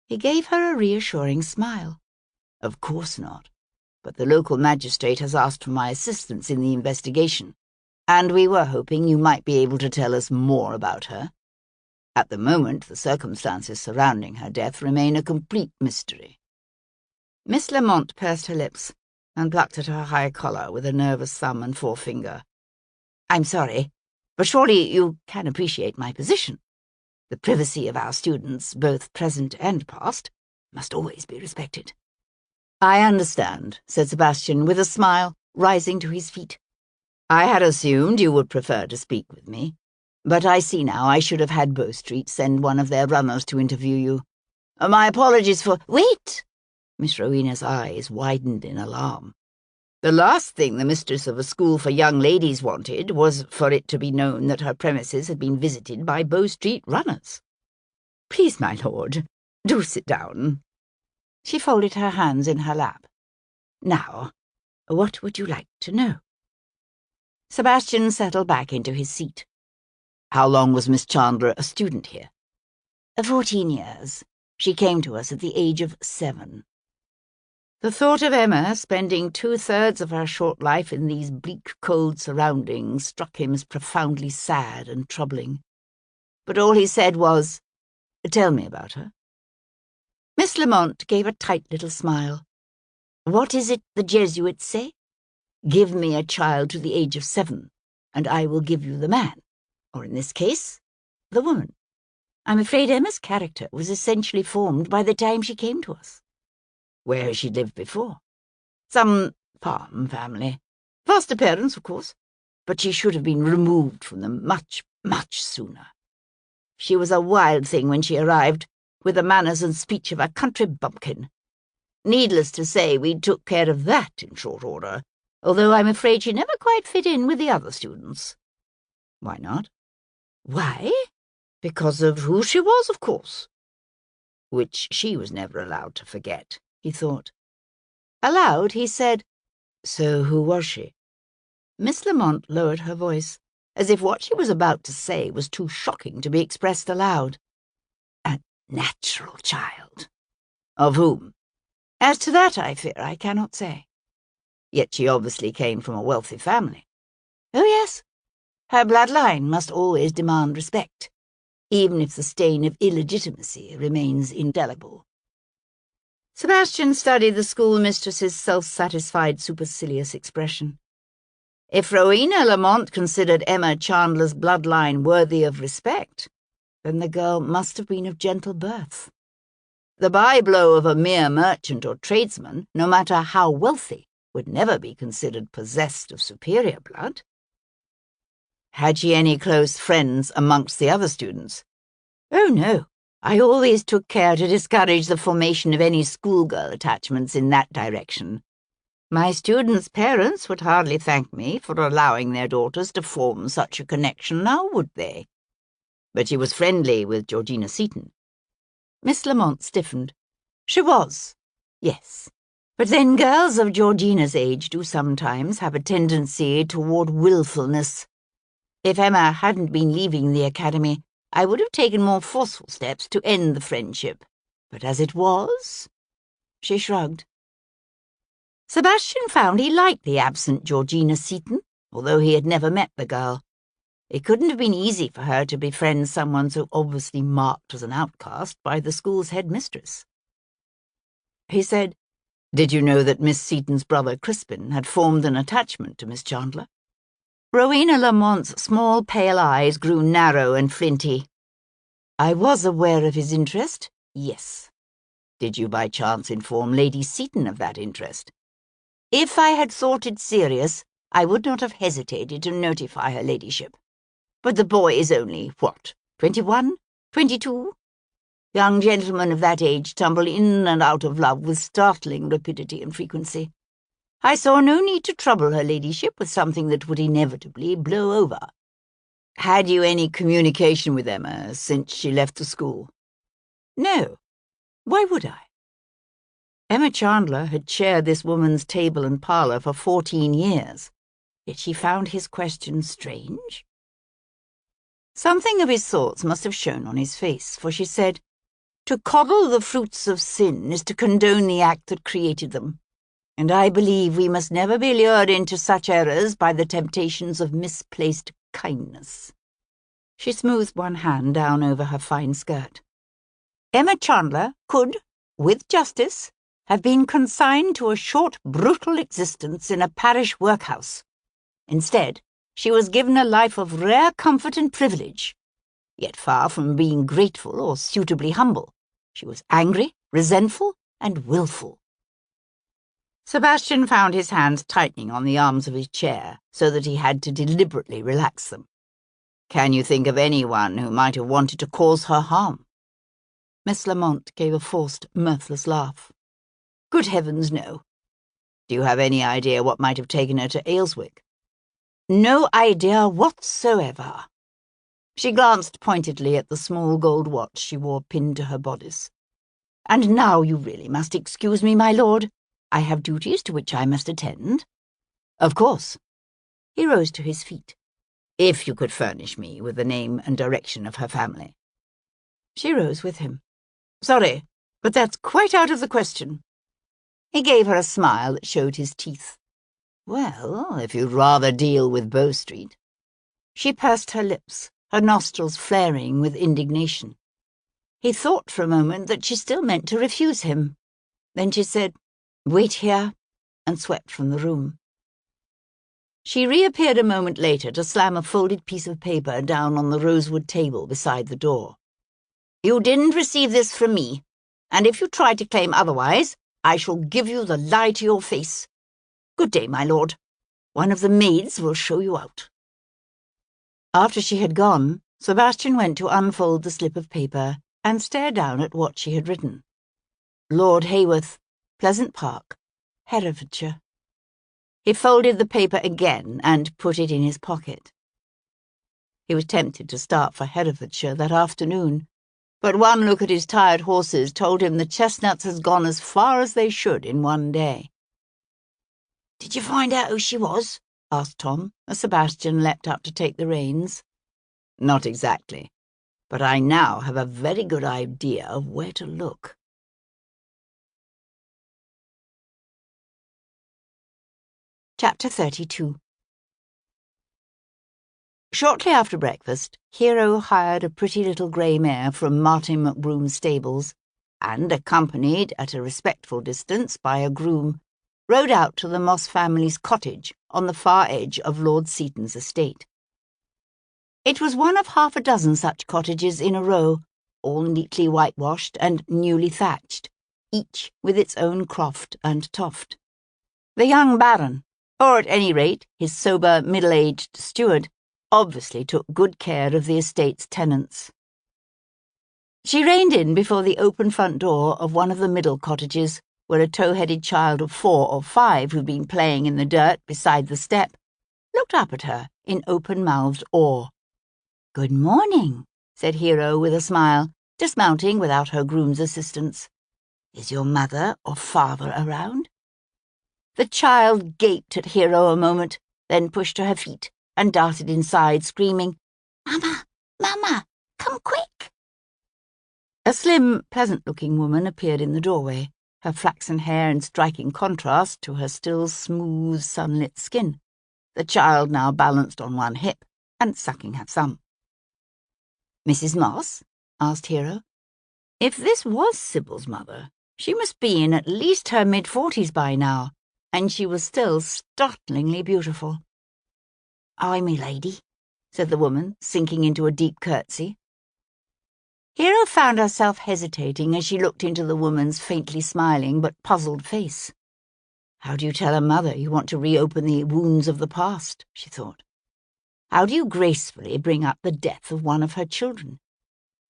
He gave her a reassuring smile. "Of course not, but the local magistrate has asked for my assistance in the investigation, and we were hoping you might be able to tell us more about her. At the moment, the circumstances surrounding her death remain a complete mystery." Miss Lamont pursed her lips and plucked at her high collar with a nervous thumb and forefinger. "I'm sorry, but surely you can appreciate my position. The privacy of our students, both present and past, must always be respected." "I understand," said Sebastian with a smile, rising to his feet. "I had assumed you would prefer to speak with me, but I see now I should have had Bow Street send one of their runners to interview you. My apologies for—" "Wait!" Miss Rowena's eyes widened in alarm. "The last thing the mistress of a school for young ladies wanted was for it to be known that her premises had been visited by Bow Street runners. Please, my lord, do sit down." She folded her hands in her lap. "Now, what would you like to know?" Sebastian settled back into his seat. "How long was Miss Chandler a student here?" 14 years. She came to us at the age of 7. The thought of Emma spending 2/3 of her short life in these bleak, cold surroundings struck him as profoundly sad and troubling. But all he said was, "Tell me about her." Miss Lamont gave a tight little smile. "What is it the Jesuits say? Give me a child to the age of 7, and I will give you the man, or in this case, the woman. I'm afraid Emma's character was essentially formed by the time she came to us." "Where has she lived before?" "Some farm family. Foster parents, of course, but she should have been removed from them much, much sooner. She was a wild thing when she arrived, with the manners and speech of a country bumpkin. Needless to say, we took care of that in short order, although I'm afraid she never quite fit in with the other students." "Why not?" "Why? Because of who she was, of course." Which she was never allowed to forget, he thought. Aloud, he said, "So who was she?" Miss Lamont lowered her voice, as if what she was about to say was too shocking to be expressed aloud. "A natural child." "Of whom?" "As to that, I fear I cannot say." "Yet she obviously came from a wealthy family." "Oh, yes. Her bloodline must always demand respect, even if the stain of illegitimacy remains indelible." Sebastian studied the schoolmistress's self-satisfied, supercilious expression. If Rowena Lamont considered Emma Chandler's bloodline worthy of respect, then the girl must have been of gentle birth. The bye-blow of a mere merchant or tradesman, no matter how wealthy, would never be considered possessed of superior blood. Had she any close friends amongst the other students? "Oh, no. I always took care to discourage the formation of any schoolgirl attachments in that direction. My students' parents would hardly thank me for allowing their daughters to form such a connection, now would they?" "But she was friendly with Georgina Seton." Miss Lamont stiffened. "She was, yes. But then girls of Georgina's age do sometimes have a tendency toward willfulness. If Emma hadn't been leaving the academy, I would have taken more forceful steps to end the friendship. But as it was—" She shrugged. Sebastian found he liked the absent Georgina Seton, although he had never met the girl. It couldn't have been easy for her to befriend someone so obviously marked as an outcast by the school's headmistress. He said, "Did you know that Miss Seton's brother Crispin had formed an attachment to Miss Chandler?" Rowena Lamont's small pale eyes grew narrow and flinty. "I was aware of his interest, yes." "Did you by chance inform Lady Seton of that interest?" "If I had thought it serious, I would not have hesitated to notify her ladyship. But the boy is only, 21, 22? Young gentlemen of that age tumble in and out of love with startling rapidity and frequency. I saw no need to trouble her ladyship with something that would inevitably blow over." "Had you any communication with Emma since she left the school?" "No. Why would I? Emma Chandler had shared this woman's table and parlour for 14 years, yet she found his question strange. Something of his thoughts must have shown on his face, for she said, "To coddle the fruits of sin is to condone the act that created them, and I believe we must never be lured into such errors by the temptations of misplaced kindness." She smoothed one hand down over her fine skirt. Emma Chandler could, with justice, have been consigned to a short, brutal existence in a parish workhouse. Instead, she was given a life of rare comfort and privilege. Yet far from being grateful or suitably humble, she was angry, resentful, and willful. Sebastian found his hands tightening on the arms of his chair, so that he had to deliberately relax them. "Can you think of anyone who might have wanted to cause her harm?" Miss Lamont gave a forced, mirthless laugh. "Good heavens, no." "Do you have any idea what might have taken her to Ayleswick?" "No idea whatsoever." She glanced pointedly at the small gold watch she wore pinned to her bodice. "And now you really must excuse me, my lord. I have duties to which I must attend." "Of course." He rose to his feet. "If you could furnish me with the name and direction of her family." She rose with him. "Sorry, but that's quite out of the question." He gave her a smile that showed his teeth. "Well, if you'd rather deal with Bow Street." She pursed her lips, her nostrils flaring with indignation. He thought for a moment that she still meant to refuse him. Then she said, "Wait here," and swept from the room. She reappeared a moment later to slam a folded piece of paper down on the rosewood table beside the door. "You didn't receive this from me, and if you try to claim otherwise, I shall give you the lie to your face. Good day, my lord. One of the maids will show you out." After she had gone, Sebastian went to unfold the slip of paper and stare down at what she had written. "Lord Haworth, Pleasant Park, Herefordshire." He folded the paper again and put it in his pocket. He was tempted to start for Herefordshire that afternoon, but one look at his tired horses told him the chestnuts had gone as far as they should in one day. "Did you find out who she was?" asked Tom, as Sebastian leapt up to take the reins. "Not exactly, but I now have a very good idea of where to look." Chapter 32. Shortly after breakfast, Hero hired a pretty little grey mare from Martin McBroom's stables, and, accompanied at a respectful distance by a groom, rode out to the Moss family's cottage on the far edge of Lord Seaton's estate. It was one of half a dozen such cottages in a row, all neatly whitewashed and newly thatched, each with its own croft and toft. The young Baron, or at any rate his sober, middle-aged steward, obviously took good care of the estate's tenants. She reined in before the open front door of one of the middle cottages, where a tow-headed child of 4 or 5 who'd been playing in the dirt beside the step looked up at her in open-mouthed awe. "Good morning," said Hero with a smile, dismounting without her groom's assistance. "Is your mother or father around?" The child gaped at Hero a moment, then pushed to her feet and darted inside, screaming, "Mama! Mama! Come quick!" A slim, pleasant-looking woman appeared in the doorway, her flaxen hair in striking contrast to her still smooth, sunlit skin, the child now balanced on one hip and sucking her thumb. "Mrs. Moss?" asked Hero. If this was Sybil's mother, she must be in at least her mid-40s by now, and she was still startlingly beautiful. "Aye, me lady," said the woman, sinking into a deep curtsy. Hero found herself hesitating as she looked into the woman's faintly smiling but puzzled face. How do you tell a mother you want to reopen the wounds of the past, she thought. How do you gracefully bring up the death of one of her children?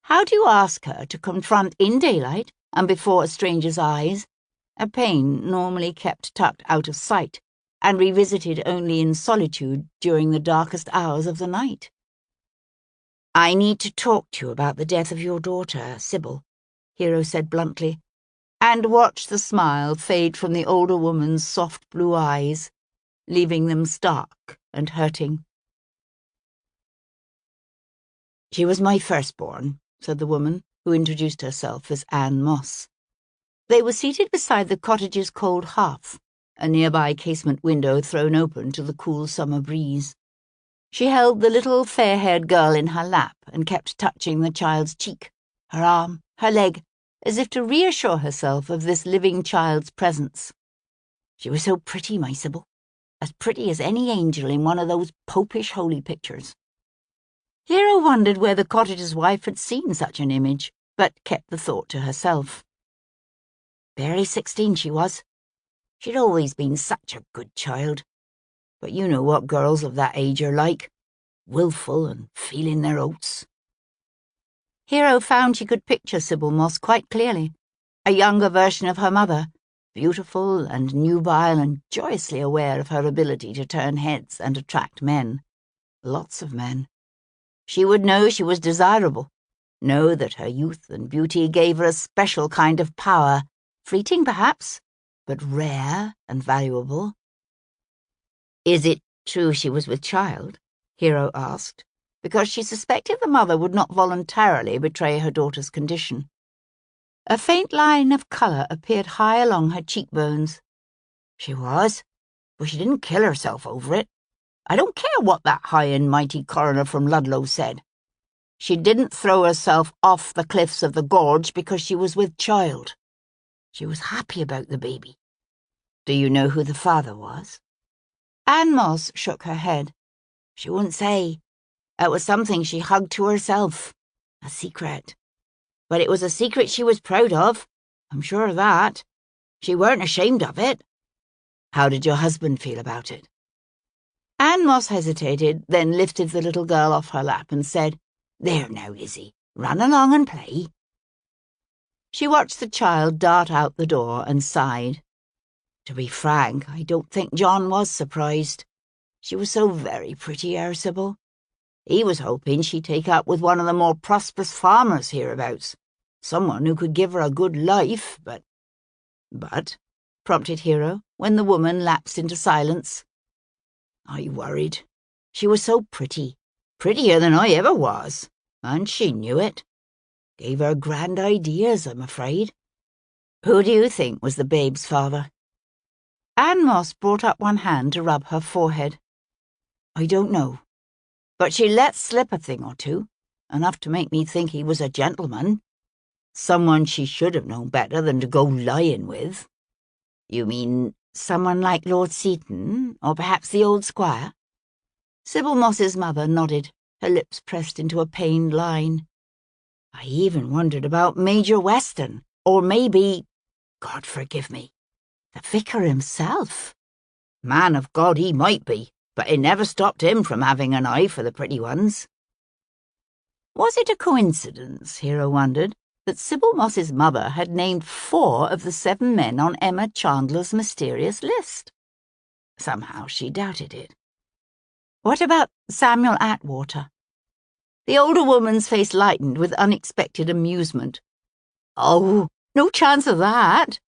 How do you ask her to confront in daylight and before a stranger's eyes a pain normally kept tucked out of sight and revisited only in solitude during the darkest hours of the night? "I need to talk to you about the death of your daughter, Sybil," Hero said bluntly. and watched the smile fade from the older woman's soft blue eyes, leaving them stark and hurting. "She was my firstborn," said the woman, who introduced herself as Anne Moss. They were seated beside the cottage's cold hearth, a nearby casement window thrown open to the cool summer breeze. She held the little fair-haired girl in her lap and kept touching the child's cheek, her arm, her leg, as if to reassure herself of this living child's presence. "She was so pretty, my Sybil, as pretty as any angel in one of those popish holy pictures." Hero wondered where the cottager's wife had seen such an image, but kept the thought to herself. "Barely 16 she was. She'd always been such a good child. But you know what girls of that age are like, willful and feeling their oats." Hero found she could picture Sybil Moss quite clearly, a younger version of her mother, beautiful and nubile and joyously aware of her ability to turn heads and attract men. Lots of men. She would know she was desirable, know that her youth and beauty gave her a special kind of power, fleeting perhaps, but rare and valuable. "Is it true she was with child?" Hero asked, because she suspected the mother would not voluntarily betray her daughter's condition. A faint line of colour appeared high along her cheekbones. "She was, but she didn't kill herself over it. I don't care what that high and mighty coroner from Ludlow said. She didn't throw herself off the cliffs of the gorge because she was with child. She was happy about the baby. Do you know who the father was?" Anne Moss shook her head. "She wouldn't say. It was something she hugged to herself. A secret. But it was a secret she was proud of. I'm sure of that. She weren't ashamed of it." "How did your husband feel about it?" Anne Moss hesitated, then lifted the little girl off her lap and said, "There now, Lizzie, run along and play." She watched the child dart out the door and sighed. "To be frank, I don't think John was surprised. She was so very pretty, our Sybil. He was hoping she'd take up with one of the more prosperous farmers hereabouts, someone who could give her a good life, but—" "But?" prompted Hero, when the woman lapsed into silence. "I worried. She was so pretty, prettier than I ever was, and she knew it. Gave her grand ideas, I'm afraid." "Who do you think was the babe's father?" Anne Moss brought up one hand to rub her forehead. "I don't know, but she let slip a thing or two, enough to make me think he was a gentleman. Someone she should have known better than to go lying with." "You mean someone like Lord Seaton, or perhaps the old squire?" Sybil Moss's mother nodded, her lips pressed into a pained line. "I even wondered about Major Weston, or maybe, God forgive me, the vicar himself. Man of God he might be, but it never stopped him from having an eye for the pretty ones." Was it a coincidence, Hero wondered, that Sybil Moss's mother had named 4 of the 7 men on Emma Chandler's mysterious list? Somehow she doubted it. What about Samuel Atwater? The older woman's face lightened with unexpected amusement. "Oh, no chance of that.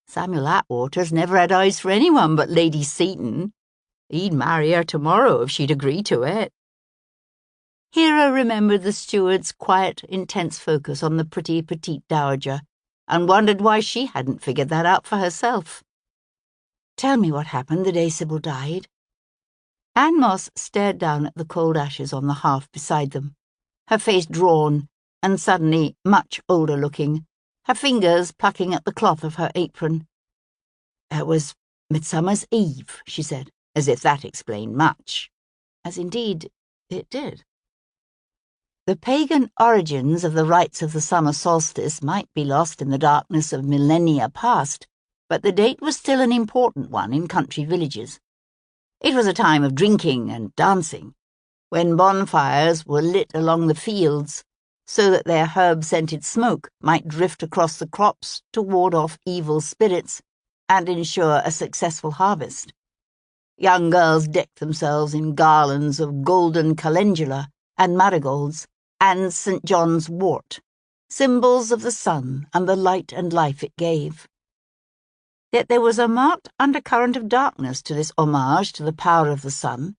Samuel Atwater's never had eyes for anyone but Lady Seaton. He'd marry her tomorrow if she'd agree to it." Hero remembered the steward's quiet, intense focus on the pretty petite dowager, and wondered why she hadn't figured that out for herself. "Tell me what happened the day Sybil died." Anne Moss stared down at the cold ashes on the hearth beside them, her face drawn, and suddenly much older looking, her fingers plucking at the cloth of her apron. "It was Midsummer's Eve," she said, as if that explained much. As indeed it did. The pagan origins of the rites of the summer solstice might be lost in the darkness of millennia past, but the date was still an important one in country villages. It was a time of drinking and dancing, when bonfires were lit along the fields, so that their herb-scented smoke might drift across the crops to ward off evil spirits and ensure a successful harvest. Young girls decked themselves in garlands of golden calendula and marigolds, and St. John's wort, symbols of the sun and the light and life it gave. Yet there was a marked undercurrent of darkness to this homage to the power of the sun,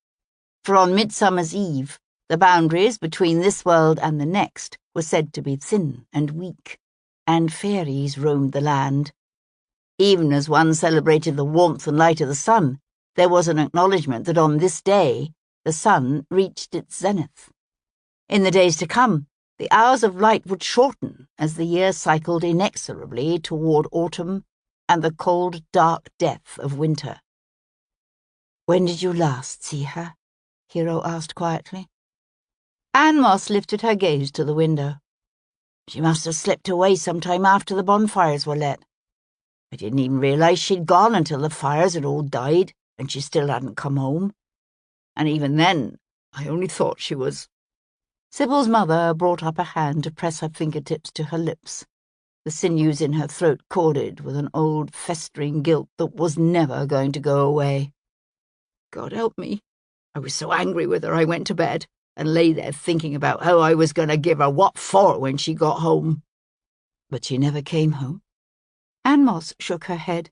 for on Midsummer's Eve, the boundaries between this world and the next were said to be thin and weak, and fairies roamed the land. Even as one celebrated the warmth and light of the sun, there was an acknowledgement that on this day the sun reached its zenith. In the days to come, the hours of light would shorten as the year cycled inexorably toward autumn and the cold, dark death of winter. "When did you last see her?" Hero asked quietly. Anne Moss lifted her gaze to the window. "She must have slipped away sometime after the bonfires were lit. I didn't even realize she'd gone until the fires had all died and she still hadn't come home. And even then, I only thought she was—" Sybil's mother brought up a hand to press her fingertips to her lips. The sinews in her throat corded with an old, festering guilt that was never going to go away. "God help me. I was so angry with her I went to bed and lay there thinking about how I was going to give her what for when she got home." "But she never came home?" Anne Moss shook her head.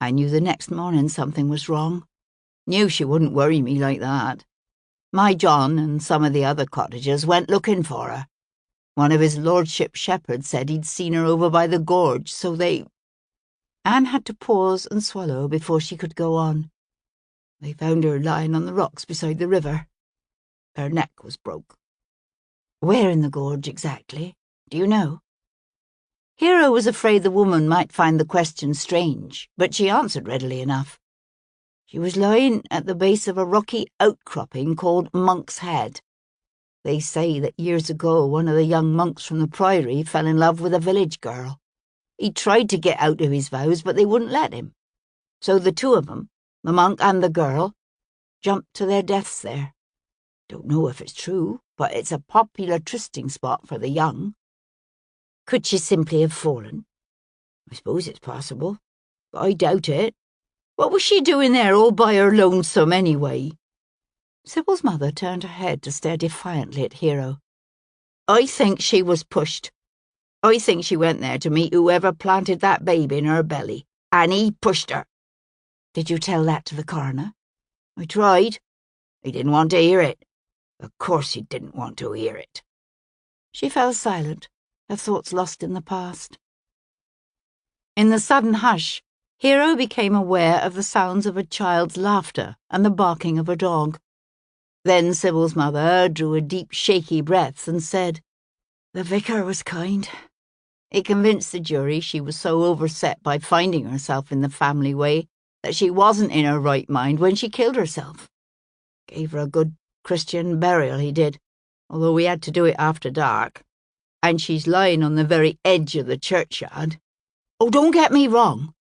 "I knew the next morning something was wrong. Knew she wouldn't worry me like that. My John and some of the other cottagers went looking for her. One of his lordship's shepherds said he'd seen her over by the gorge, so they—" Anne had to pause and swallow before she could go on. "They found her lying on the rocks beside the river. Her neck was broke." "Where in the gorge exactly? Do you know?" Hero was afraid the woman might find the question strange, but she answered readily enough. "She was lying at the base of a rocky outcropping called Monk's Head. They say that years ago one of the young monks from the priory fell in love with a village girl. He tried to get out of his vows, but they wouldn't let him. So the two of them, the monk and the girl, jumped to their deaths there. Don't know if it's true, but it's a popular trysting spot for the young." "Could she simply have fallen?" "I suppose it's possible, but I doubt it. What was she doing there all by her lonesome anyway?" Sybil's mother turned her head to stare defiantly at Hero. "I think she was pushed. I think she went there to meet whoever planted that baby in her belly, and he pushed her." "Did you tell that to the coroner?" "I tried. He didn't want to hear it. Of course he didn't want to hear it." She fell silent, her thoughts lost in the past. In the sudden hush, Hero became aware of the sounds of a child's laughter and the barking of a dog. Then Sybil's mother drew a deep, shaky breath and said, "The vicar was kind. He convinced the jury she was so overset by finding herself in the family way that she wasn't in her right mind when she killed herself. Gave her a good Christian burial, he did, although we had to do it after dark. And she's lying on the very edge of the churchyard. Oh, don't get me wrong.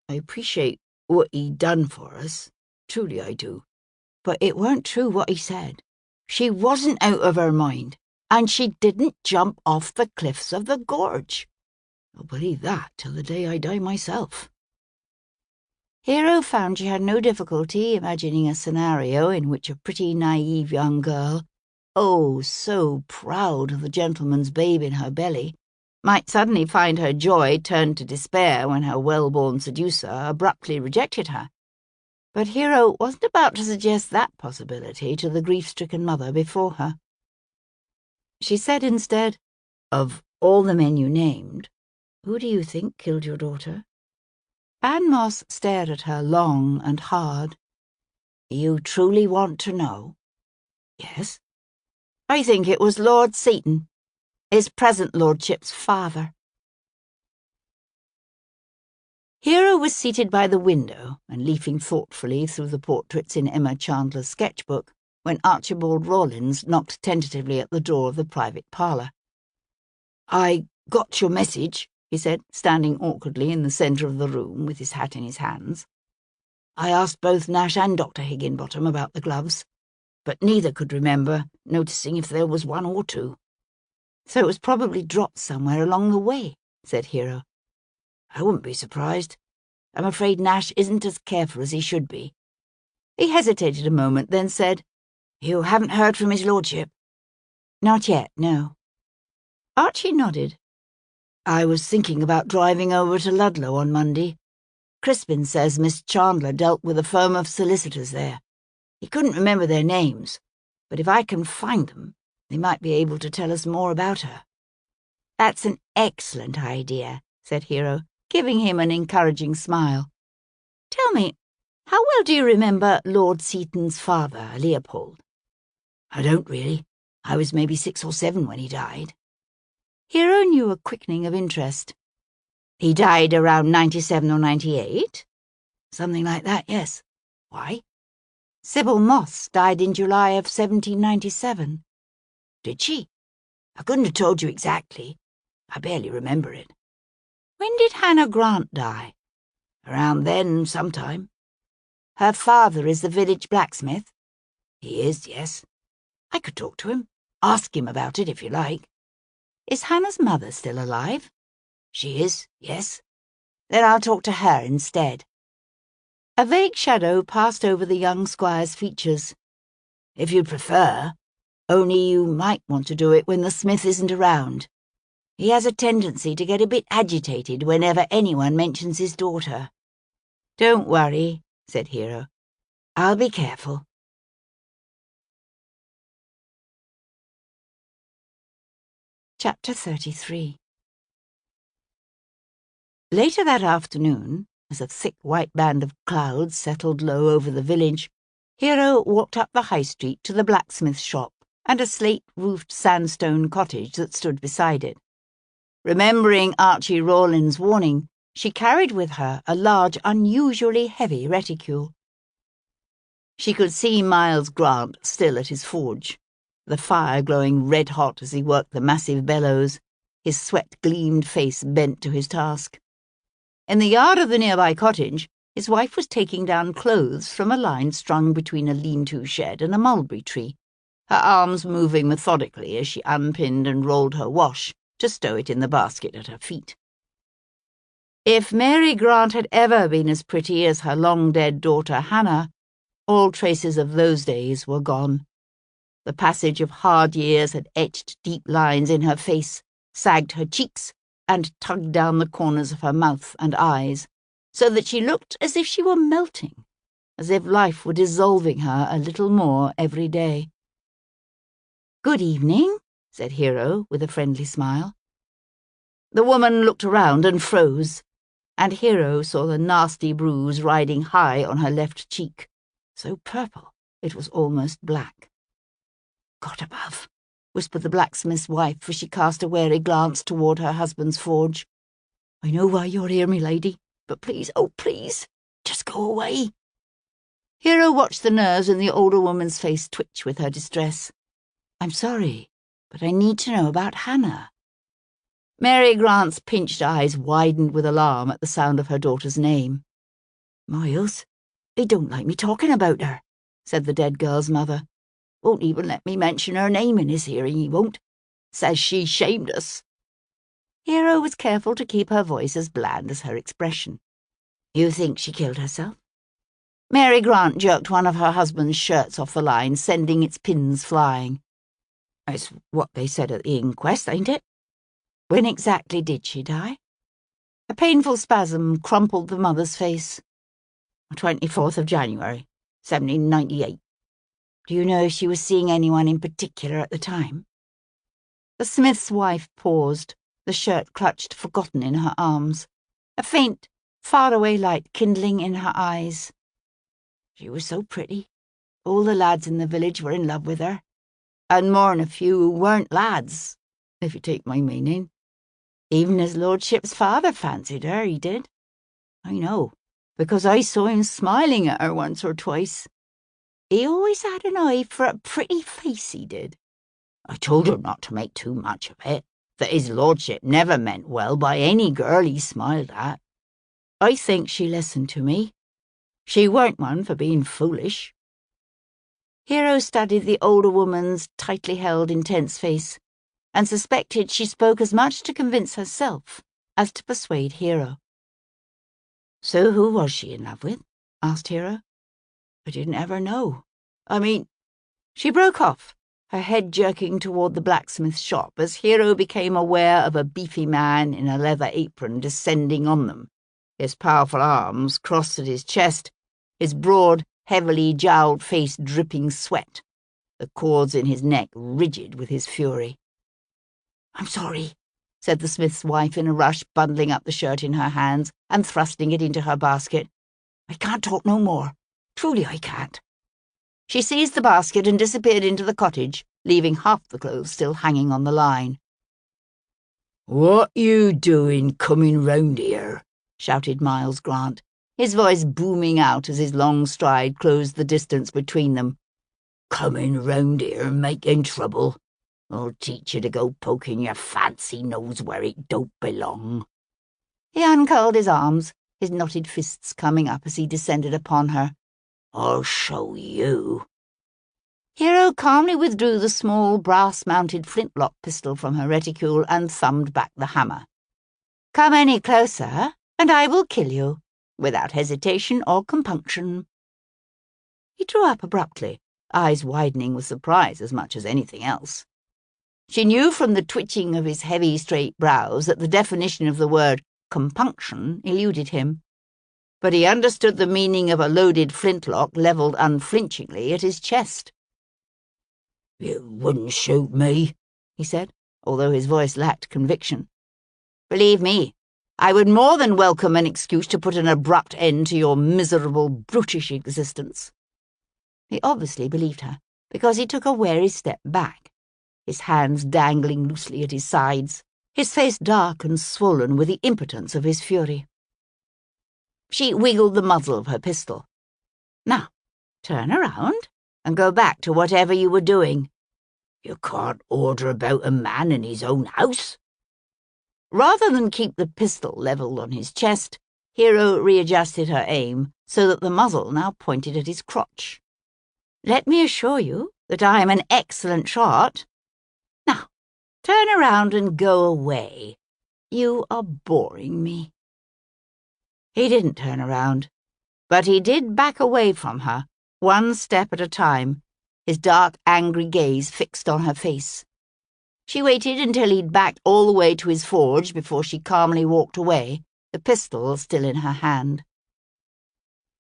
I appreciate what he done for us. Truly I do. But it weren't true what he said. She wasn't out of her mind, and she didn't jump off the cliffs of the gorge. I'll believe that till the day I die myself." Hero found she had no difficulty imagining a scenario in which a pretty, naive young girl, oh, so proud of the gentleman's babe in her belly, might suddenly find her joy turned to despair when her well-born seducer abruptly rejected her. But Hero wasn't about to suggest that possibility to the grief-stricken mother before her. She said instead, "Of all the men you named, who do you think killed your daughter?" Anne Moss stared at her long and hard. "You truly want to know?" "Yes." "I think it was Lord Seaton, his present lordship's father." Hero was seated by the window and leafing thoughtfully through the portraits in Emma Chandler's sketchbook when Archibald Rawlins knocked tentatively at the door of the private parlour. "I got your message," he said, standing awkwardly in the centre of the room with his hat in his hands. "I asked both Nash and Dr. Higginbottom about the gloves, but neither could remember noticing if there was one or two." "So it was probably dropped somewhere along the way," said Hero. "I wouldn't be surprised. I'm afraid Nash isn't as careful as he should be." He hesitated a moment, then said, "You haven't heard from his lordship?" "Not yet, no." Archie nodded I was thinking about driving over to Ludlow on Monday. Crispin says Miss Chandler dealt with a firm of solicitors there. He couldn't remember their names, but if I can find them, they might be able to tell us more about her." "That's an excellent idea," said Hero, giving him an encouraging smile. "Tell me, how well do you remember Lord Seaton's father, Leopold?" "I don't really. I was maybe 6 or 7 when he died." Hero knew a quickening of interest. "He died around 97 or 98? "Something like that, yes. Why?" "Sybil Moss died in July of 1797. "Did she? I couldn't have told you exactly. I barely remember it." "When did Hannah Grant die?" "Around then, sometime." "Her father is the village blacksmith?" "He is, yes. I could talk to him. Ask him about it if you like." "Is Hannah's mother still alive?" "She is, yes." "Then I'll talk to her instead." A vague shadow passed over the young squire's features. "If you'd prefer, only you might want to do it when the smith isn't around. He has a tendency to get a bit agitated whenever anyone mentions his daughter." "Don't worry," said Hero. "I'll be careful." Chapter 33. Later that afternoon, as a thick white band of clouds settled low over the village, Hero walked up the high street to the blacksmith's shop and a slate-roofed sandstone cottage that stood beside it. Remembering Archie Rawlins' warning, she carried with her a large, unusually heavy reticule. She could see Miles Grant still at his forge, the fire glowing red-hot as he worked the massive bellows, his sweat-gleamed face bent to his task. In the yard of the nearby cottage, his wife was taking down clothes from a line strung between a lean-to shed and a mulberry tree, her arms moving methodically as she unpinned and rolled her wash to stow it in the basket at her feet. If Mary Grant had ever been as pretty as her long-dead daughter Hannah, all traces of those days were gone. The passage of hard years had etched deep lines in her face, sagged her cheeks, and tugged down the corners of her mouth and eyes, so that she looked as if she were melting, as if life were dissolving her a little more every day. "Good evening," said Hero, with a friendly smile. The woman looked around and froze, and Hero saw the nasty bruise riding high on her left cheek, so purple it was almost black. "God above," whispered the blacksmith's wife as she cast a wary glance toward her husband's forge. "I know why you're here, me lady, but please, oh please, just go away." Hero watched the nerves in the older woman's face twitch with her distress. "I'm sorry, but I need to know about Hannah." Mary Grant's pinched eyes widened with alarm at the sound of her daughter's name. "Miles, he don't like me talking about her," said the dead girl's mother. "Won't even let me mention her name in his hearing, he won't. Says she shamed us." Hero was careful to keep her voice as bland as her expression. "You think she killed herself?" Mary Grant jerked one of her husband's shirts off the line, sending its pins flying. "It's what they said at the inquest, ain't it?" "When exactly did she die?" A painful spasm crumpled the mother's face. "The 24th of January, 1798. "Do you know if she was seeing anyone in particular at the time?" The smith's wife paused, the shirt clutched forgotten in her arms, a faint, faraway light kindling in her eyes. "She was so pretty. All the lads in the village were in love with her, and more'n a few who weren't lads, if you take my meaning. Even his lordship's father fancied her, he did. I know, because I saw him smiling at her once or twice. He always had an eye for a pretty face, he did. I told her not to make too much of it, that his lordship never meant well by any girl he smiled at. I think she listened to me. She weren't one for being foolish." Hero studied the older woman's tightly held, intense face, and suspected she spoke as much to convince herself as to persuade Hero. "So who was she in love with?" asked Hero. "I didn't ever know. She broke off, her head jerking toward the blacksmith's shop as Hero became aware of a beefy man in a leather apron descending on them, his powerful arms crossed at his chest, his broad, heavily jowled face dripping sweat, the cords in his neck rigid with his fury. "I'm sorry," said the smith's wife in a rush, bundling up the shirt in her hands and thrusting it into her basket. "I can't talk no more. Truly I can't." She seized the basket and disappeared into the cottage, leaving half the clothes still hanging on the line. "What you doing coming round here?" shouted Miles Grant, his voice booming out as his long stride closed the distance between them. "Coming round here making trouble. I'll teach you to go poking your fancy nose where it don't belong." He uncurled his arms, his knotted fists coming up as he descended upon her. "I'll show you." Hero calmly withdrew the small brass-mounted flintlock pistol from her reticule and thumbed back the hammer. "Come any closer, and I will kill you, without hesitation or compunction." He drew up abruptly, eyes widening with surprise as much as anything else. She knew from the twitching of his heavy, straight brows that the definition of the word compunction eluded him, but he understood the meaning of a loaded flintlock levelled unflinchingly at his chest. "You wouldn't shoot me," he said, although his voice lacked conviction. "Believe me, I would more than welcome an excuse to put an abrupt end to your miserable, brutish existence." He obviously believed her, because he took a wary step back, his hands dangling loosely at his sides, his face dark and swollen with the impotence of his fury. She wiggled the muzzle of her pistol. "Now, turn around and go back to whatever you were doing." "You can't order about a man in his own house." Rather than keep the pistol levelled on his chest, Hero readjusted her aim so that the muzzle now pointed at his crotch. "Let me assure you that I am an excellent shot. Now, turn around and go away. You are boring me." He didn't turn around, but he did back away from her, one step at a time, his dark, angry gaze fixed on her face. She waited until he'd backed all the way to his forge before she calmly walked away, the pistol still in her hand.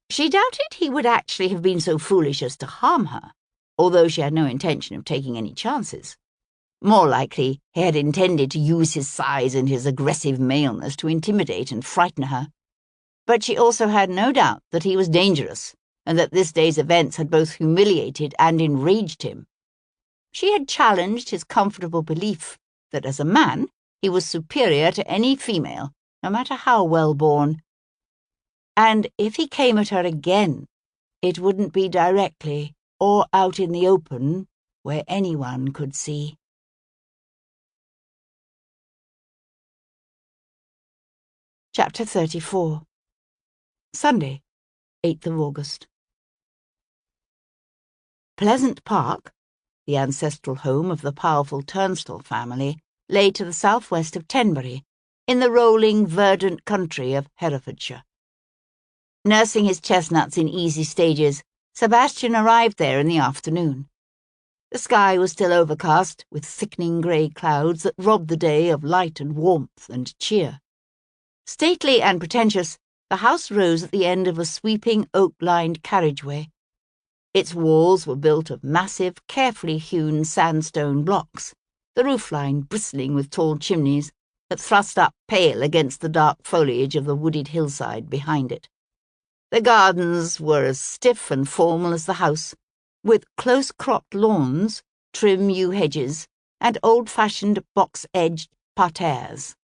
She doubted he would actually have been so foolish as to harm her, although she had no intention of taking any chances. More likely, he had intended to use his size and his aggressive maleness to intimidate and frighten her. But she also had no doubt that he was dangerous, and that this day's events had both humiliated and enraged him. She had challenged his comfortable belief that as a man he was superior to any female, no matter how well born. And if he came at her again, it wouldn't be directly or out in the open where anyone could see. Chapter 34. Sunday, 8th of August. Pleasant Park, the ancestral home of the powerful Turnstall family, lay to the southwest of Tenbury, in the rolling, verdant country of Herefordshire. Nursing his chestnuts in easy stages, Sebastian arrived there in the afternoon. The sky was still overcast, with thickening grey clouds that robbed the day of light and warmth and cheer. Stately and pretentious, the house rose at the end of a sweeping oak-lined carriageway. Its walls were built of massive, carefully hewn sandstone blocks, the roofline bristling with tall chimneys that thrust up pale against the dark foliage of the wooded hillside behind it. The gardens were as stiff and formal as the house, with close-cropped lawns, trim yew hedges, and old-fashioned box-edged parterres.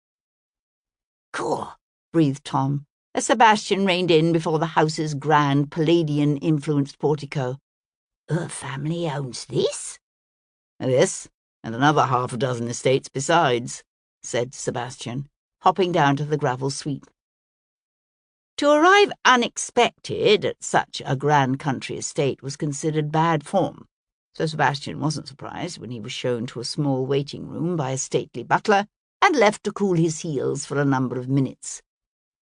"Cool," breathed Tom, as Sebastian reined in before the house's grand Palladian-influenced portico. "Her family owns this?" "This, and another half a dozen estates besides," said Sebastian, hopping down to the gravel sweep. To arrive unexpected at such a grand country estate was considered bad form, so Sebastian wasn't surprised when he was shown to a small waiting room by a stately butler and left to cool his heels for a number of minutes.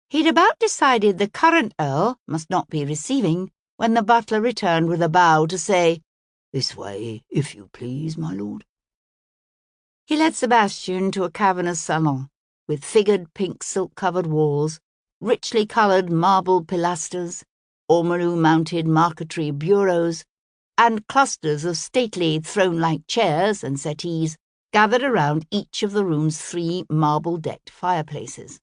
He'd about decided the current Earl must not be receiving when the butler returned with a bow to say, This way, if you please, my lord. He led Sebastian to a cavernous salon, with figured pink silk-covered walls, richly coloured marble pilasters, ormolu-mounted marquetry bureaus, and clusters of stately throne-like chairs and settees gathered around each of the room's 3 marble-decked fireplaces.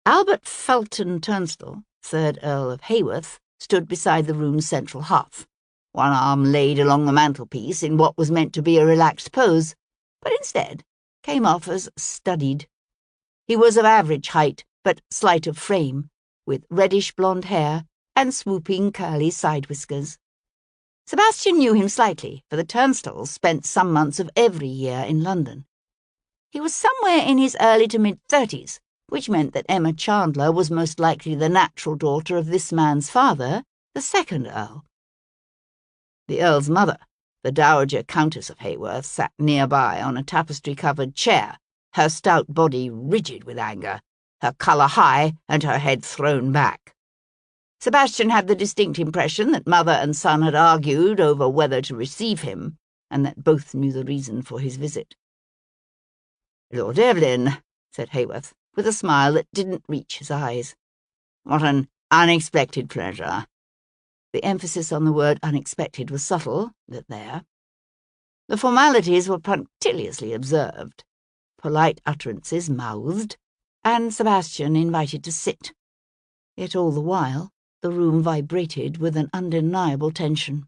Albert Felton Turnstall, 3rd Earl of Haworth, stood beside the room's central hearth, one arm laid along the mantelpiece in what was meant to be a relaxed pose, but instead came off as studied. He was of average height, but slight of frame, with reddish-blonde hair and swooping curly side whiskers. Sebastian knew him slightly, for the Turnstalls spent some months of every year in London. He was somewhere in his early to mid-30s, which meant that Emma Chandler was most likely the natural daughter of this man's father, the 2nd Earl. The Earl's mother, the Dowager Countess of Haworth, sat nearby on a tapestry-covered chair, her stout body rigid with anger, her colour high and her head thrown back. Sebastian had the distinct impression that mother and son had argued over whether to receive him, and that both knew the reason for his visit. "Lord Evelyn," said Haworth, with a smile that didn't reach his eyes. "What an unexpected pleasure." The emphasis on the word unexpected was subtle, but there. The formalities were punctiliously observed, polite utterances mouthed, and Sebastian invited to sit. Yet all the while, the room vibrated with an undeniable tension.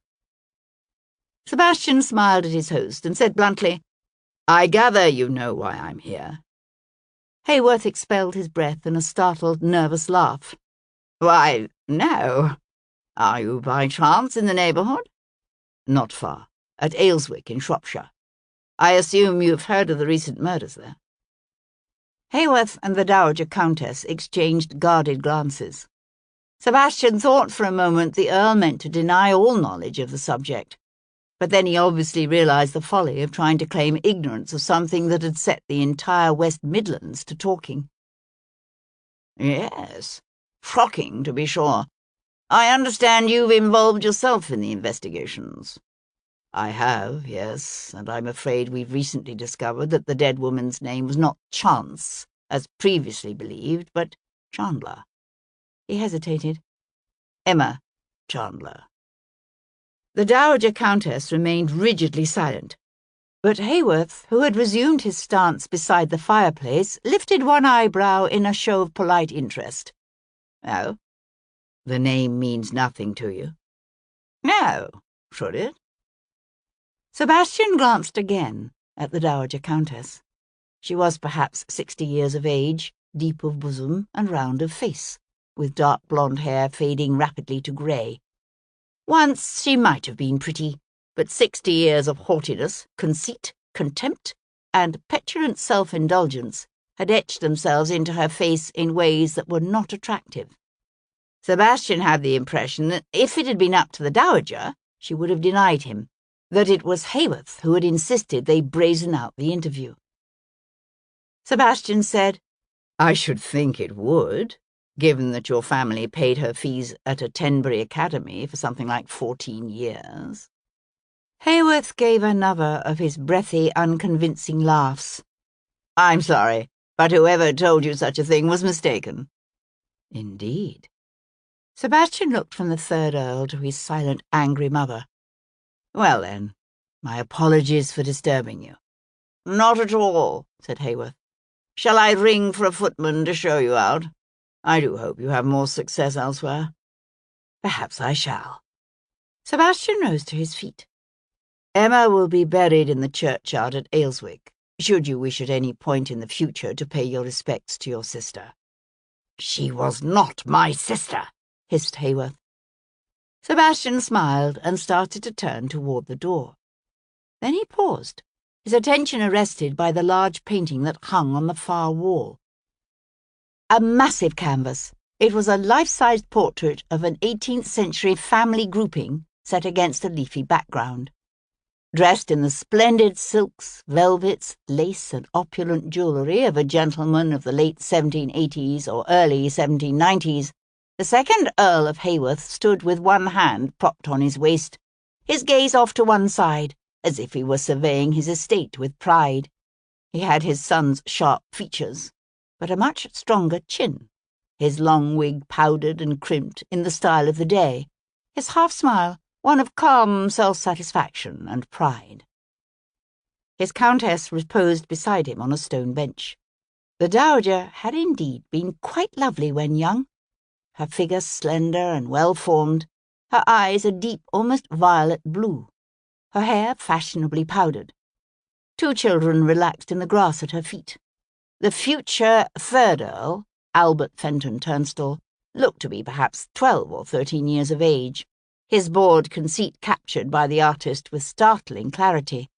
Sebastian smiled at his host and said bluntly, "I gather you know why I'm here." Haworth expelled his breath in a startled, nervous laugh. "Why, no. Are you by chance in the neighbourhood?" "Not far. At Ayleswick in Shropshire. I assume you've heard of the recent murders there." Haworth and the Dowager Countess exchanged guarded glances. Sebastian thought for a moment the Earl meant to deny all knowledge of the subject, but then he obviously realised the folly of trying to claim ignorance of something that had set the entire West Midlands to talking. "Yes, shocking to be sure. I understand you've involved yourself in the investigations." "I have, yes, and I'm afraid we've recently discovered that the dead woman's name was not Chance, as previously believed, but Chandler." He hesitated. "Emma Chandler." The Dowager Countess remained rigidly silent, but Haworth, who had resumed his stance beside the fireplace, lifted one eyebrow in a show of polite interest. "Oh? The name means nothing to you?" "No. Should it?" Sebastian glanced again at the Dowager Countess. She was perhaps 60 years of age, deep of bosom and round of face, with dark blonde hair fading rapidly to grey. Once she might have been pretty, but 60 years of haughtiness, conceit, contempt, and petulant self-indulgence had etched themselves into her face in ways that were not attractive. Sebastian had the impression that if it had been up to the Dowager, she would have denied him, that it was Haworth who had insisted they brazen out the interview. Sebastian said, "I should think it would, given that your family paid her fees at a Tenbury academy for something like 14 years. Haworth gave another of his breathy, unconvincing laughs. "I'm sorry, but whoever told you such a thing was mistaken." "Indeed." Sebastian looked from the 3rd Earl to his silent, angry mother. "Well, then, my apologies for disturbing you." "Not at all," said Haworth. "Shall I ring for a footman to show you out? I do hope you have more success elsewhere." "Perhaps I shall." Sebastian rose to his feet. "Emma will be buried in the churchyard at Ayleswick, should you wish at any point in the future to pay your respects to your sister." "She was not my sister," hissed Haworth. Sebastian smiled and started to turn toward the door. Then he paused, his attention arrested by the large painting that hung on the far wall. A massive canvas. It was a life-sized portrait of an 18th-century family grouping set against a leafy background. Dressed in the splendid silks, velvets, lace, and opulent jewellery of a gentleman of the late 1780s or early 1790s, the 2nd Earl of Haworth stood with one hand propped on his waist, his gaze off to one side, as if he were surveying his estate with pride. He had his son's sharp features, but a much stronger chin, his long wig powdered and crimped in the style of the day, his half-smile one of calm self-satisfaction and pride. His countess reposed beside him on a stone bench. The dowager had indeed been quite lovely when young, her figure slender and well-formed, her eyes a deep, almost violet blue, her hair fashionably powdered. 2 children relaxed in the grass at her feet. The future third Earl, Albert Fenton Turnstall, looked to be perhaps 12 or 13 years of age, his bored conceit captured by the artist with startling clarity.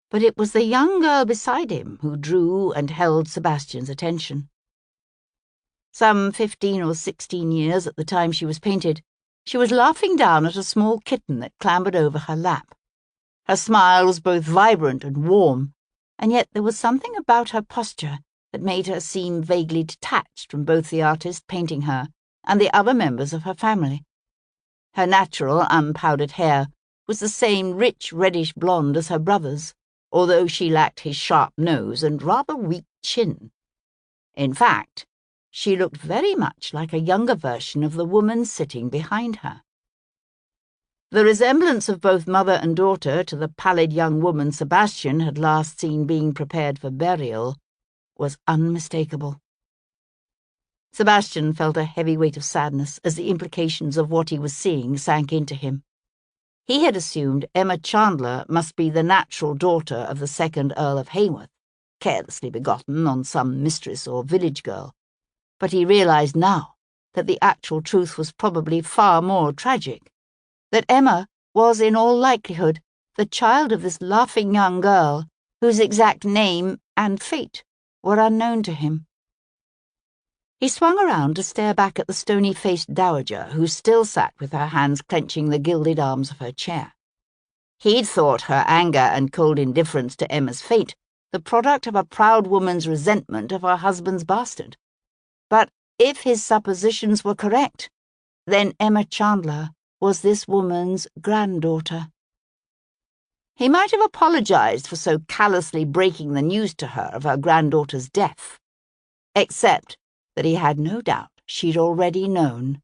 But it was the young girl beside him who drew and held Sebastian's attention. Some 15 or 16 years at the time she was painted, she was laughing down at a small kitten that clambered over her lap. Her smile was both vibrant and warm, and yet there was something about her posture that made her seem vaguely detached from both the artist painting her and the other members of her family. Her natural, unpowdered hair was the same rich reddish blonde as her brother's, although she lacked his sharp nose and rather weak chin. In fact, she looked very much like a younger version of the woman sitting behind her. The resemblance of both mother and daughter to the pallid young woman Sebastian had last seen being prepared for burial was unmistakable. Sebastian felt a heavy weight of sadness as the implications of what he was seeing sank into him. He had assumed Emma Chandler must be the natural daughter of the 2nd Earl of Haworth, carelessly begotten on some mistress or village girl. But he realized now that the actual truth was probably far more tragic, that Emma was in all likelihood the child of this laughing young girl whose exact name and fate were unknown to him. He swung around to stare back at the stony-faced dowager who still sat with her hands clenching the gilded arms of her chair. He'd thought her anger and cold indifference to Emma's fate the product of a proud woman's resentment of her husband's bastard. But if his suppositions were correct, then Emma Chandler was this woman's granddaughter. He might have apologized for so callously breaking the news to her of her granddaughter's death, except that he had no doubt she'd already known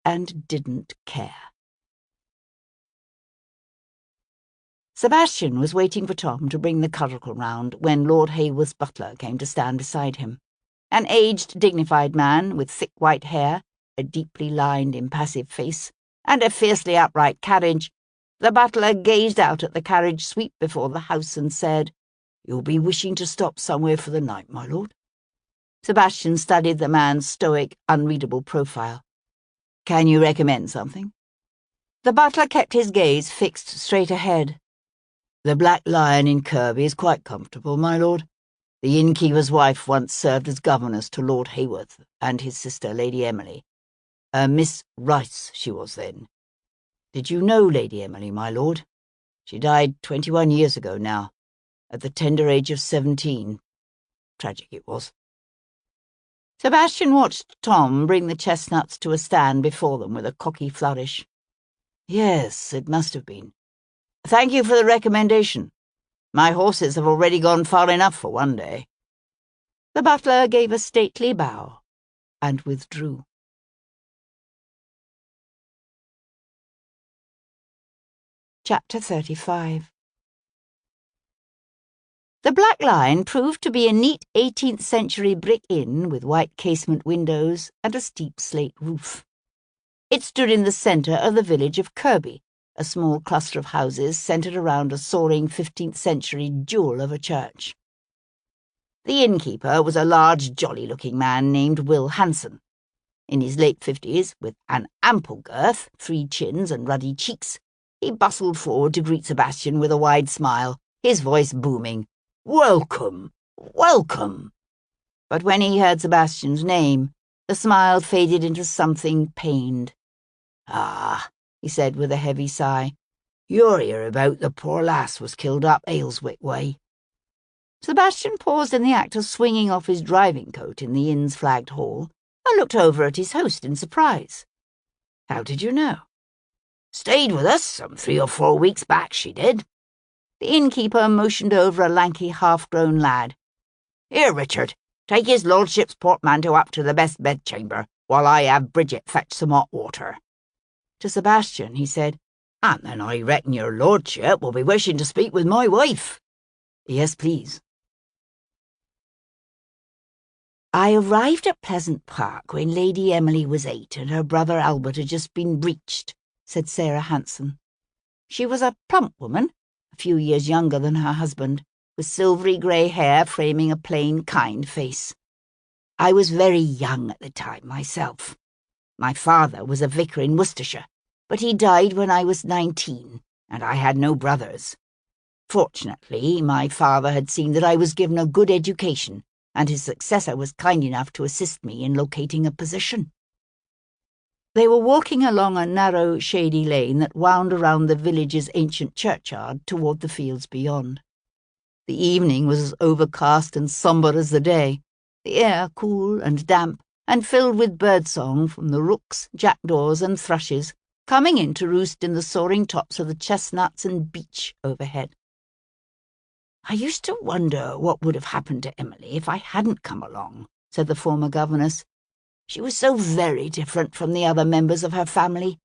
and didn't care. Sebastian was waiting for Tom to bring the curricle round when Lord Haworth's butler came to stand beside him. An aged, dignified man with thick white hair, a deeply lined, impassive face, and a fiercely upright carriage. The butler gazed out at the carriage sweep before the house and said, "You'll be wishing to stop somewhere for the night, my lord?" Sebastian studied the man's stoic, unreadable profile. "Can you recommend something?" The butler kept his gaze fixed straight ahead. "The Black Lion in Kirby is quite comfortable, my lord. The innkeeper's wife once served as governess to Lord Haworth and his sister, Lady Emily. Miss Rice she was then. Did you know Lady Emily, my lord? She died 21 years ago now, at the tender age of 17. Tragic it was." Sebastian watched Tom bring the chestnuts to a stand before them with a cocky flourish. "Yes, it must have been. Thank you for the recommendation. My horses have already gone far enough for one day." The butler gave a stately bow and withdrew. Chapter 35. The Black Lion proved to be a neat 18th-century brick inn with white casement windows and a steep slate roof. It stood in the centre of the village of Kirby, a small cluster of houses centred around a soaring 15th-century jewel of a church. The innkeeper was a large, jolly-looking man named Will Hanson. In his late 50s, with an ample girth, 3 chins and ruddy cheeks, he bustled forward to greet Sebastian with a wide smile, his voice booming. "Welcome, welcome!" But when he heard Sebastian's name, the smile faded into something pained. "Ah," he said with a heavy sigh, "you're here about the poor lass was killed up Ayleswick way." Sebastian paused in the act of swinging off his driving coat in the inn's flagged hall and looked over at his host in surprise. "How did you know?" Stayed with us some 3 or 4 weeks back, she did." The innkeeper motioned over a lanky half-grown lad. "Here, Richard, take his lordship's portmanteau up to the best bedchamber, while I have Bridget fetch some hot water." To Sebastian, he said, "And then I reckon your lordship will be wishing to speak with my wife." "Yes, please." I arrived at Pleasant Park when Lady Emily was 8 and her brother Albert had just been breeched, said Sarah Hanson. She was a plump woman, a few years younger than her husband, with silvery grey hair framing a plain, kind face. I was very young at the time myself. My father was a vicar in Worcestershire, but he died when I was 19, and I had no brothers. Fortunately, my father had seen that I was given a good education, and his successor was kind enough to assist me in locating a position. They were walking along a narrow, shady lane that wound around the village's ancient churchyard toward the fields beyond. The evening was as overcast and sombre as the day, the air cool and damp, and filled with birdsong from the rooks, jackdaws, and thrushes, coming in to roost in the soaring tops of the chestnuts and beech overhead. "I used to wonder what would have happened to Emily if I hadn't come along," said the former governess. "She was so very different from the other members of her family.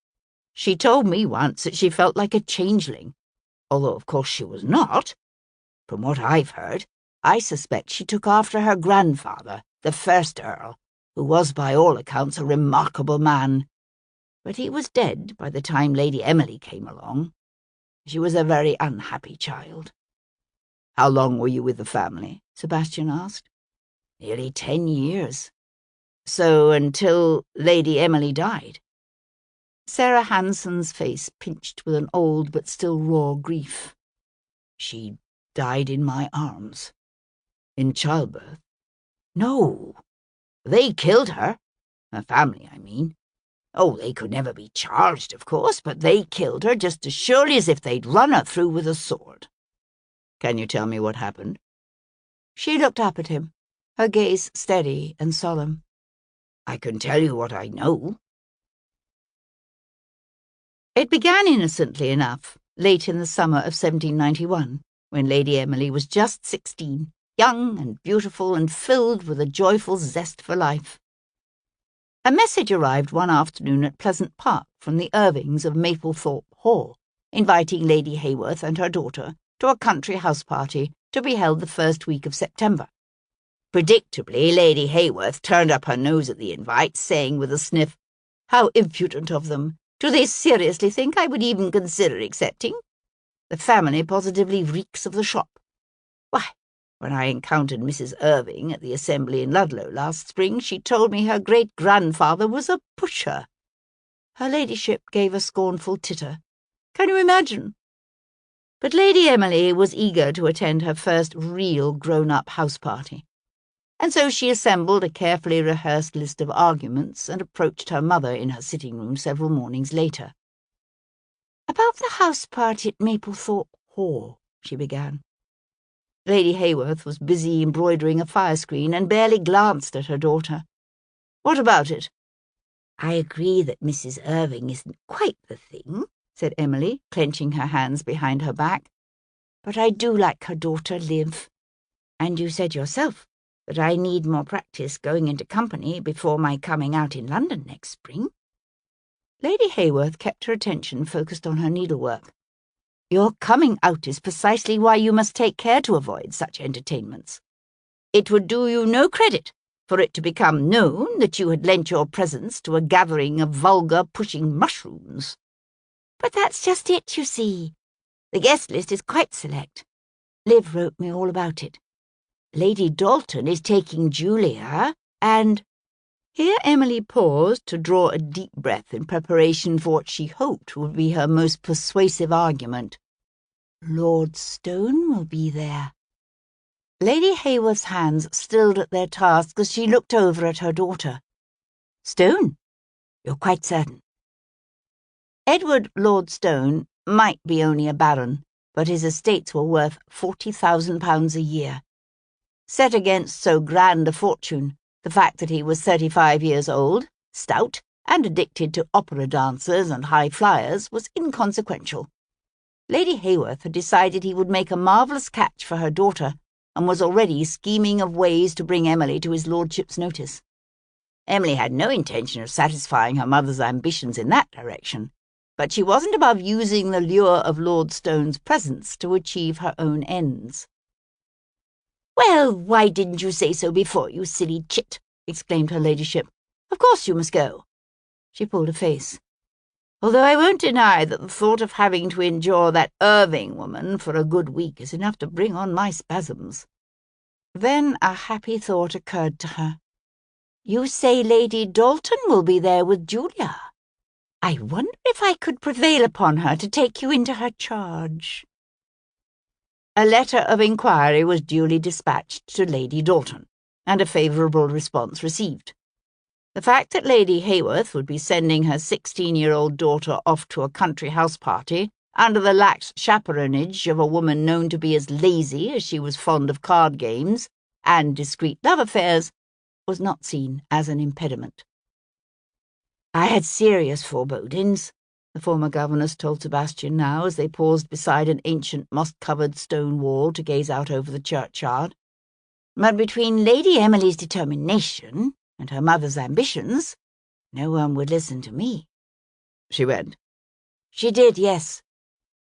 She told me once that she felt like a changeling, although of course she was not. From what I've heard, I suspect she took after her grandfather, the first Earl, who was by all accounts a remarkable man. But he was dead by the time Lady Emily came along. She was a very unhappy child." "How long were you with the family?" Sebastian asked. "Nearly 10 years. So until Lady Emily died." Sarah Hanson's face pinched with an old but still raw grief. "She died in my arms." "In childbirth?" "No. They killed her. Her family, I mean. Oh, they could never be charged, of course, but they killed her just as surely as if they'd run her through with a sword." "Can you tell me what happened?" She looked up at him, her gaze steady and solemn. "I can tell you what I know." It began innocently enough, late in the summer of 1791, when Lady Emily was just 16, young and beautiful and filled with a joyful zest for life. A message arrived one afternoon at Pleasant Park from the Irvings of Maplethorpe Hall, inviting Lady Hayworth and her daughter to a country house party to be held the first week of September. Predictably, Lady Hayworth turned up her nose at the invite, saying with a sniff, "How impudent of them! Do they seriously think I would even consider accepting? The family positively reeks of the shop. Why, when I encountered Mrs. Irving at the assembly in Ludlow last spring, she told me her great-grandfather was a pusher." Her ladyship gave a scornful titter. "Can you imagine?" But Lady Emily was eager to attend her first real grown-up house party, and so she assembled a carefully rehearsed list of arguments and approached her mother in her sitting-room several mornings later. "About the house party at Maplethorpe Hall," she began. Lady Hayworth was busy embroidering a fire-screen and barely glanced at her daughter. "What about it?" "I agree that Mrs. Irving isn't quite the thing," said Emily, clenching her hands behind her back. "But I do like her daughter, Liv. And you said yourself that I need more practice going into company before my coming out in London next spring." Lady Hayworth kept her attention focused on her needlework. "Your coming out is precisely why you must take care to avoid such entertainments. It would do you no credit for it to become known that you had lent your presence to a gathering of vulgar pushing mushrooms." "But that's just it, you see. The guest list is quite select. Liv wrote me all about it. Lady Dalton is taking Julia, and—" Here Emily paused to draw a deep breath in preparation for what she hoped would be her most persuasive argument. "Lord Stone will be there." Lady Hayworth's hands stilled at their task as she looked over at her daughter. "Stone? You're quite certain?" Edward Lord Stone might be only a baron, but his estates were worth £40,000 a year. Set against so grand a fortune, the fact that he was 35 years old, stout, and addicted to opera dancers and high flyers, was inconsequential. Lady Hayworth had decided he would make a marvellous catch for her daughter, and was already scheming of ways to bring Emily to his lordship's notice. Emily had no intention of satisfying her mother's ambitions in that direction, but she wasn't above using the lure of Lord Stone's presence to achieve her own ends. "Well, why didn't you say so before, you silly chit?" exclaimed her ladyship. "Of course you must go." She pulled a face. "Although I won't deny that the thought of having to endure that Irving woman for a good week is enough to bring on my spasms." Then a happy thought occurred to her. "You say Lady Dalton will be there with Julia. I wonder if I could prevail upon her to take you into her charge." A letter of inquiry was duly dispatched to Lady Dalton, and a favourable response received. The fact that Lady Hayworth would be sending her 16-year-old daughter off to a country house party under the lax chaperonage of a woman known to be as lazy as she was fond of card games and discreet love affairs was not seen as an impediment. "I had serious forebodings," the former governess told Sebastian now as they paused beside an ancient moss-covered stone wall to gaze out over the churchyard. "But between Lady Emily's determination and her mother's ambitions, no one would listen to me." "She went?" "She did, yes.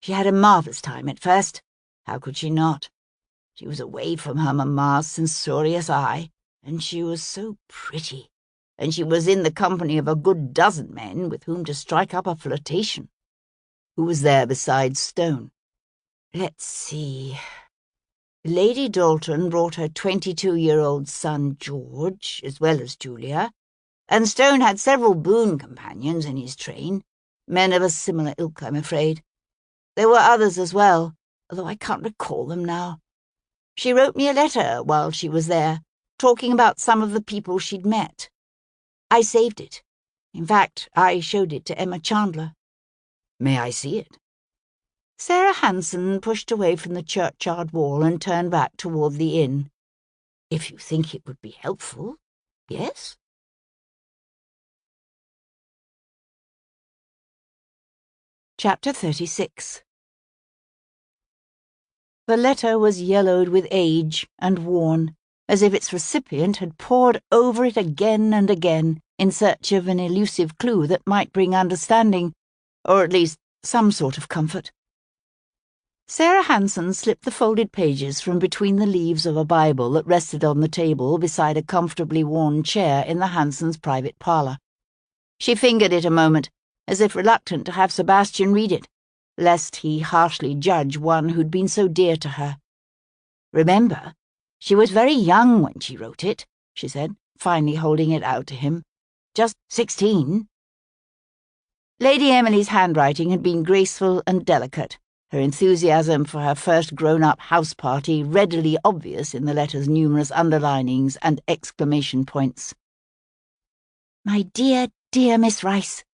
She had a marvellous time at first. How could she not? She was away from her mamma's censorious eye, and she was so pretty, and she was in the company of a good dozen men with whom to strike up a flirtation." "Who was there besides Stone?" "Let's see. Lady Dalton brought her 22-year-old son George, as well as Julia, and Stone had several boon companions in his train, men of a similar ilk, I'm afraid. There were others as well, although I can't recall them now. She wrote me a letter while she was there, talking about some of the people she'd met. I saved it. In fact, I showed it to Emma Chandler." "May I see it?" Sarah Hanson pushed away from the churchyard wall and turned back toward the inn. "If you think it would be helpful, yes?" Chapter 36. The letter was yellowed with age and worn, as if its recipient had pored over it again and again in search of an elusive clue that might bring understanding, or at least some sort of comfort. Sarah Hanson slipped the folded pages from between the leaves of a Bible that rested on the table beside a comfortably worn chair in the Hansons' private parlour. She fingered it a moment, as if reluctant to have Sebastian read it, lest he harshly judge one who'd been so dear to her. "Remember, she was very young when she wrote it," she said, finally holding it out to him. "Just 16. Lady Emily's handwriting had been graceful and delicate, her enthusiasm for her first grown-up house party readily obvious in the letter's numerous underlinings and exclamation points. "My dear, dear Miss Rice.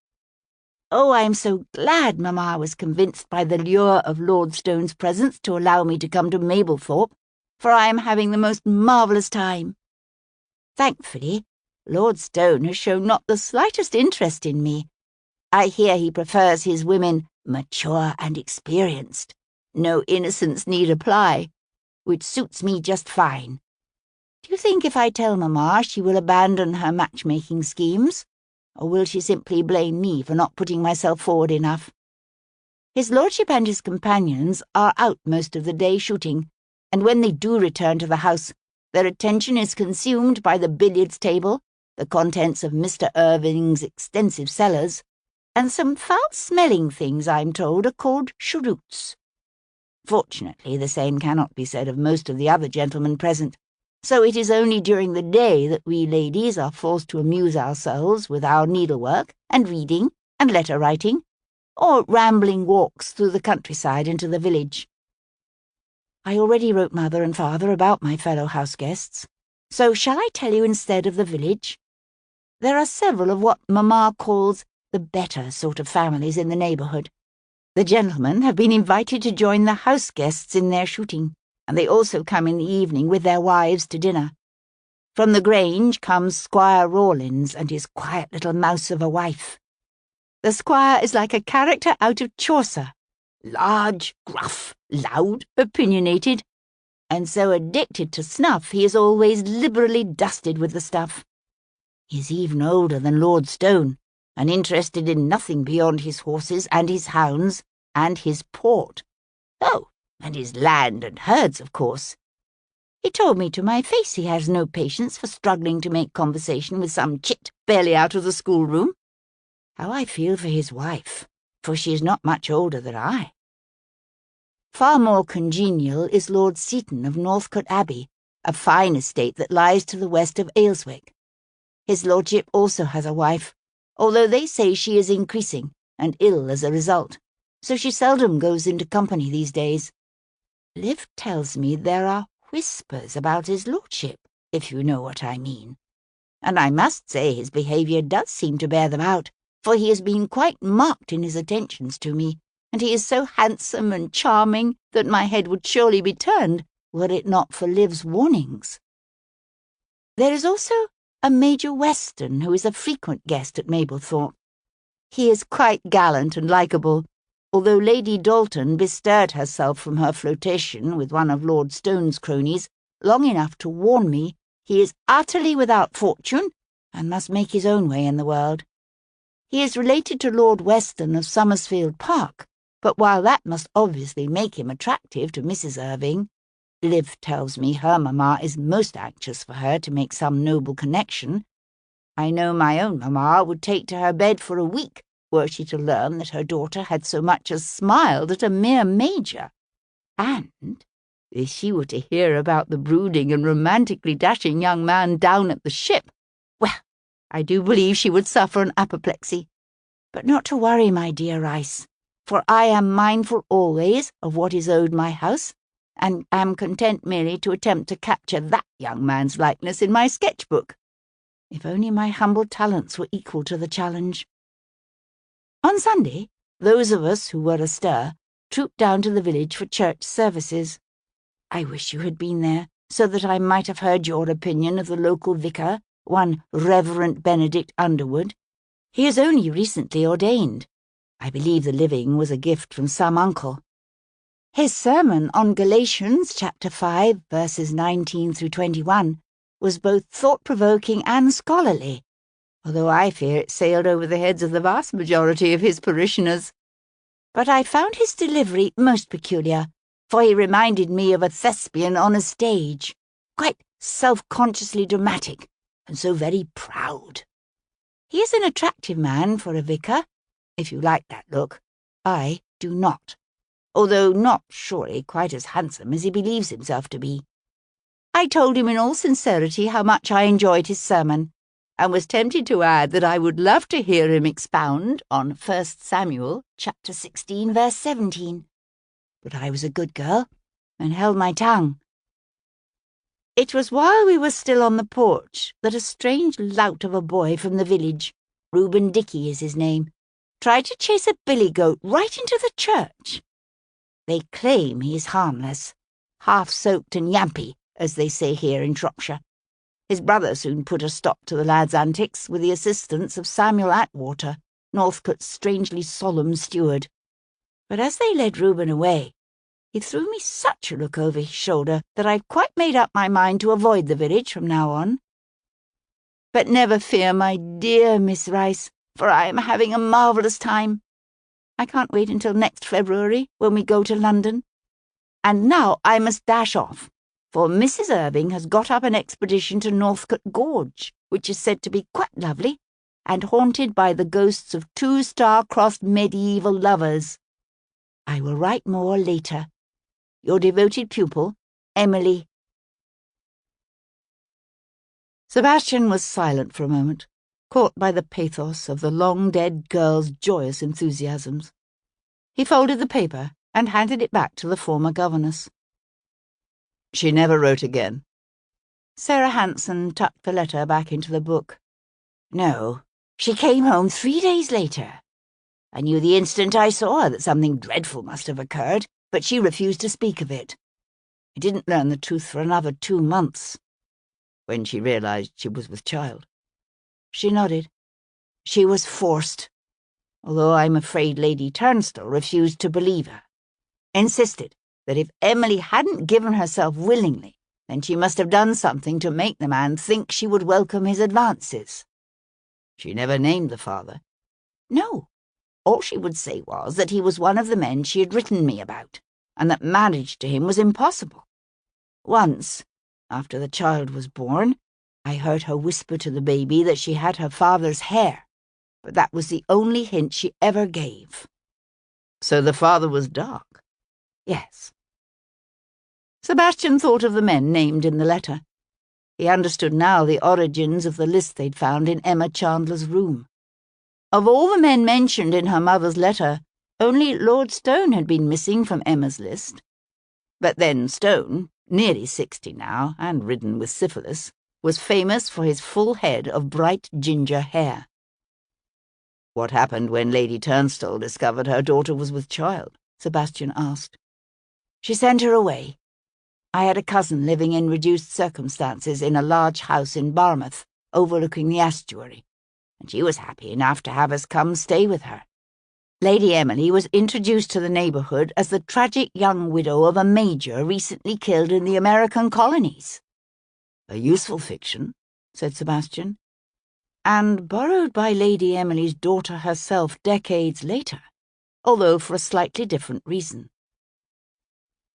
Oh, I am so glad Mamma was convinced by the lure of Lord Stone's presence to allow me to come to Mablethorpe, for I am having the most marvellous time. Thankfully, Lord Stone has shown not the slightest interest in me. I hear he prefers his women mature and experienced. No innocence need apply, which suits me just fine. Do you think if I tell Mamma she will abandon her matchmaking schemes, or will she simply blame me for not putting myself forward enough? His lordship and his companions are out most of the day shooting, and when they do return to the house, their attention is consumed by the billiards table, the contents of Mr. Irving's extensive cellars, and some foul-smelling things, I'm told, are called cheroots. Fortunately, the same cannot be said of most of the other gentlemen present, so it is only during the day that we ladies are forced to amuse ourselves with our needlework and reading and letter-writing, or rambling walks through the countryside into the village. I already wrote Mother and Father about my fellow house-guests, so shall I tell you instead of the village? There are several of what Mamma calls the better sort of families in the neighbourhood. The gentlemen have been invited to join the house-guests in their shooting, and they also come in the evening with their wives to dinner. From the Grange comes Squire Rawlins and his quiet little mouse of a wife. The squire is like a character out of Chaucer, large, gruff, loud, opinionated, and so addicted to snuff he is always liberally dusted with the stuff. He is even older than Lord Stone, and interested in nothing beyond his horses and his hounds and his port. Oh, and his land and herds, of course. He told me to my face he has no patience for struggling to make conversation with some chit barely out of the schoolroom. How I feel for his wife, for she is not much older than I. Far more congenial is Lord Seaton of Northcote Abbey, a fine estate that lies to the west of Ayleswick. His lordship also has a wife, although they say she is increasing, and ill as a result, so she seldom goes into company these days. Liv tells me there are whispers about his lordship, if you know what I mean. And I must say his behaviour does seem to bear them out, for he has been quite marked in his attentions to me, and he is so handsome and charming that my head would surely be turned were it not for Liv's warnings. There is also a Major Weston who is a frequent guest at Mablethorpe. He is quite gallant and likeable, although Lady Dalton bestirred herself from her flirtation with one of Lord Stone's cronies long enough to warn me he is utterly without fortune and must make his own way in the world. He is related to Lord Weston of Summersfield Park, but while that must obviously make him attractive to Mrs. Irving, Liv tells me her mamma is most anxious for her to make some noble connection. I know my own mamma would take to her bed for a week were she to learn that her daughter had so much as smiled at a mere major. And if she were to hear about the brooding and romantically dashing young man down at the Ship, well, I do believe she would suffer an apoplexy. But not to worry, my dear Rice, for I am mindful always of what is owed my house, and am content merely to attempt to capture that young man's likeness in my sketch-book. If only my humble talents were equal to the challenge. On Sunday, those of us who were astir trooped down to the village for church services. I wish you had been there, so that I might have heard your opinion of the local vicar, one Reverend Benedict Underwood. He is only recently ordained. I believe the living was a gift from some uncle. His sermon on Galatians chapter 5, verses 19 through 21, was both thought-provoking and scholarly, although I fear it sailed over the heads of the vast majority of his parishioners. But I found his delivery most peculiar, for he reminded me of a thespian on a stage, quite self-consciously dramatic, and so very proud. He is an attractive man for a vicar, if you like that look. I do not, although not surely quite as handsome as he believes himself to be. I told him in all sincerity how much I enjoyed his sermon, and was tempted to add that I would love to hear him expound on 1 Samuel chapter 16, verse 17. But I was a good girl, and held my tongue. It was while we were still on the porch that a strange lout of a boy from the village, Reuben Dickey is his name, tried to chase a billy goat right into the church. They claim he is harmless, half-soaked and yampy, as they say here in Shropshire. His brother soon put a stop to the lad's antics with the assistance of Samuel Atwater, Northcote's strangely solemn steward. But as they led Reuben away, he threw me such a look over his shoulder that I've quite made up my mind to avoid the village from now on. But never fear, my dear Miss Rice, for I am having a marvellous time. I can't wait until next February, when we go to London. And now I must dash off, for Mrs. Irving has got up an expedition to Northcote Gorge, which is said to be quite lovely, and haunted by the ghosts of two star-crossed medieval lovers. I will write more later. Your devoted pupil, Emily. Sebastian was silent for a moment, caught by the pathos of the long-dead girl's joyous enthusiasms. He folded the paper and handed it back to the former governess. She never wrote again. Sarah Hanson tucked the letter back into the book. No, she came home 3 days later. I knew the instant I saw her that something dreadful must have occurred, but she refused to speak of it. I didn't learn the truth for another 2 months. when she realized she was with child. She nodded. She was forced, although I'm afraid Lady Turnstile refused to believe her. Insisted that if Emily hadn't given herself willingly, then she must have done something to make the man think she would welcome his advances. She never named the father. No. All she would say was that he was one of the men she had written me about, and that marriage to him was impossible. Once, after the child was born, I heard her whisper to the baby that she had her father's hair, but that was the only hint she ever gave. So the father was dark? Yes. Sebastian thought of the men named in the letter. He understood now the origins of the list they'd found in Emma Chandler's room. Of all the men mentioned in her mother's letter, only Lord Stone had been missing from Emma's list. But then Stone, nearly 60 now, and ridden with syphilis, was famous for his full head of bright ginger hair. What happened when Lady Turnstile discovered her daughter was with child? Sebastian asked. She sent her away. I had a cousin living in reduced circumstances in a large house in Barmouth, overlooking the estuary, and she was happy enough to have us come stay with her. Lady Emily was introduced to the neighbourhood as the tragic young widow of a major recently killed in the American colonies. A useful fiction, said Sebastian, and borrowed by Lady Emily's daughter herself decades later, although for a slightly different reason.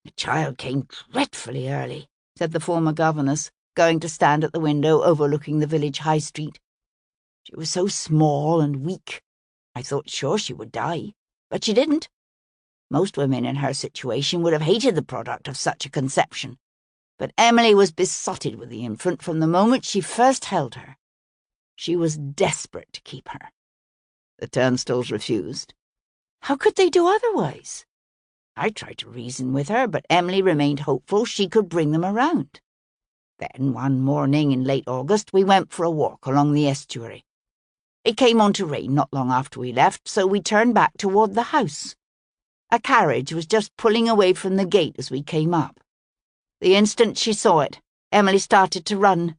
The child came dreadfully early, said the former governess, going to stand at the window overlooking the village high street. She was so small and weak. I thought sure she would die, but she didn't. Most women in her situation would have hated the product of such a conception, but Emily was besotted with the infant from the moment she first held her. She was desperate to keep her. The Turnstiles refused. How could they do otherwise? I tried to reason with her, but Emily remained hopeful she could bring them around. Then, one morning in late August, we went for a walk along the estuary. It came on to rain not long after we left, so we turned back toward the house. A carriage was just pulling away from the gate as we came up. The instant she saw it, Emily started to run.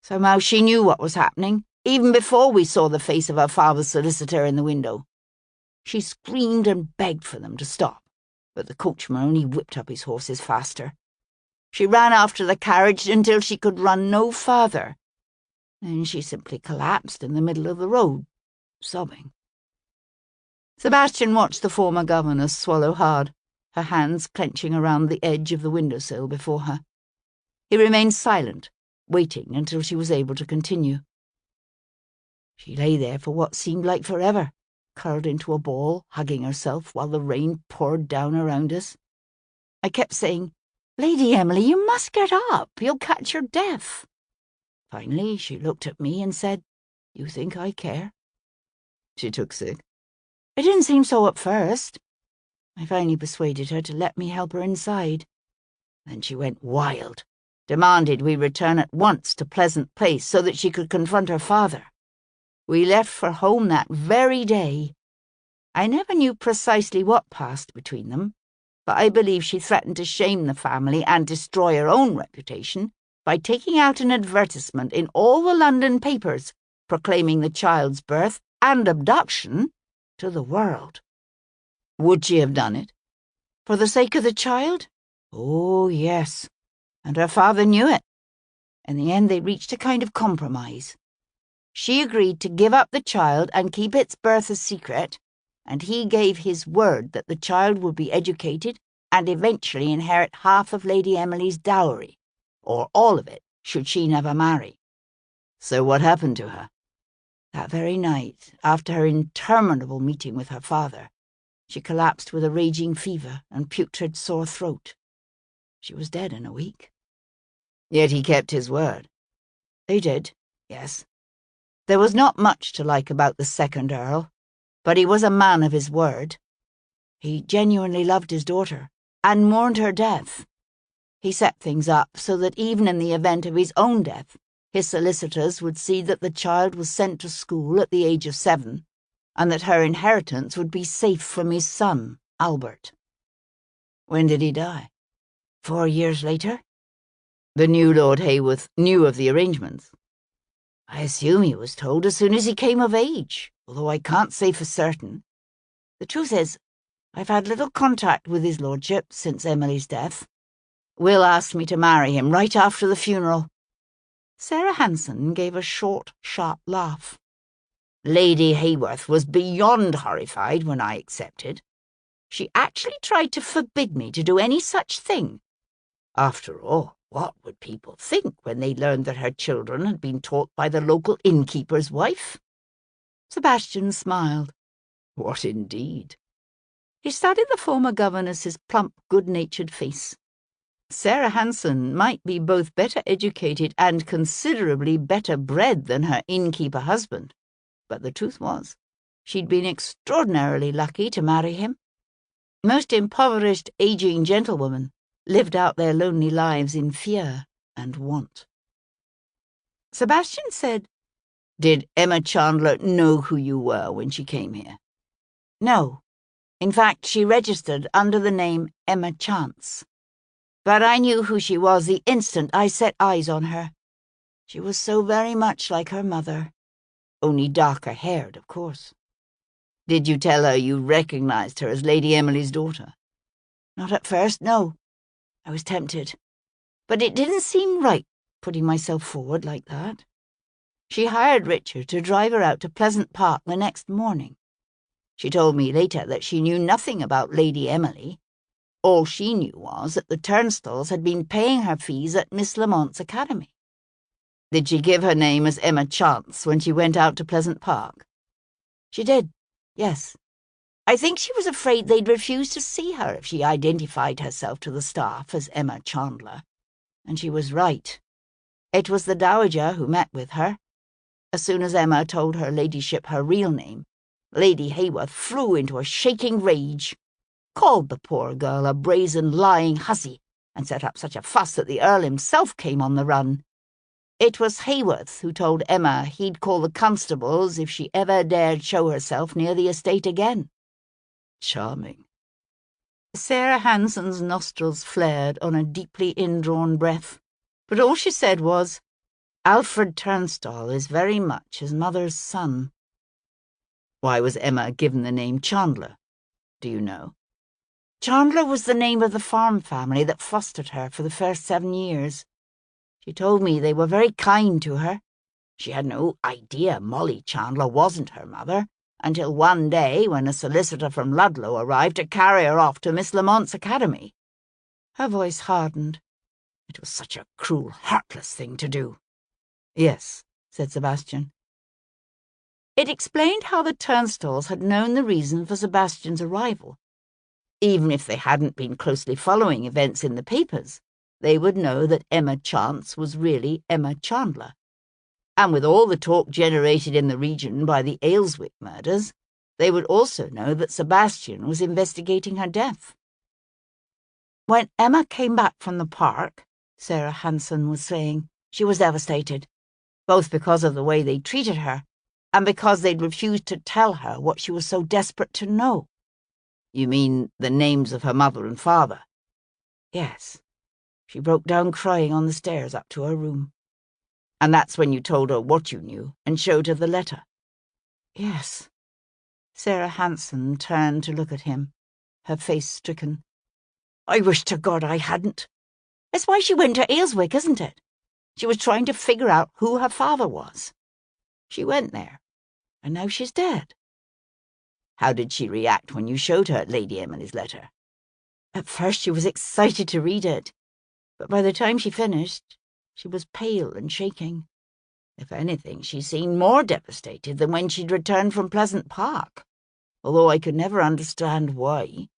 Somehow she knew what was happening, even before we saw the face of her father's solicitor in the window. She screamed and begged for them to stop, but the coachman only whipped up his horses faster. She ran after the carriage until she could run no farther. Then she simply collapsed in the middle of the road, sobbing. Sebastian watched the former governess swallow hard, her hands clenching around the edge of the windowsill before her. He remained silent, waiting until she was able to continue. She lay there for what seemed like forever, curled into a ball, hugging herself while the rain poured down around us. I kept saying, "Lady Emily, you must get up. You'll catch your death." Finally, she looked at me and said, "You think I care?" She took sick. It didn't seem so at first. I finally persuaded her to let me help her inside. Then she went wild, demanded we return at once to Pleasant Place so that she could confront her father. We left for home that very day. I never knew precisely what passed between them, but I believe she threatened to shame the family and destroy her own reputation by taking out an advertisement in all the London papers proclaiming the child's birth and abduction to the world. Would she have done it? For the sake of the child? Oh, yes. And her father knew it. In the end, they reached a kind of compromise. She agreed to give up the child and keep its birth a secret, and he gave his word that the child would be educated and eventually inherit half of Lady Emily's dowry, or all of it, should she never marry. So what happened to her? That very night, after her interminable meeting with her father, she collapsed with a raging fever and putrid sore throat. She was dead in a week. Yet he kept his word. They did, yes. There was not much to like about the second Earl, but he was a man of his word. He genuinely loved his daughter and mourned her death. He set things up so that even in the event of his own death, his solicitors would see that the child was sent to school at the age of 7, and that her inheritance would be safe from his son, Albert. When did he die? 4 years later. The new Lord Hayworth knew of the arrangements. I assume he was told as soon as he came of age, although I can't say for certain. The truth is, I've had little contact with his lordship since Emily's death. Will asked me to marry him right after the funeral. Sarah Hanson gave a short, sharp laugh. Lady Hayworth was beyond horrified when I accepted. She actually tried to forbid me to do any such thing. After all, what would people think when they learned that her children had been taught by the local innkeeper's wife? Sebastian smiled. What indeed? He studied the former governess's plump, good-natured face. Sarah Hanson might be both better educated and considerably better bred than her innkeeper husband, but the truth was, she'd been extraordinarily lucky to marry him. Most impoverished, aging gentlewomen lived out their lonely lives in fear and want. Sebastian said, "Did Emma Chandler know who you were when she came here?" "No. In fact, she registered under the name Emma Chance. But I knew who she was the instant I set eyes on her. She was so very much like her mother. Only darker-haired, of course." "Did you tell her you recognized her as Lady Emily's daughter?" "Not at first, no. I was tempted. But it didn't seem right, putting myself forward like that. She hired Richard to drive her out to Pleasant Park the next morning. She told me later that she knew nothing about Lady Emily. All she knew was that the Turnstulls had been paying her fees at Miss Lamont's academy." "Did she give her name as Emma Chance when she went out to Pleasant Park?" "She did, yes. I think she was afraid they'd refuse to see her if she identified herself to the staff as Emma Chandler. And she was right. It was the Dowager who met with her. As soon as Emma told her ladyship her real name, Lady Hayworth flew into a shaking rage, called the poor girl a brazen, lying hussy, and set up such a fuss that the Earl himself came on the run. It was Hayworth who told Emma he'd call the constables if she ever dared show herself near the estate again." "Charming." Sarah Hanson's nostrils flared on a deeply indrawn breath, but all she said was, "Alfred Turnstall is very much his mother's son." "Why was Emma given the name Chandler? Do you know?" "Chandler was the name of the farm family that fostered her for the first 7 years. She told me they were very kind to her. She had no idea Molly Chandler wasn't her mother, until one day when a solicitor from Ludlow arrived to carry her off to Miss Lamont's academy." Her voice hardened. It was such a cruel, heartless thing to do. "Yes," said Sebastian. It explained how the Turnstalls had known the reason for Sebastian's arrival. Even if they hadn't been closely following events in the papers, they would know that Emma Chance was really Emma Chandler. And with all the talk generated in the region by the Ayleswick murders, they would also know that Sebastian was investigating her death. "When Emma came back from the park," Sarah Hanson was saying, "she was devastated, both because of the way they treated her and because they'd refused to tell her what she was so desperate to know." "You mean the names of her mother and father?" "Yes. She broke down crying on the stairs up to her room." "And that's when you told her what you knew and showed her the letter?" "Yes." Sarah Hanson turned to look at him, her face stricken. "I wish to God I hadn't. That's why she went to Ayleswick, isn't it? She was trying to figure out who her father was. She went there, and now she's dead." "How did she react when you showed her Lady Emily's letter?" "At first she was excited to read it, but by the time she finished, she was pale and shaking. If anything, she seemed more devastated than when she'd returned from Pleasant Park, although I could never understand why."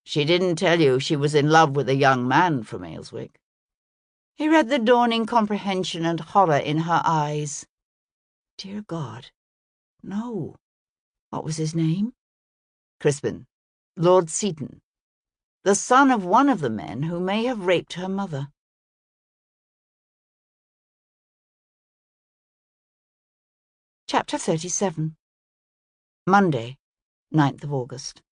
"She didn't tell you she was in love with a young man from Ayleswick?" He read the dawning comprehension and horror in her eyes. Dear God, no. What was his name? "Crispin, Lord Seaton, the son of one of the men who may have raped her mother." Chapter 37. Monday, 9th of August.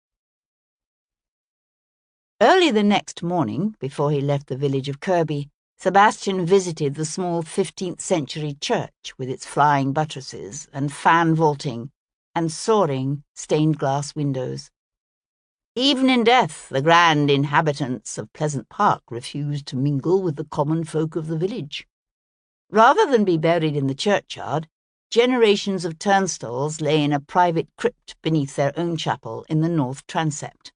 Early the next morning, before he left the village of Kirby, Sebastian visited the small 15th-century church with its flying buttresses and fan vaulting and soaring stained-glass windows. Even in death, the grand inhabitants of Pleasant Park refused to mingle with the common folk of the village. Rather than be buried in the churchyard, generations of turnstiles lay in a private crypt beneath their own chapel in the north transept.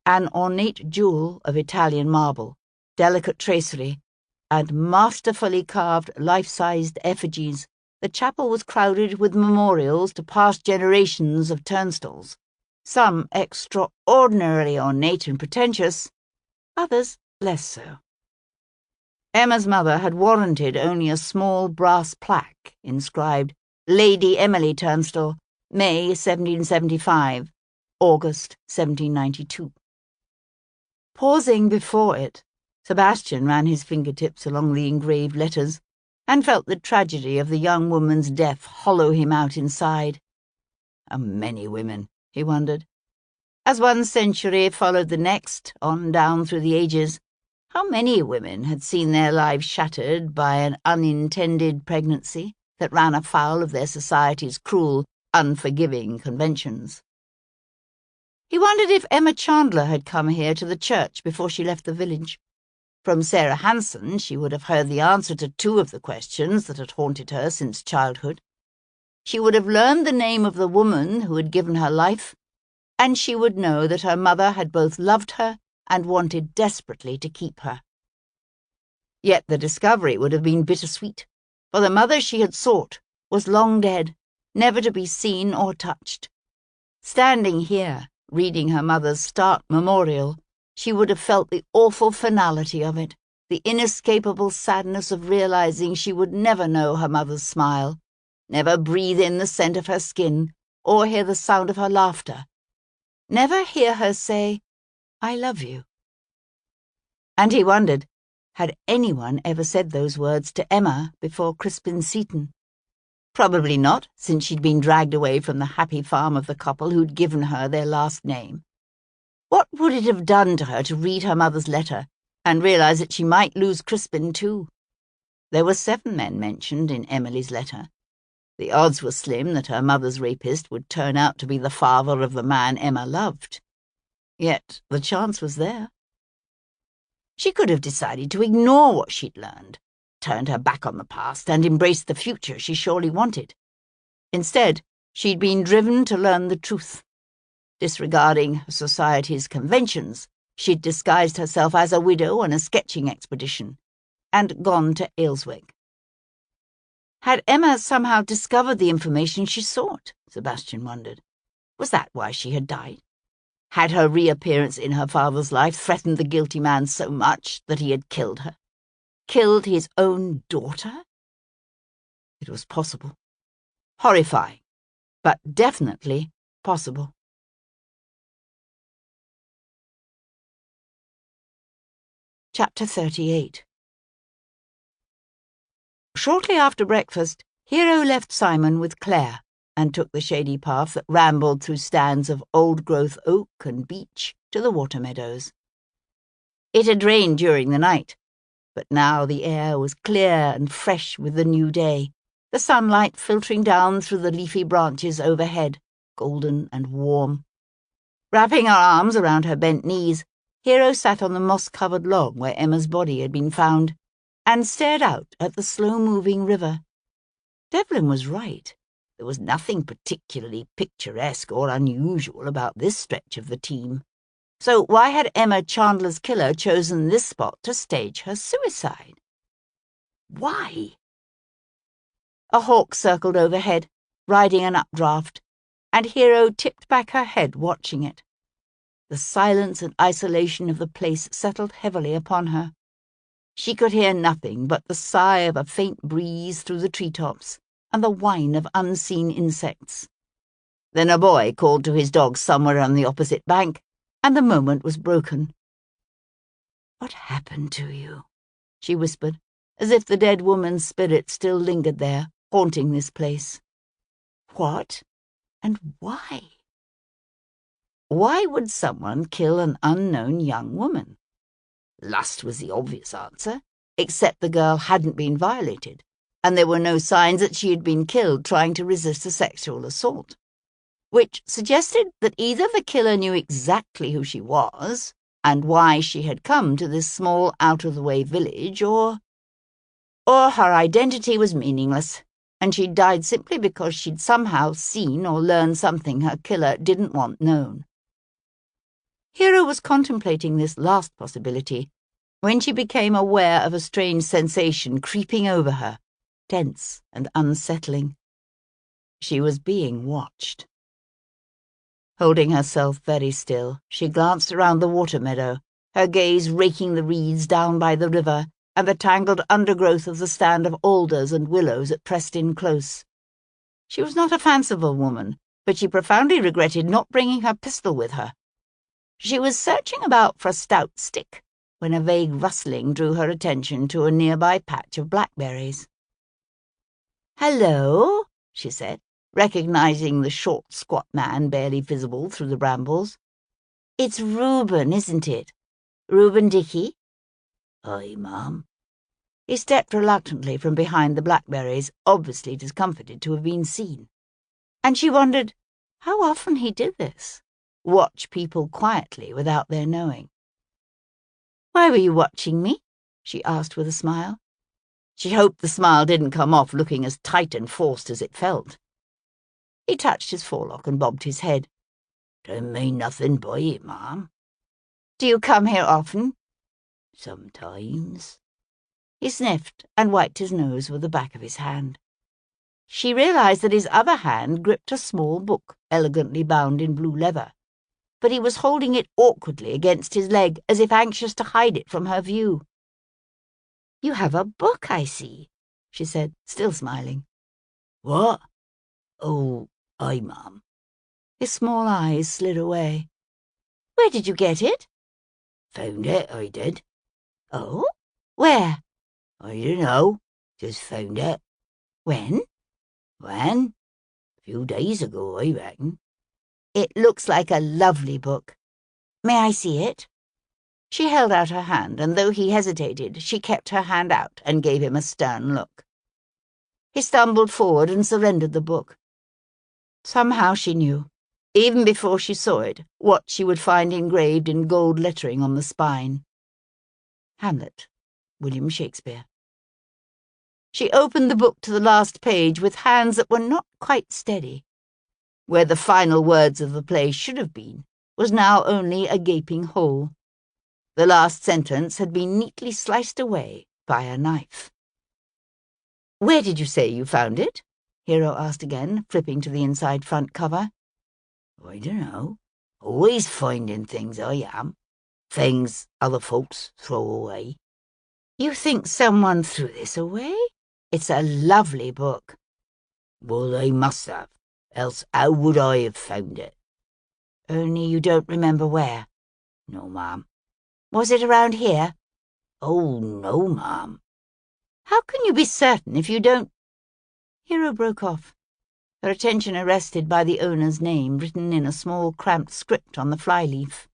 An ornate jewel of Italian marble, delicate tracery, and masterfully carved life-sized effigies, the chapel was crowded with memorials to past generations of turnstiles, some extraordinarily ornate and pretentious, others less so. Emma's mother had warranted only a small brass plaque inscribed Lady Emily Turnstile, May 1775, August 1792. Pausing before it, Sebastian ran his fingertips along the engraved letters and felt the tragedy of the young woman's death hollow him out inside. How many women, he wondered. As one century followed the next, on down through the ages, how many women had seen their lives shattered by an unintended pregnancy that ran afoul of their society's cruel, unforgiving conventions? He wondered if Emma Chandler had come here to the church before she left the village. From Sarah Hanson, she would have heard the answer to two of the questions that had haunted her since childhood. She would have learned the name of the woman who had given her life, and she would know that her mother had both loved her and wanted desperately to keep her. Yet the discovery would have been bittersweet, for the mother she had sought was long dead, never to be seen or touched. Standing here, reading her mother's stark memorial, she would have felt the awful finality of it, the inescapable sadness of realizing she would never know her mother's smile, never breathe in the scent of her skin, or hear the sound of her laughter, never hear her say, "I love you." And he wondered, had anyone ever said those words to Emma before Crispin Seaton? Probably not, since she'd been dragged away from the happy farm of the couple who'd given her their last name. What would it have done to her to read her mother's letter and realize that she might lose Crispin too? There were 7 men mentioned in Emily's letter. The odds were slim that her mother's rapist would turn out to be the father of the man Emma loved. Yet the chance was there. She could have decided to ignore what she'd learned, turned her back on the past, and embraced the future she surely wanted. Instead, she'd been driven to learn the truth. Disregarding society's conventions, she'd disguised herself as a widow on a sketching expedition, and gone to Ayleswick. Had Emma somehow discovered the information she sought, Sebastian wondered? Was that why she had died? Had her reappearance in her father's life threatened the guilty man so much that he had killed her? Killed his own daughter? It was possible. Horrifying, but definitely possible. Chapter 38. Shortly after breakfast, Hero left Simon with Claire and took the shady path that rambled through stands of old-growth oak and beech to the water meadows. It had rained during the night, but now the air was clear and fresh with the new day, the sunlight filtering down through the leafy branches overhead, golden and warm. Wrapping her arms around her bent knees, Hero sat on the moss-covered log where Emma's body had been found, and stared out at the slow-moving river. Devlin was right. There was nothing particularly picturesque or unusual about this stretch of the team. So why had Emma Chandler's killer chosen this spot to stage her suicide? Why? A hawk circled overhead, riding an updraft, and Hero tipped back her head watching it. The silence and isolation of the place settled heavily upon her. She could hear nothing but the sigh of a faint breeze through the treetops and the whine of unseen insects. Then a boy called to his dog somewhere on the opposite bank, and the moment was broken. "What happened to you?" she whispered, as if the dead woman's spirit still lingered there, haunting this place. What? And why? Why would someone kill an unknown young woman? Lust was the obvious answer. except the girl hadn't been violated, and there were no signs that she had been killed trying to resist a sexual assault, which suggested that either the killer knew exactly who she was and why she had come to this small out-of-the-way village, or her identity was meaningless, and she'd died simply because she'd somehow seen or learned something her killer didn't want known. Hero was contemplating this last possibility when she became aware of a strange sensation creeping over her, tense and unsettling. She was being watched. Holding herself very still, she glanced around the water meadow, her gaze raking the reeds down by the river and the tangled undergrowth of the stand of alders and willows that pressed in close. She was not a fanciful woman, but she profoundly regretted not bringing her pistol with her. She was searching about for a stout stick when a vague rustling drew her attention to a nearby patch of blackberries. "Hello," she said, recognizing the short, squat man barely visible through the brambles. "It's Reuben, isn't it? Reuben Dickey?" "Aye, ma'am." He stepped reluctantly from behind the blackberries, obviously discomfited to have been seen. And she wondered how often he did this, watch people quietly without their knowing. "Why were you watching me?" she asked with a smile. She hoped the smile didn't come off looking as tight and forced as it felt. He touched his forelock and bobbed his head. "Don't mean nothing by it, ma'am." "Do you come here often?" "Sometimes." He sniffed and wiped his nose with the back of his hand. She realized that his other hand gripped a small book elegantly bound in blue leather, but he was holding it awkwardly against his leg as if anxious to hide it from her view. "You have a book, I see," she said, still smiling. "What? Oh, aye, ma'am." His small eyes slid away. "Where did you get it?" "Found it, I did." "Oh? Where?" "I dunno. Just found it." "When?" "When? A few days ago, I reckon." "It looks like a lovely book. May I see it?" She held out her hand, and though he hesitated, she kept her hand out and gave him a stern look. He stumbled forward and surrendered the book. Somehow she knew, even before she saw it, what she would find engraved in gold lettering on the spine. Hamlet, William Shakespeare. She opened the book to the last page with hands that were not quite steady. Where the final words of the play should have been was now only a gaping hole. The last sentence had been neatly sliced away by a knife. "Where did you say you found it?" Hero asked again, flipping to the inside front cover. "I dunno. Always finding things, I am. Things other folks throw away." "You think someone threw this away? It's a lovely book." "Well, they must have, else how would I have found it?" "Only you don't remember where?" "No, ma'am." "Was it around here?" "Oh, no, ma'am." "How can you be certain if you don't—" Hero broke off, her attention arrested by the owner's name written in a small cramped script on the flyleaf.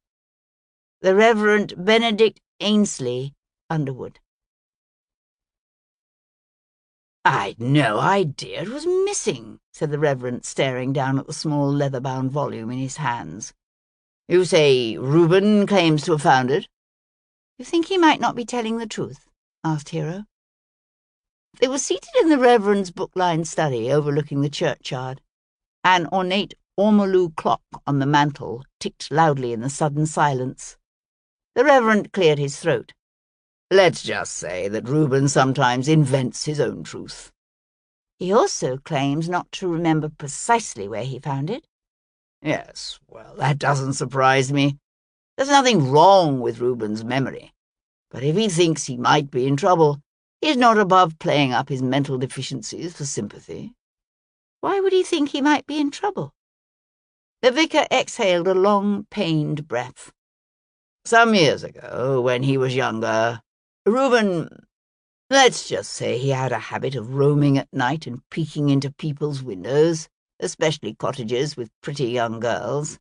The Reverend Benedict Ainsley, Underwood. "I'd no idea it was missing," said the Reverend, staring down at the small leather-bound volume in his hands. "You say Reuben claims to have found it?" "You think he might not be telling the truth?" asked Hero. They were seated in the Reverend's book-lined study overlooking the churchyard. An ornate ormolu clock on the mantel ticked loudly in the sudden silence. The Reverend cleared his throat. "Let's just say that Reuben sometimes invents his own truth." "He also claims not to remember precisely where he found it." "Yes, well, that doesn't surprise me. There's nothing wrong with Reuben's memory. But if he thinks he might be in trouble, he's not above playing up his mental deficiencies for sympathy." "Why would he think he might be in trouble?" The vicar exhaled a long, pained breath. "Some years ago, when he was younger, Reuben, let's just say he had a habit of roaming at night and peeking into people's windows, especially cottages with pretty young girls.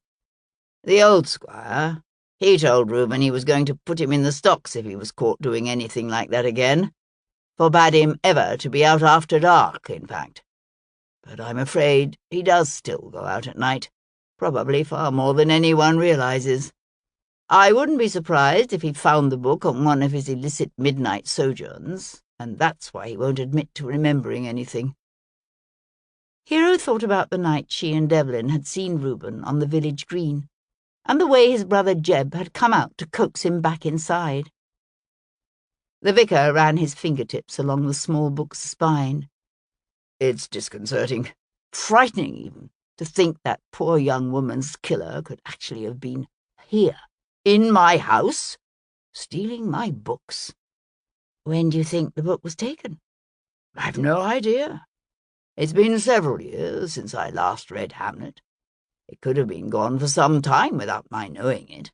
The old squire, He told Reuben he was going to put him in the stocks if he was caught doing anything like that again. Forbade him ever to be out after dark, in fact. But I'm afraid he does still go out at night, probably far more than anyone realizes. I wouldn't be surprised if he found the book on one of his illicit midnight sojourns, and that's why he won't admit to remembering anything. Hero thought about the night she and Devlin had seen Reuben on the village green, and the way his brother Jeb had come out to coax him back inside. The vicar ran his fingertips along the small book's spine. It's disconcerting, frightening even, to think that poor young woman's killer could actually have been here, in my house, stealing my books. When do you think the book was taken? I've no idea. It's been several years since I last read Hamlet. It could have been gone for some time without my knowing it.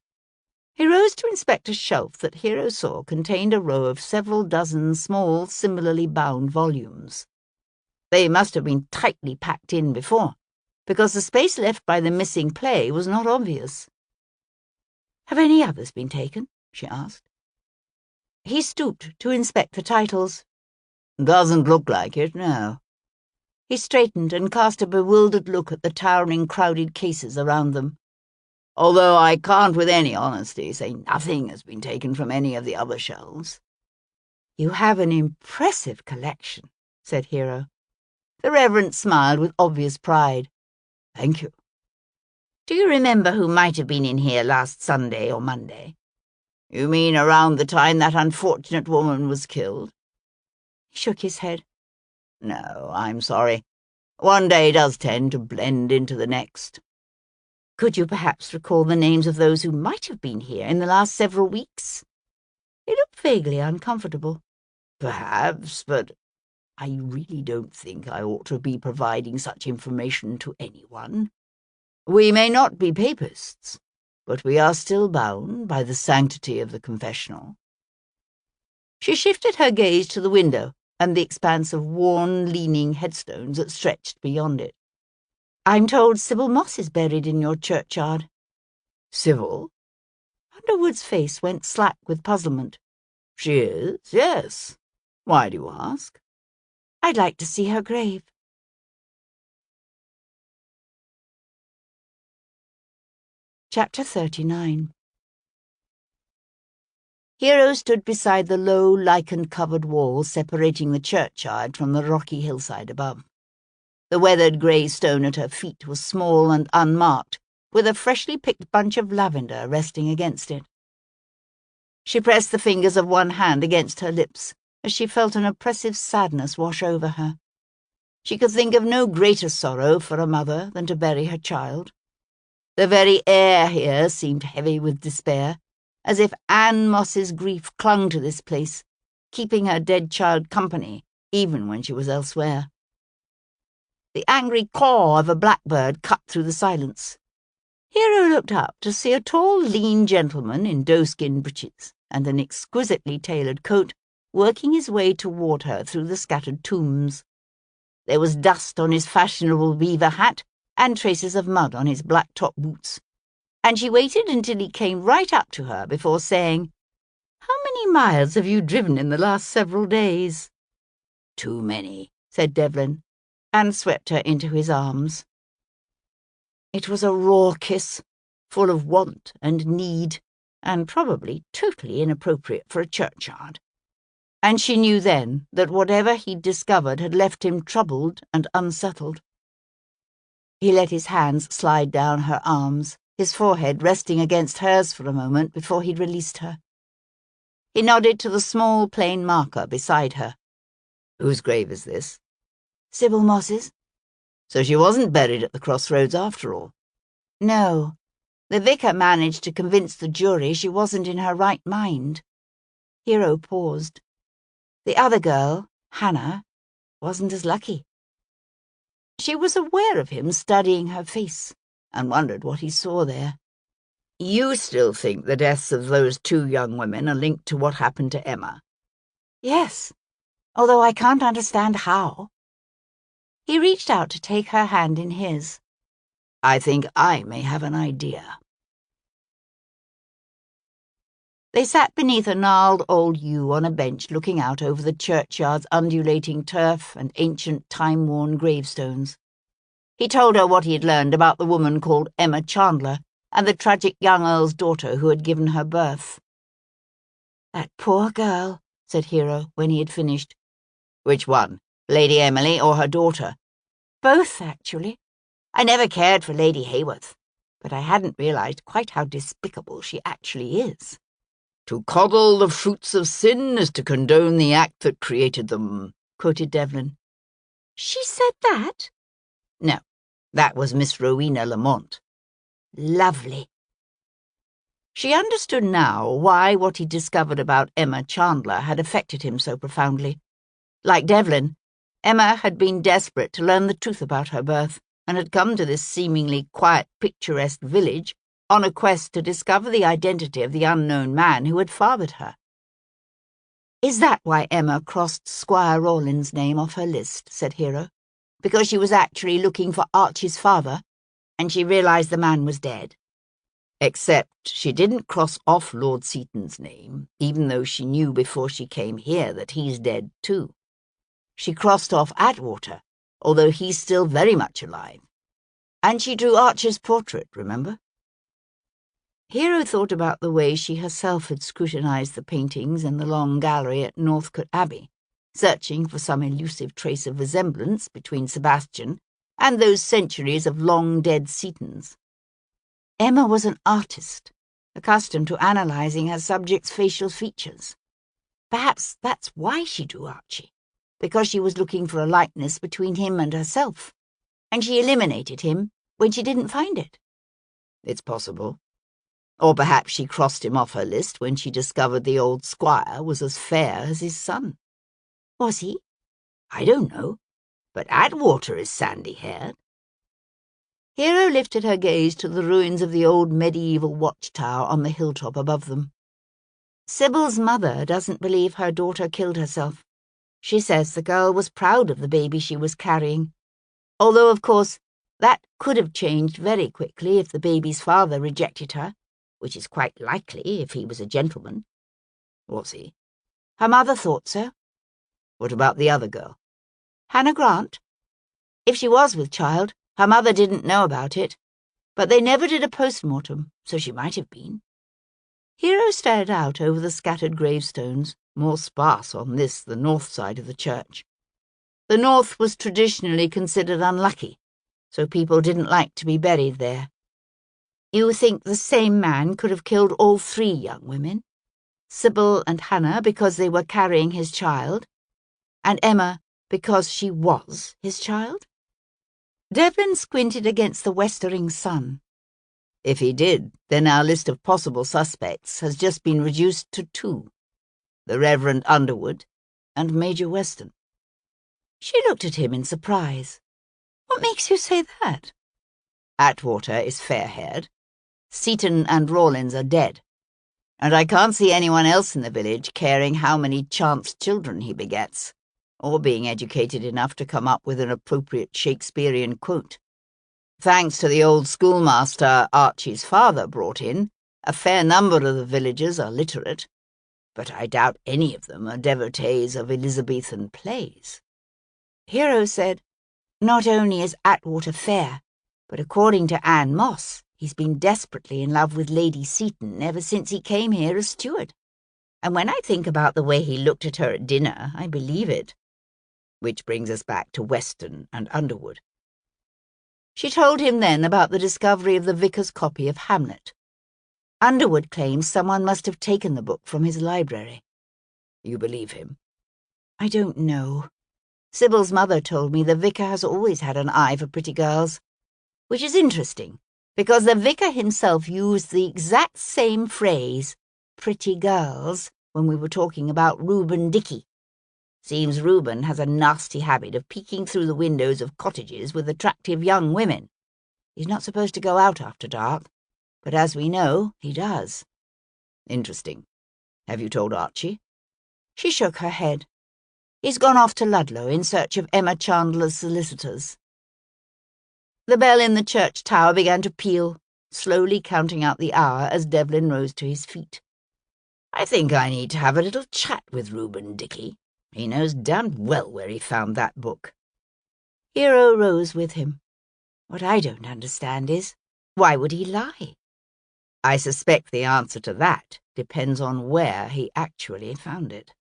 He rose to inspect a shelf that Hero saw contained a row of several dozen small, similarly bound volumes. They must have been tightly packed in before, because the space left by the missing play was not obvious. "Have any others been taken?" she asked. He stooped to inspect the titles. Doesn't look like it, no. He straightened and cast a bewildered look at the towering, crowded cases around them. Although I can't with any honesty say nothing has been taken from any of the other shelves. "You have an impressive collection," said Hero. The Reverend smiled with obvious pride. Thank you. "Do you remember who might have been in here last Sunday or Monday?" You mean around the time that unfortunate woman was killed? He shook his head. No, I'm sorry. One day does tend to blend into the next. Could you perhaps recall the names of those who might have been here in the last several weeks? He looked vaguely uncomfortable. Perhaps, but I really don't think I ought to be providing such information to anyone. We may not be papists, but we are still bound by the sanctity of the confessional. She shifted her gaze to the window and the expanse of worn, leaning headstones that stretched beyond it. "I'm told Sybil Moss is buried in your churchyard." Sybil? Underwood's face went slack with puzzlement. She is, yes. Why do you ask? I'd like to see her grave. Chapter 39. Hero stood beside the low, lichen-covered wall separating the churchyard from the rocky hillside above. The weathered grey stone at her feet was small and unmarked, with a freshly picked bunch of lavender resting against it. She pressed the fingers of one hand against her lips as she felt an oppressive sadness wash over her. She could think of no greater sorrow for a mother than to bury her child. The very air here seemed heavy with despair, as if Anne Moss's grief clung to this place, keeping her dead child company even when she was elsewhere. The angry caw of a blackbird cut through the silence. Hero looked up to see a tall, lean gentleman in doeskin breeches and an exquisitely tailored coat working his way toward her through the scattered tombs. There was dust on his fashionable beaver hat and traces of mud on his black top boots, and she waited until he came right up to her before saying, "How many miles have you driven in the last several days?" "Too many," said Devlin, and swept her into his arms. It was a raw kiss, full of want and need, and probably totally inappropriate for a churchyard. And she knew then that whatever he'd discovered had left him troubled and unsettled. He let his hands slide down her arms, his forehead resting against hers for a moment before he'd released her. He nodded to the small plain marker beside her. "Whose grave is this?" "Sybil Moss's." "So she wasn't buried at the crossroads after all?" "No. The vicar managed to convince the jury she wasn't in her right mind." Hero paused. The other girl, Hannah, wasn't as lucky. She was aware of him studying her face and wondered what he saw there. "You still think the deaths of those two young women are linked to what happened to Emma?" "Yes, although I can't understand how." He reached out to take her hand in his. "I think I may have an idea." They sat beneath a gnarled old yew on a bench looking out over the churchyard's undulating turf and ancient time-worn gravestones. He told her what he had learned about the woman called Emma Chandler and the tragic young Earl's daughter who had given her birth. "That poor girl," said Hero when he had finished. "Which one, Lady Emily or her daughter?" "Both, actually. I never cared for Lady Hayworth, but I hadn't realized quite how despicable she actually is." "To coddle the fruits of sin is to condone the act that created them," quoted Devlin. "She said that?" "No, that was Miss Rowena Lamont." "Lovely." She understood now why what he discovered about Emma Chandler had affected him so profoundly. Like Devlin, Emma had been desperate to learn the truth about her birth and had come to this seemingly quiet, picturesque village on a quest to discover the identity of the unknown man who had fathered her. "Is that why Emma crossed Squire Rawlins' name off her list?" said Hero. "Because she was actually looking for Archie's father, and she realized the man was dead?" "Except she didn't cross off Lord Seaton's name, even though she knew before she came here that he's dead too. She crossed off Atwater, although he's still very much alive. And she drew Archie's portrait, remember?" Hero thought about the way she herself had scrutinized the paintings in the long gallery at Northcote Abbey, searching for some elusive trace of resemblance between Sebastian and those centuries of long-dead Seatons. Emma was an artist, accustomed to analyzing her subject's facial features. Perhaps that's why she drew Archie, because she was looking for a likeness between him and herself, and she eliminated him when she didn't find it. It's possible. Or perhaps she crossed him off her list when she discovered the old squire was as fair as his son. Was he? I don't know, but Atwater is sandy-haired. Hero lifted her gaze to the ruins of the old medieval watchtower on the hilltop above them. "Sybil's mother doesn't believe her daughter killed herself. She says the girl was proud of the baby she was carrying, although, of course, that could have changed very quickly if the baby's father rejected her, which is quite likely if he was a gentleman." "Was he?" "Her mother thought so." "What about the other girl?" "Hannah Grant? If she was with child, her mother didn't know about it, but they never did a post-mortem, so she might have been." Hero stared out over the scattered gravestones, more sparse on this, the north side of the church. The north was traditionally considered unlucky, so people didn't like to be buried there. "You think the same man could have killed all three young women? Sybil and Hannah because they were carrying his child, and Emma because she was his child?" Devlin squinted against the westering sun. "If he did, then our list of possible suspects has just been reduced to 2. The Reverend Underwood and Major Weston." She looked at him in surprise. "What makes you say that?" "Atwater is fair-haired. Seaton and Rawlins are dead. And I can't see anyone else in the village caring how many chance children he begets, or being educated enough to come up with an appropriate Shakespearean quote. Thanks to the old schoolmaster Archie's father brought in, a fair number of the villagers are literate, but I doubt any of them are devotees of Elizabethan plays." Hero said, "Not only is Atwater fair, but according to Anne Moss, he's been desperately in love with Lady Seaton ever since he came here as steward. And when I think about the way he looked at her at dinner, I believe it." Which brings us back to Weston and Underwood. She told him then about the discovery of the vicar's copy of Hamlet. Underwood claims someone must have taken the book from his library. "You believe him?" "I don't know. Sybil's mother told me the vicar has always had an eye for pretty girls, which is interesting, because the vicar himself used the exact same phrase, pretty girls, when we were talking about Reuben Dickey. Seems Reuben has a nasty habit of peeking through the windows of cottages with attractive young women. He's not supposed to go out after dark, but as we know, he does." "Interesting. Have you told Archie?" She shook her head. "He's gone off to Ludlow in search of Emma Chandler's solicitors." The bell in the church tower began to peal, slowly counting out the hour as Devlin rose to his feet. I think I need to have a little chat with Reuben Dickey. He knows damned well where he found that book." Hero rose with him. "What I don't understand is, why would he lie?" "I suspect the answer to that depends on where he actually found it."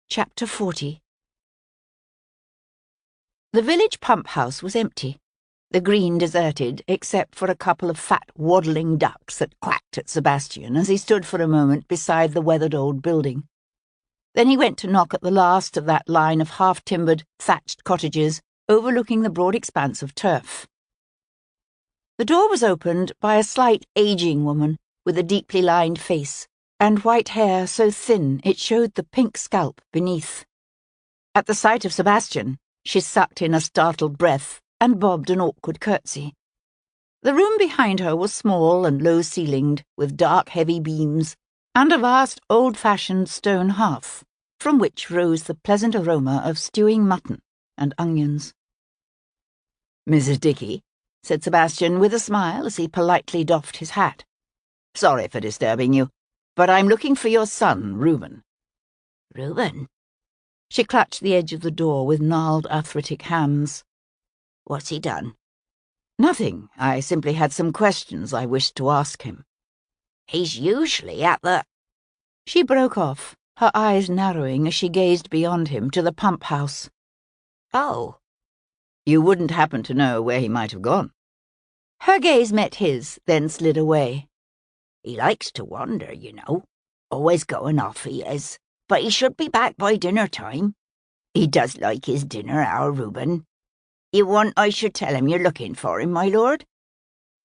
Chapter 40. The village pump house was empty, the green deserted except for a couple of fat waddling ducks that quacked at Sebastian as he stood for a moment beside the weathered old building. Then he went to knock at the last of that line of half-timbered, thatched cottages overlooking the broad expanse of turf. The door was opened by a slight aging woman with a deeply lined face and white hair so thin it showed the pink scalp beneath. At the sight of Sebastian, she sucked in a startled breath and bobbed an awkward curtsy. The room behind her was small and low-ceilinged, with dark, heavy beams, and a vast, old-fashioned stone hearth, from which rose the pleasant aroma of stewing mutton and onions. "Mrs. Dickey," said Sebastian with a smile as he politely doffed his hat. "Sorry for disturbing you, but I'm looking for your son, Reuben." "Reuben?" She clutched the edge of the door with gnarled, arthritic hands. "What's he done?" "Nothing. I simply had some questions I wished to ask him." "He's usually at the—" She broke off, her eyes narrowing as she gazed beyond him to the pump house. "Oh." "You wouldn't happen to know where he might have gone?" Her gaze met his, then slid away. "He likes to wander, you know. Always going off, he is. But he should be back by dinner time. He does like his dinner, our Reuben. You want I should tell him you're looking for him, my lord?"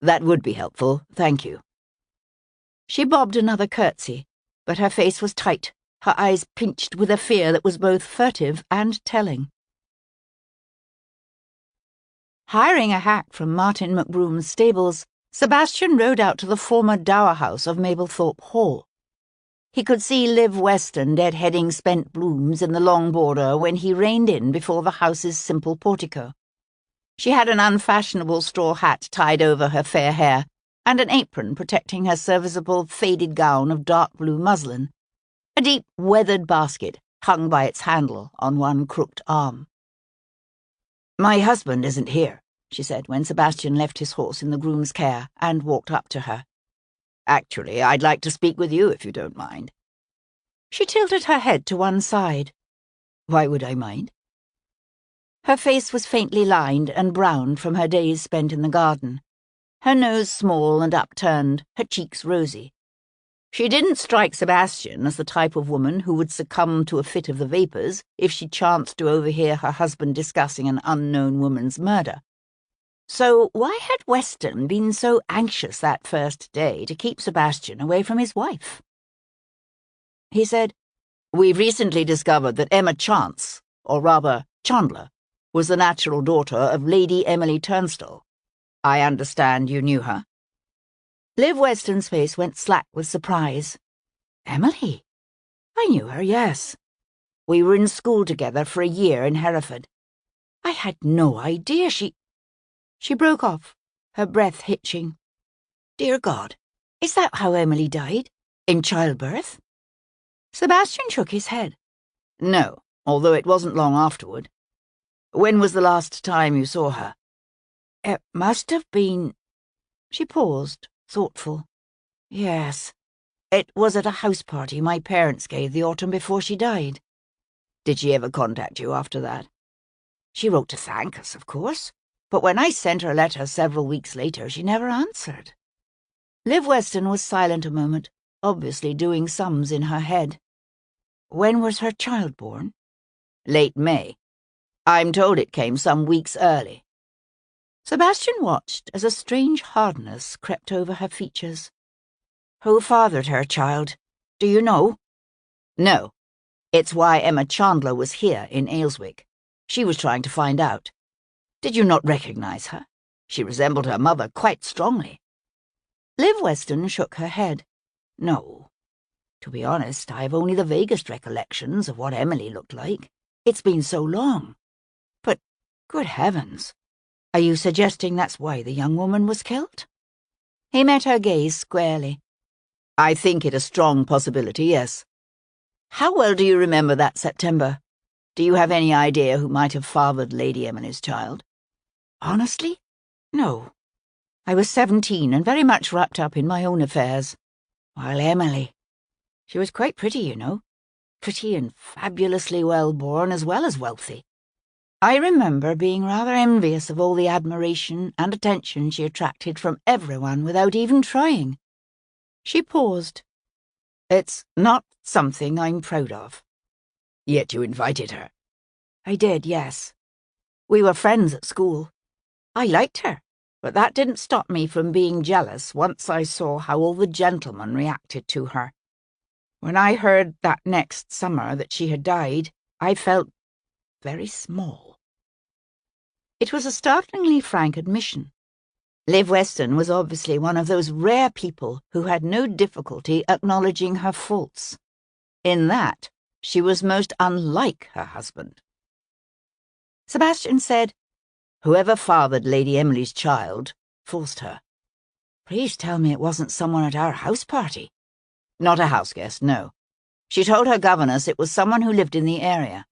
"That would be helpful, thank you." She bobbed another curtsy, but her face was tight, her eyes pinched with a fear that was both furtive and telling. Hiring a hack from Martin McBroom's stables, Sebastian rode out to the former dower house of Mablethorpe Hall. He could see Liv Weston deadheading spent blooms in the long border when he reined in before the house's simple portico. She had an unfashionable straw hat tied over her fair hair, and an apron protecting her serviceable faded gown of dark blue muslin. A deep, weathered basket hung by its handle on one crooked arm. "My husband isn't here," she said when Sebastian left his horse in the groom's care and walked up to her. "Actually, I'd like to speak with you if you don't mind." She tilted her head to one side. "Why would I mind?" Her face was faintly lined and browned from her days spent in the garden, her nose small and upturned, her cheeks rosy. She didn't strike Sebastian as the type of woman who would succumb to a fit of the vapours if she chanced to overhear her husband discussing an unknown woman's murder. So why had Weston been so anxious that first day to keep Sebastian away from his wife? He said, "We've recently discovered that Emma Chance, or rather Chandler, was the natural daughter of Lady Emily Turnstall. I understand you knew her?" Liv Weston's face went slack with surprise. "Emily? I knew her, yes. We were in school together for a year in Hereford. I had no idea She broke off, her breath hitching. Dear God, is that how Emily died? In childbirth?" Sebastian shook his head. "No, although it wasn't long afterward. When was the last time you saw her?" "It must have been—" She paused, thoughtful. "Yes, it was at a house party my parents gave the autumn before she died." "Did she ever contact you after that?" "She wrote to thank us, of course. But when I sent her a letter several weeks later, she never answered." Liv Weston was silent a moment, obviously doing sums in her head. "When was her child born?" "Late May. I'm told it came some weeks early." Sebastian watched as a strange hardness crept over her features. "Who fathered her, child? Do you know?" "No. It's why Emma Chandler was here in Ayleswick. She was trying to find out. Did you not recognize her? She resembled her mother quite strongly." Liv Weston shook her head. "No. To be honest, I've only the vaguest recollections of what Emily looked like. It's been so long. But, good heavens, are you suggesting that's why the young woman was killed?" He met her gaze squarely. I think it a strong possibility, yes. How well do you remember that September? Do you have any idea who might have fathered Lady Emily's child? Honestly? No. I was 17 and very much wrapped up in my own affairs. While Emily, she was quite pretty, you know. Pretty and fabulously well-born as well as wealthy. I remember being rather envious of all the admiration and attention she attracted from everyone without even trying. She paused. It's not something I'm proud of. Yet you invited her. I did, yes. We were friends at school. I liked her, but that didn't stop me from being jealous once I saw how all the gentlemen reacted to her. When I heard that next summer that she had died, I felt very small. It was a startlingly frank admission. Liv Weston was obviously one of those rare people who had no difficulty acknowledging her faults. In that, she was most unlike her husband. Sebastian said, "Whoever fathered Lady Emily's child forced her. Please tell me it wasn't someone at our house party." Not a house guest, no. She told her governess it was someone who lived in the area.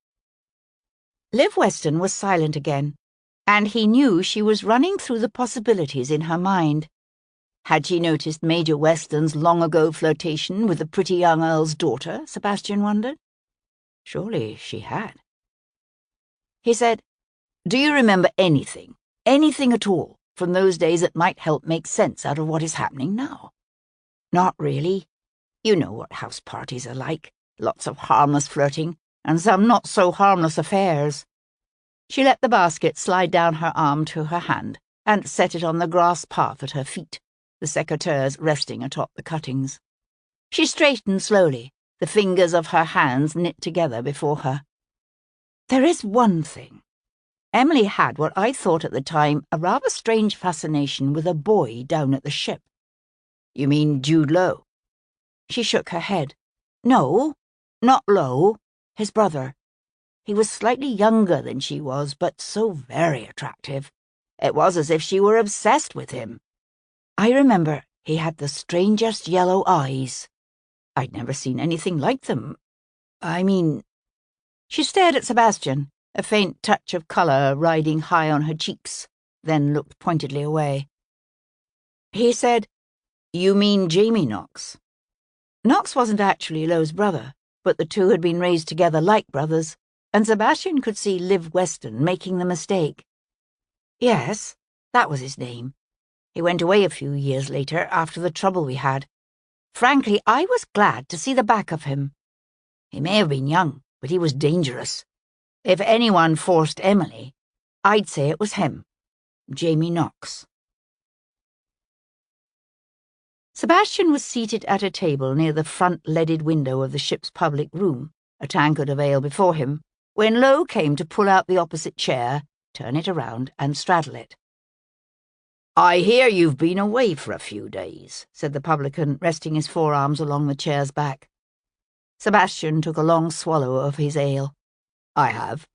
Liv Weston was silent again, and he knew she was running through the possibilities in her mind. Had she noticed Major Weston's long-ago flirtation with the pretty young Earl's daughter, Sebastian wondered? Surely she had. He said, "Do you remember anything at all, from those days that might help make sense out of what is happening now?" "Not really. You know what house parties are like. Lots of harmless flirting, and some not-so-harmless affairs." She let the basket slide down her arm to her hand and set it on the grass path at her feet, the secateurs resting atop the cuttings. She straightened slowly, the fingers of her hands knit together before her. "There is one thing. Emily had what I thought at the time a rather strange fascination with a boy down at the ship." "You mean Jude Lowe?" She shook her head. "No, not Lowe, his brother. He was slightly younger than she was, but so very attractive. It was as if she were obsessed with him. I remember he had the strangest yellow eyes. I'd never seen anything like them. I mean—" She stared at Sebastian, a faint touch of colour riding high on her cheeks, then looked pointedly away. He said, "You mean Jamie Knox?" Knox wasn't actually Lowe's brother, but the two had been raised together like brothers, and Sebastian could see Liv Weston making the mistake. "Yes, that was his name. He went away a few years later after the trouble we had. Frankly, I was glad to see the back of him. He may have been young, but he was dangerous. If anyone forced Emily, I'd say it was him, Jamie Knox." Sebastian was seated at a table near the front leaded window of the ship's public room, a tankard of ale before him, when Lowe came to pull out the opposite chair, turn it around, and straddle it. "I hear you've been away for a few days," said the publican, resting his forearms along the chair's back. Sebastian took a long swallow of his ale. "I have."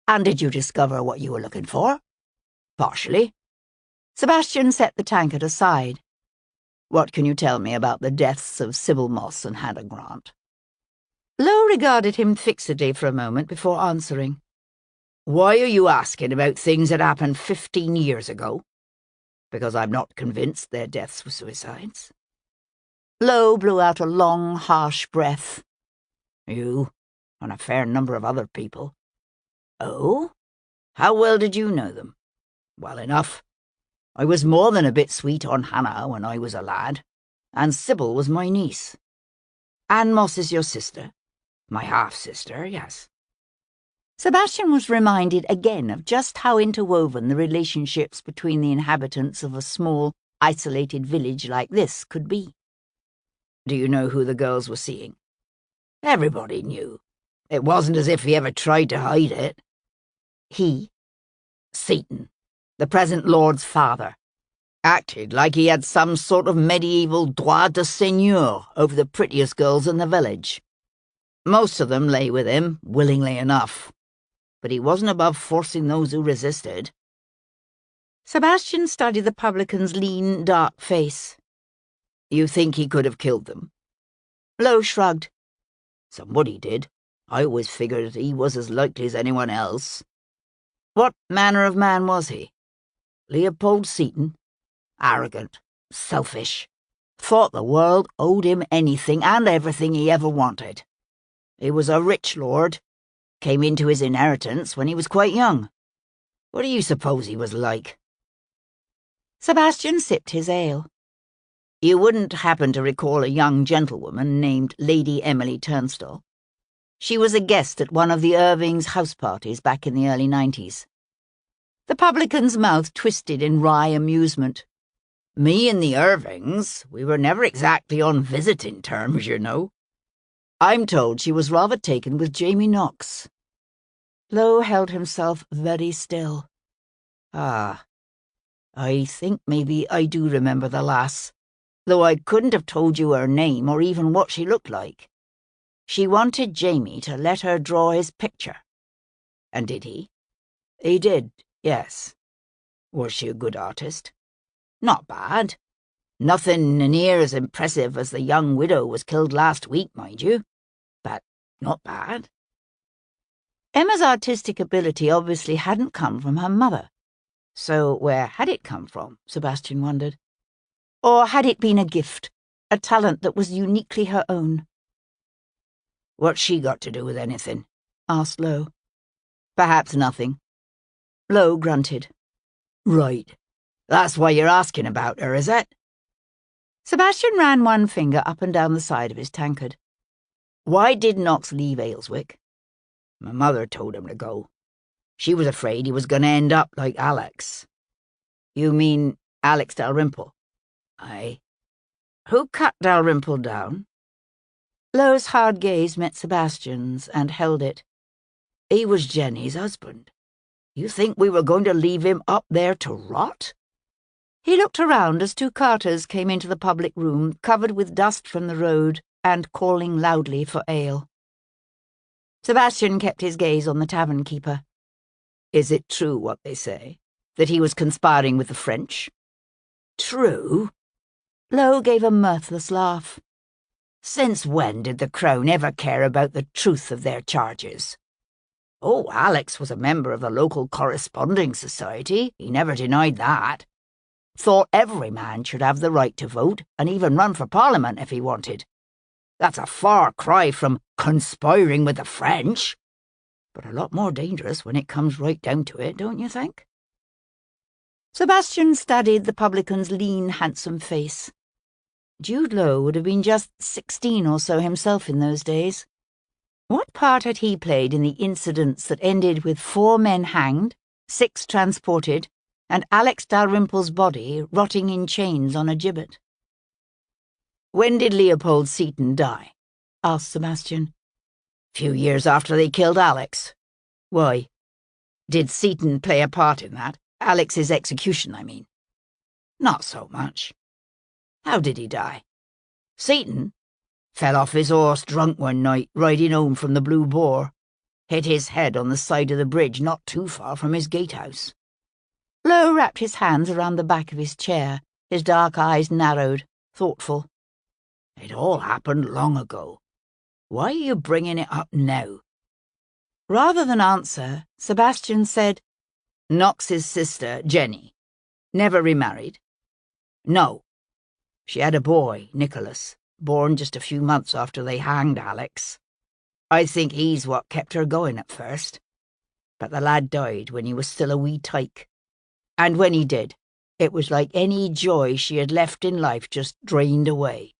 "And did you discover what you were looking for?" "Partially." Sebastian set the tankard aside. "What can you tell me about the deaths of Sybil Moss and Hannah Grant?" Lowe regarded him fixedly for a moment before answering. "Why are you asking about things that happened 15 years ago? Because I'm not convinced their deaths were suicides." Lowe blew out a long, harsh breath. "You, and a fair number of other people." "Oh? How well did you know them?" "Well enough. I was more than a bit sweet on Hannah when I was a lad, and Sybil was my niece." "Anne Moss is your sister?" "My half-sister, yes." Sebastian was reminded again of just how interwoven the relationships between the inhabitants of a small, isolated village like this could be. "Do you know who the girls were seeing?" "Everybody knew. It wasn't as if he ever tried to hide it." "He?" "Seton, the present lord's father. Acted like he had some sort of medieval droit de seigneur over the prettiest girls in the village. Most of them lay with him, willingly enough, but he wasn't above forcing those who resisted." Sebastian studied the publican's lean, dark face. You think he could have killed them? Lowe shrugged. Somebody did. I always figured he was as likely as anyone else. What manner of man was he? Leopold Seton. Arrogant, selfish. Thought the world owed him anything and everything he ever wanted. He was a rich lord. Came into his inheritance when he was quite young. What do you suppose he was like? Sebastian sipped his ale. You wouldn't happen to recall a young gentlewoman named Lady Emily Turnstall? She was a guest at one of the Irvings' house parties back in the early 90s. The publican's mouth twisted in wry amusement. Me and the Irvings, we were never exactly on visiting terms, you know. I'm told she was rather taken with Jamie Knox. Lowe held himself very still. Ah, I think maybe I do remember the lass, though I couldn't have told you her name or even what she looked like. She wanted Jamie to let her draw his picture. And did he? He did, yes. Was she a good artist? Not bad. Nothing near as impressive as the young widow was killed last week, mind you. But not bad. Emma's artistic ability obviously hadn't come from her mother. So where had it come from, Sebastian wondered? Or had it been a gift, a talent that was uniquely her own? What's she got to do with anything? Asked Lowe. Perhaps nothing. Lowe grunted. Right. That's why you're asking about her, is it? Sebastian ran one finger up and down the side of his tankard. Why did Knox leave Ayleswick? My mother told him to go. She was afraid he was going to end up like Alex. You mean Alex Dalrymple? Aye. Who cut Dalrymple down? Lowe's hard gaze met Sebastian's and held it. He was Jenny's husband. You think we were going to leave him up there to rot? He looked around as two carters came into the public room, covered with dust from the road and calling loudly for ale. Sebastian kept his gaze on the tavern keeper. Is it true what they say, that he was conspiring with the French? True? Lowe gave a mirthless laugh. Since when did the Crown ever care about the truth of their charges? Oh, Alex was a member of the local corresponding society. He never denied that. Thought every man should have the right to vote and even run for Parliament if he wanted. That's a far cry from conspiring with the French. But a lot more dangerous when it comes right down to it, don't you think? Sebastian studied the publican's lean, handsome face. Jude Lowe would have been just 16 or so himself in those days. What part had he played in the incidents that ended with 4 men hanged, 6 transported, and Alex Dalrymple's body rotting in chains on a gibbet? When did Leopold Seton die? Asked Sebastian. Few years after they killed Alex. Why? Did Seton play a part in that? Alex's execution, I mean. Not so much. How did he die? Seton fell off his horse drunk one night, riding home from the Blue Boar. Hit his head on the side of the bridge not too far from his gatehouse. Lowe wrapped his hands around the back of his chair, his dark eyes narrowed, thoughtful. It all happened long ago. Why are you bringing it up now? Rather than answer, Sebastian said, Knox's sister, Jenny, never remarried? No. She had a boy, Nicholas, born just a few months after they hanged Alex. I think he's what kept her going at first. But the lad died when he was still a wee tyke. And when he did, it was like any joy she had left in life just drained away.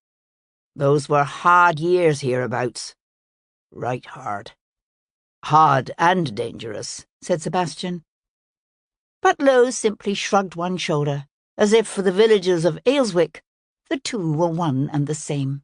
Those were hard years hereabouts. Right hard. Hard and dangerous, said Sebastian. But Lowe simply shrugged one shoulder, as if for the villagers of Ayleswick, the two were one and the same.